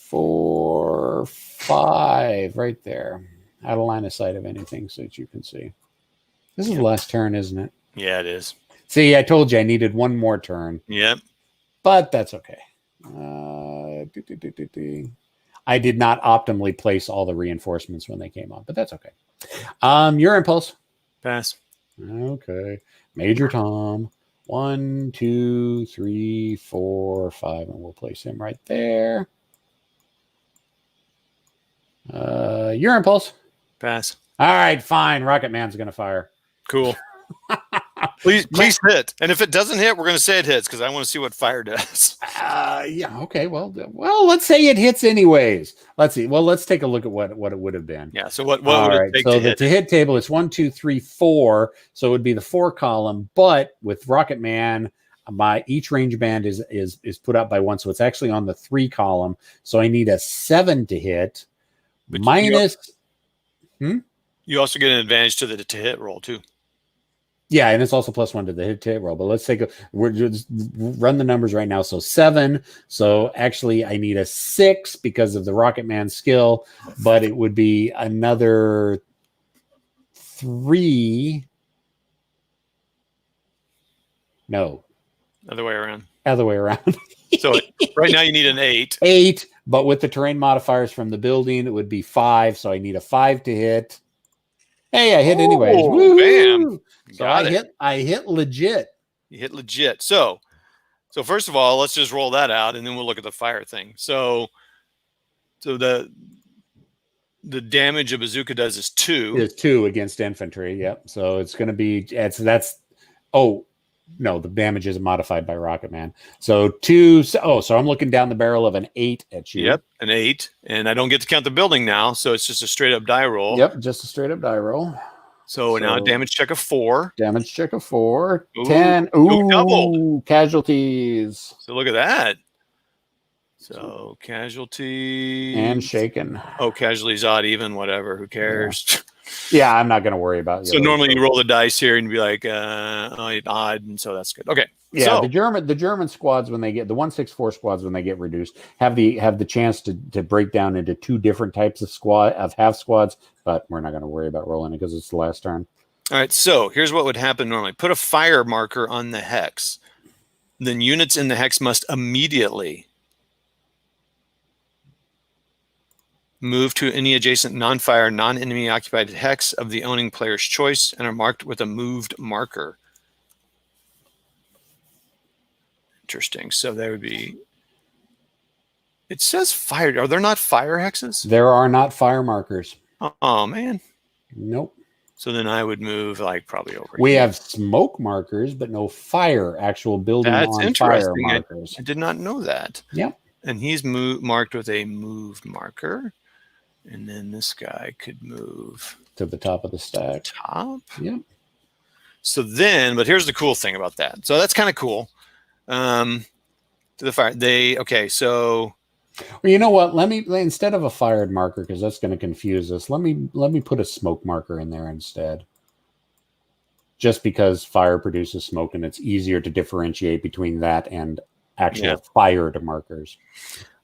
4, 5, right there. Out of line of sight of anything so that you can see. This is the last turn, isn't it? Yeah, it is. See, I told you I needed one more turn, Yep. but that's okay. I did not optimally place all the reinforcements when they came on, but that's okay. Your impulse. Pass. Okay. Major Tom. 1, 2, 3, 4, 5, and we'll place him right there. Your impulse. Pass. All right, fine. Rocket Man's going to fire. Cool. Please hit. And if it doesn't hit, we're going to say it hits because I want to see what fire does. Yeah. Okay. Well, let's say it hits anyways. Let's see. Well, let's take a look at what it would have been. Yeah. So what All would right. it take So to the hit? to hit table is 1, 2, 3, 4. So it would be the 4 column. But with Rocket Man, my each range band is put up by 1, so it's actually on the 3 column. So I need a 7 to hit. But Minus. You also get an advantage to the to hit roll too. Yeah, and it's also +1 to the hit roll. But let's we're just run the numbers right now. So 7. So actually, I need a 6 because of the Rocket Man skill, but it would be another 3. No, Other way around. other way around. So right now you need an 8. 8, but with the terrain modifiers from the building, it would be 5. So I need a 5 to hit. Hey, I hit anyways. Oh, Woo-hoo! bam. So Got it. I hit legit. You hit legit. So first of all, let's just roll that out, and then we'll look at the fire thing. So the damage a bazooka does is 2. Is 2 against infantry. Yep. So it's going to be no, the damage isn't modified by Rocket Man. So 2. So I'm looking down the barrel of an 8 at you. Yep, an 8, and I don't get to count the building now, so it's just a straight up die roll. Yep, just a straight up die roll. So now a damage check of 4. Damage check of 4. Ooh, 10. Ooh, doubled. Casualties. So look at that. So casualty And shaken. Oh, casualties odd even, whatever. Who cares? Yeah, I'm not going to worry about it. So normally you roll the dice here and be like, odd, and so that's good. Okay. Yeah, so, the German squads when they get the 164 squads when they get reduced have the chance to break down into 2 different types of half squads, but we're not going to worry about rolling it because it's the last turn. all right. So here's what would happen normally: put a fire marker on the hex. Then units in the hex must immediately move to any adjacent non-fire, non-enemy occupied hex of the owning player's choice and are marked with a moved marker. Interesting. So that would be. It says fire. Are there not fire hexes? There are not fire markers. Oh man. Nope. So then I would move like probably over. We here. have smoke markers, but no actual building That's on fire interesting. markers. I did not know that. Yep. And he's marked with a moved marker. And then this guy could move To the top of the stack. top. Yep. So then, but here's the cool thing about that. So that's kind of cool. To the fire. So Well, you know what? Let me instead of a fired marker, because that's going to confuse us. Let me put a smoke marker in there instead. Just because fire produces smoke, and it's easier to differentiate between that and actual fired markers.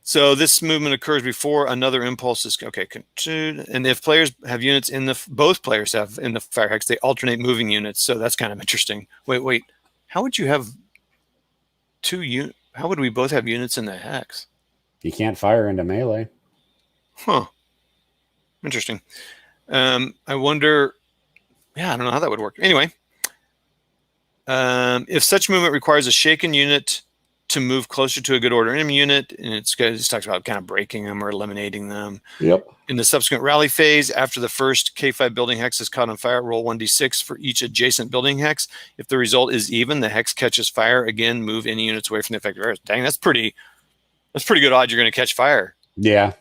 So this movement occurs before another impulse is and if players have units both players have in the fire hex, they alternate moving units. So that's kind of interesting. Wait. How would you have 2 units? How would we both have units in the hex? You can't fire into melee. Huh. Interesting. I wonder. Yeah, I don't know how that would work. Anyway, if such movement requires a shaken unit to move closer to a good order enemy unit, and it talks about kind of breaking them or eliminating them. Yep. In the subsequent rally phase, after the first K5 building hex is caught on fire, roll 1d6 for each adjacent building hex. If the result is even, the hex catches fire. Again, move any units away from the affected areas. Dang, that's pretty good odds you're going to catch fire. Yeah.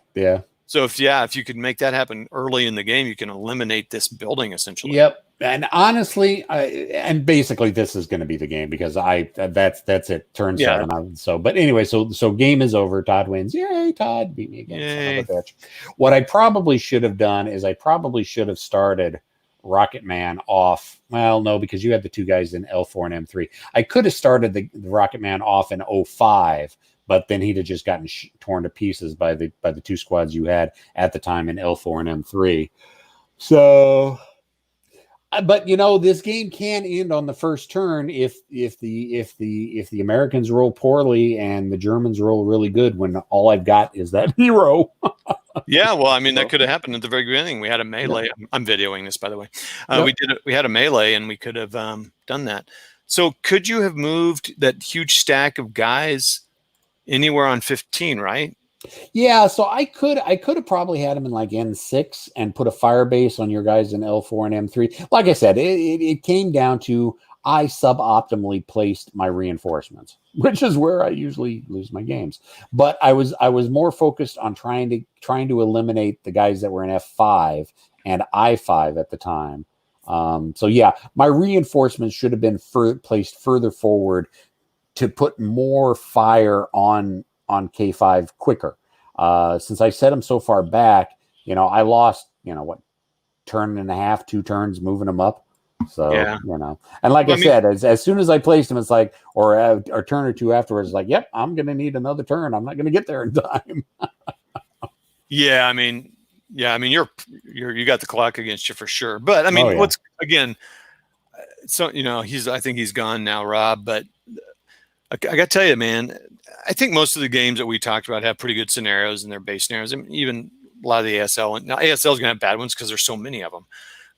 So if you could make that happen early in the game, you can eliminate this building essentially. Yep. And honestly, and basically this is going to be the game because that's it. Turn 7. But anyway, so game is over. Todd wins. Yay, Todd beat me again. Son of a bitch. What I probably should have done is I probably should have started Rocket Man off. Well, no, because you had the 2 guys in L4 and M3. I could have started the Rocket Man off in 05. But then he'd have just gotten torn to pieces by the 2 squads you had at the time in L4 and M3. So, but this game can end on the first turn if the Americans roll poorly and the Germans roll really good. When all I've got is that hero. Yeah, well, I mean that could have happened at the very beginning. We had a melee. Yep. I'm videoing this, by the way. We had a melee, and we could have done that. So, could you have moved that huge stack of guys anywhere on 15, right? Yeah, so I could have probably had him in like N6 and put a fire base on your guys in L4 and M3. Like I said, it came down to I suboptimally placed my reinforcements, which is where I usually lose my games. But I was more focused on trying to eliminate the guys that were in F5 and I5 at the time. So yeah, my reinforcements should have been placed further forward to put more fire on K5 quicker. Since I set them so far back, I lost, turn and a half, 2 turns moving them up. So, and like I said, as soon as I placed them, it's like, or a turn or 2 afterwards, it's like, yep, I'm going to need another turn. I'm not going to get there in time. I mean, you got the clock against you for sure. But I mean, I think he's gone now, Rob, but I got to tell you, man, I think most of the games that we talked about have pretty good scenarios in their base scenarios. I mean, even a lot of the ASL. Now, ASL is going to have bad ones because there's so many of them.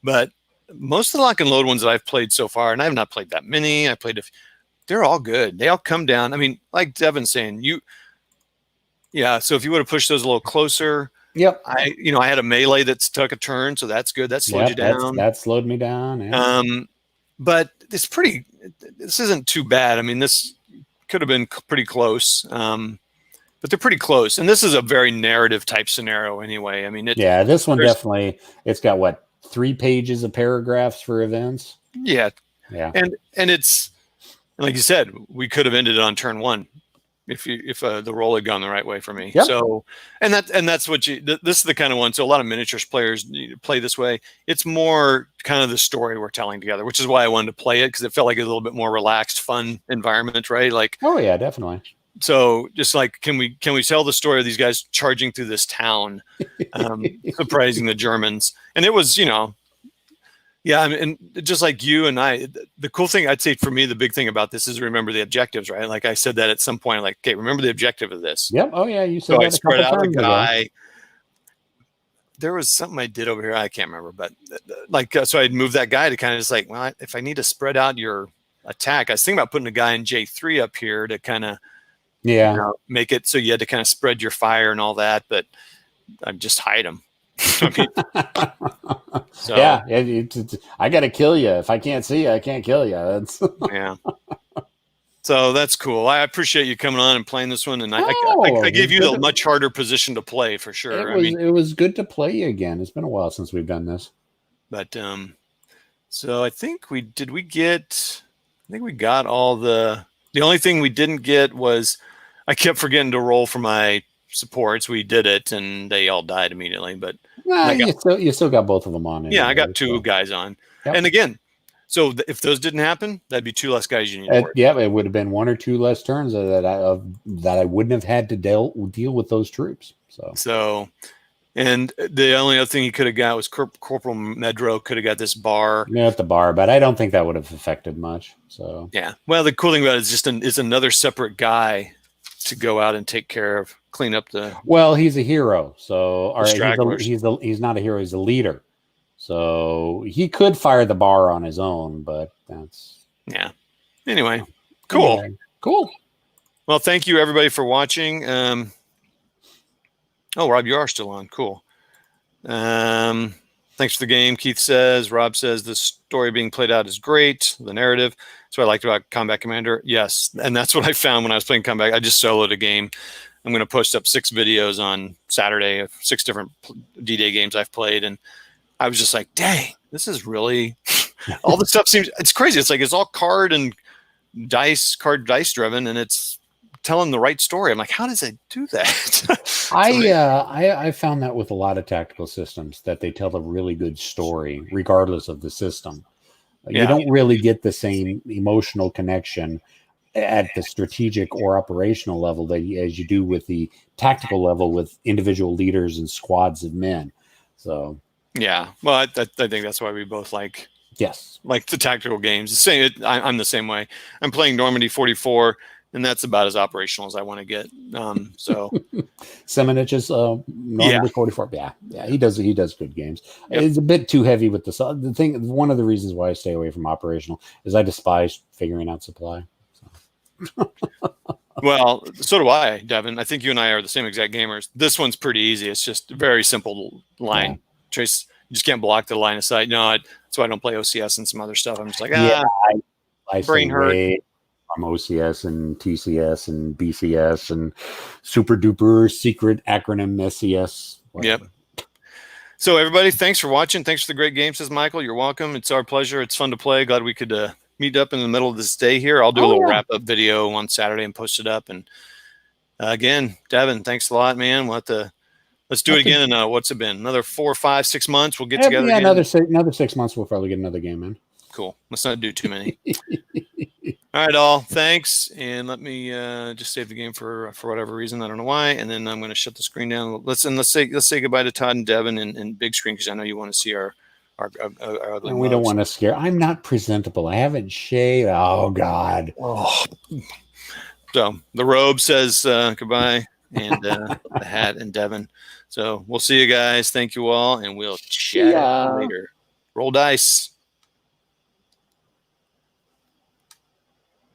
But most of the lock and load ones that I've played so far, and I have not played that many. They're all good. They all come down. I mean, like Devin's saying, so if you would have pushed those a little closer. Yep. I had a melee that took a turn, so that's good. That slowed you down. That slowed me down. Yeah. But this isn't too bad. I mean, this could have been pretty close, but they're pretty close. And this is a very narrative type scenario anyway. I mean, this one definitely, it's got 3 pages of paragraphs for events. Yeah. Yeah. And it's, like you said, we could have ended it on turn 1 if the roll had gone the right way for me. Yep. So, and that's what this is the kind of one. So a lot of miniatures players play this way. It's more kind of the story we're telling together, which is why I wanted to play it, because it felt like a little bit more relaxed, fun environment, right? Like, oh yeah, definitely. So just like, can we tell the story of these guys charging through this town, surprising the Germans? And it was, I mean, and just like you and I, the cool thing I'd say for me, the big thing about this is remember the objectives, right? Like I said that at some point, like, okay, remember the objective of this. Yep. Oh yeah, you said so that I spread out a guy. Ago. There was something I did over here. I can't remember, but so I'd move that guy to kind of just like, well, if I need to spread out your attack, I was thinking about putting a guy in J3 up here to kind of, make it so you had to kind of spread your fire and all that, but I just hide him. I mean, so, yeah, I got to kill you. If I can't see you, I can't kill you. That's yeah. So that's cool. I appreciate you coming on and playing this one, and I gave you a much harder position to play for sure. It was good to play you again. It's been a while since we've done this. But so I think we got all the only thing we didn't get was I kept forgetting to roll for my supports. We did it, and they all died immediately. But you still got both of them on. Yeah, I got 2 guys on. Yep. And again, so if those didn't happen, that'd be 2 less guys you need to work. Yeah, it would have been 1 or 2 less turns that I wouldn't have had to deal with those troops. So, and the only other thing he could have got was Corporal Medro could have got this bar. Yeah, the bar, but I don't think that would have affected much. So yeah, well, the cool thing about it is it's another separate guy to go out and clean up the. Well, he's a hero, so he's not a hero. He's a leader, so he could fire the bar on his own. But that's Anyway, cool. Cool. Well, thank you everybody for watching. Rob, you are still on. Cool. Thanks for the game. Keith says. Rob says the story being played out is great. The narrative. That's what I liked about Combat Commander. Yes, and that's what I found when I was playing Combat. I just soloed a game I'm going to post up 6 videos on Saturday of 6 different D-Day games I've played. And I was just like, dang, this is really all the stuff seems, it's crazy. It's like, it's all card dice driven, and it's telling the right story. I'm like, how does it do that? I found that with a lot of tactical systems, that they tell a really good story regardless of the system. You don't really get the same emotional connection at the strategic or operational level as you do with the tactical level with individual leaders and squads of men. So yeah, well, I think that's why we both like the tactical games. I'm the same way. I'm playing Normandy 44, and that's about as operational as I want to get. So Semenich's Normandy 44. Yeah, he does good games. Yep. It's a bit too heavy with the thing. One of the reasons why I stay away from operational is I despise figuring out supply. So. Well, so do I, Devin. I think you and I are the same exact gamers. This one's pretty easy. It's just a very simple line. Yeah. Trace, you just can't block the line of sight. No, that's why I don't play OCS and some other stuff. I'm just like, I brain hurt. From OCS and TCS and BCS and super duper secret acronym SCS. Yep. So everybody, thanks for watching. Thanks for the great game, says Michael. You're welcome. It's our pleasure. It's fun to play. Glad we could meet up in the middle of this day here. I'll do a little wrap-up video on Saturday and post it up. And again, Devin, thanks a lot, man. Let's do it again in what's it been? Another 4, 5, 6 months. We'll get together. Yeah, another 6 months. We'll probably get another game in. Cool. Let's not do too many. All right, all. Thanks, and let me just save the game for whatever reason. I don't know why. And then I'm going to shut the screen down. Let's say goodbye to Todd and Devin in big screen, because I know you want to see our ugly. And we don't want to scare. I'm not presentable. I haven't shaved. Oh God. Oh. So the robe says goodbye, and the hat and Devin. So we'll see you guys. Thank you all, and we'll chat later. Roll dice.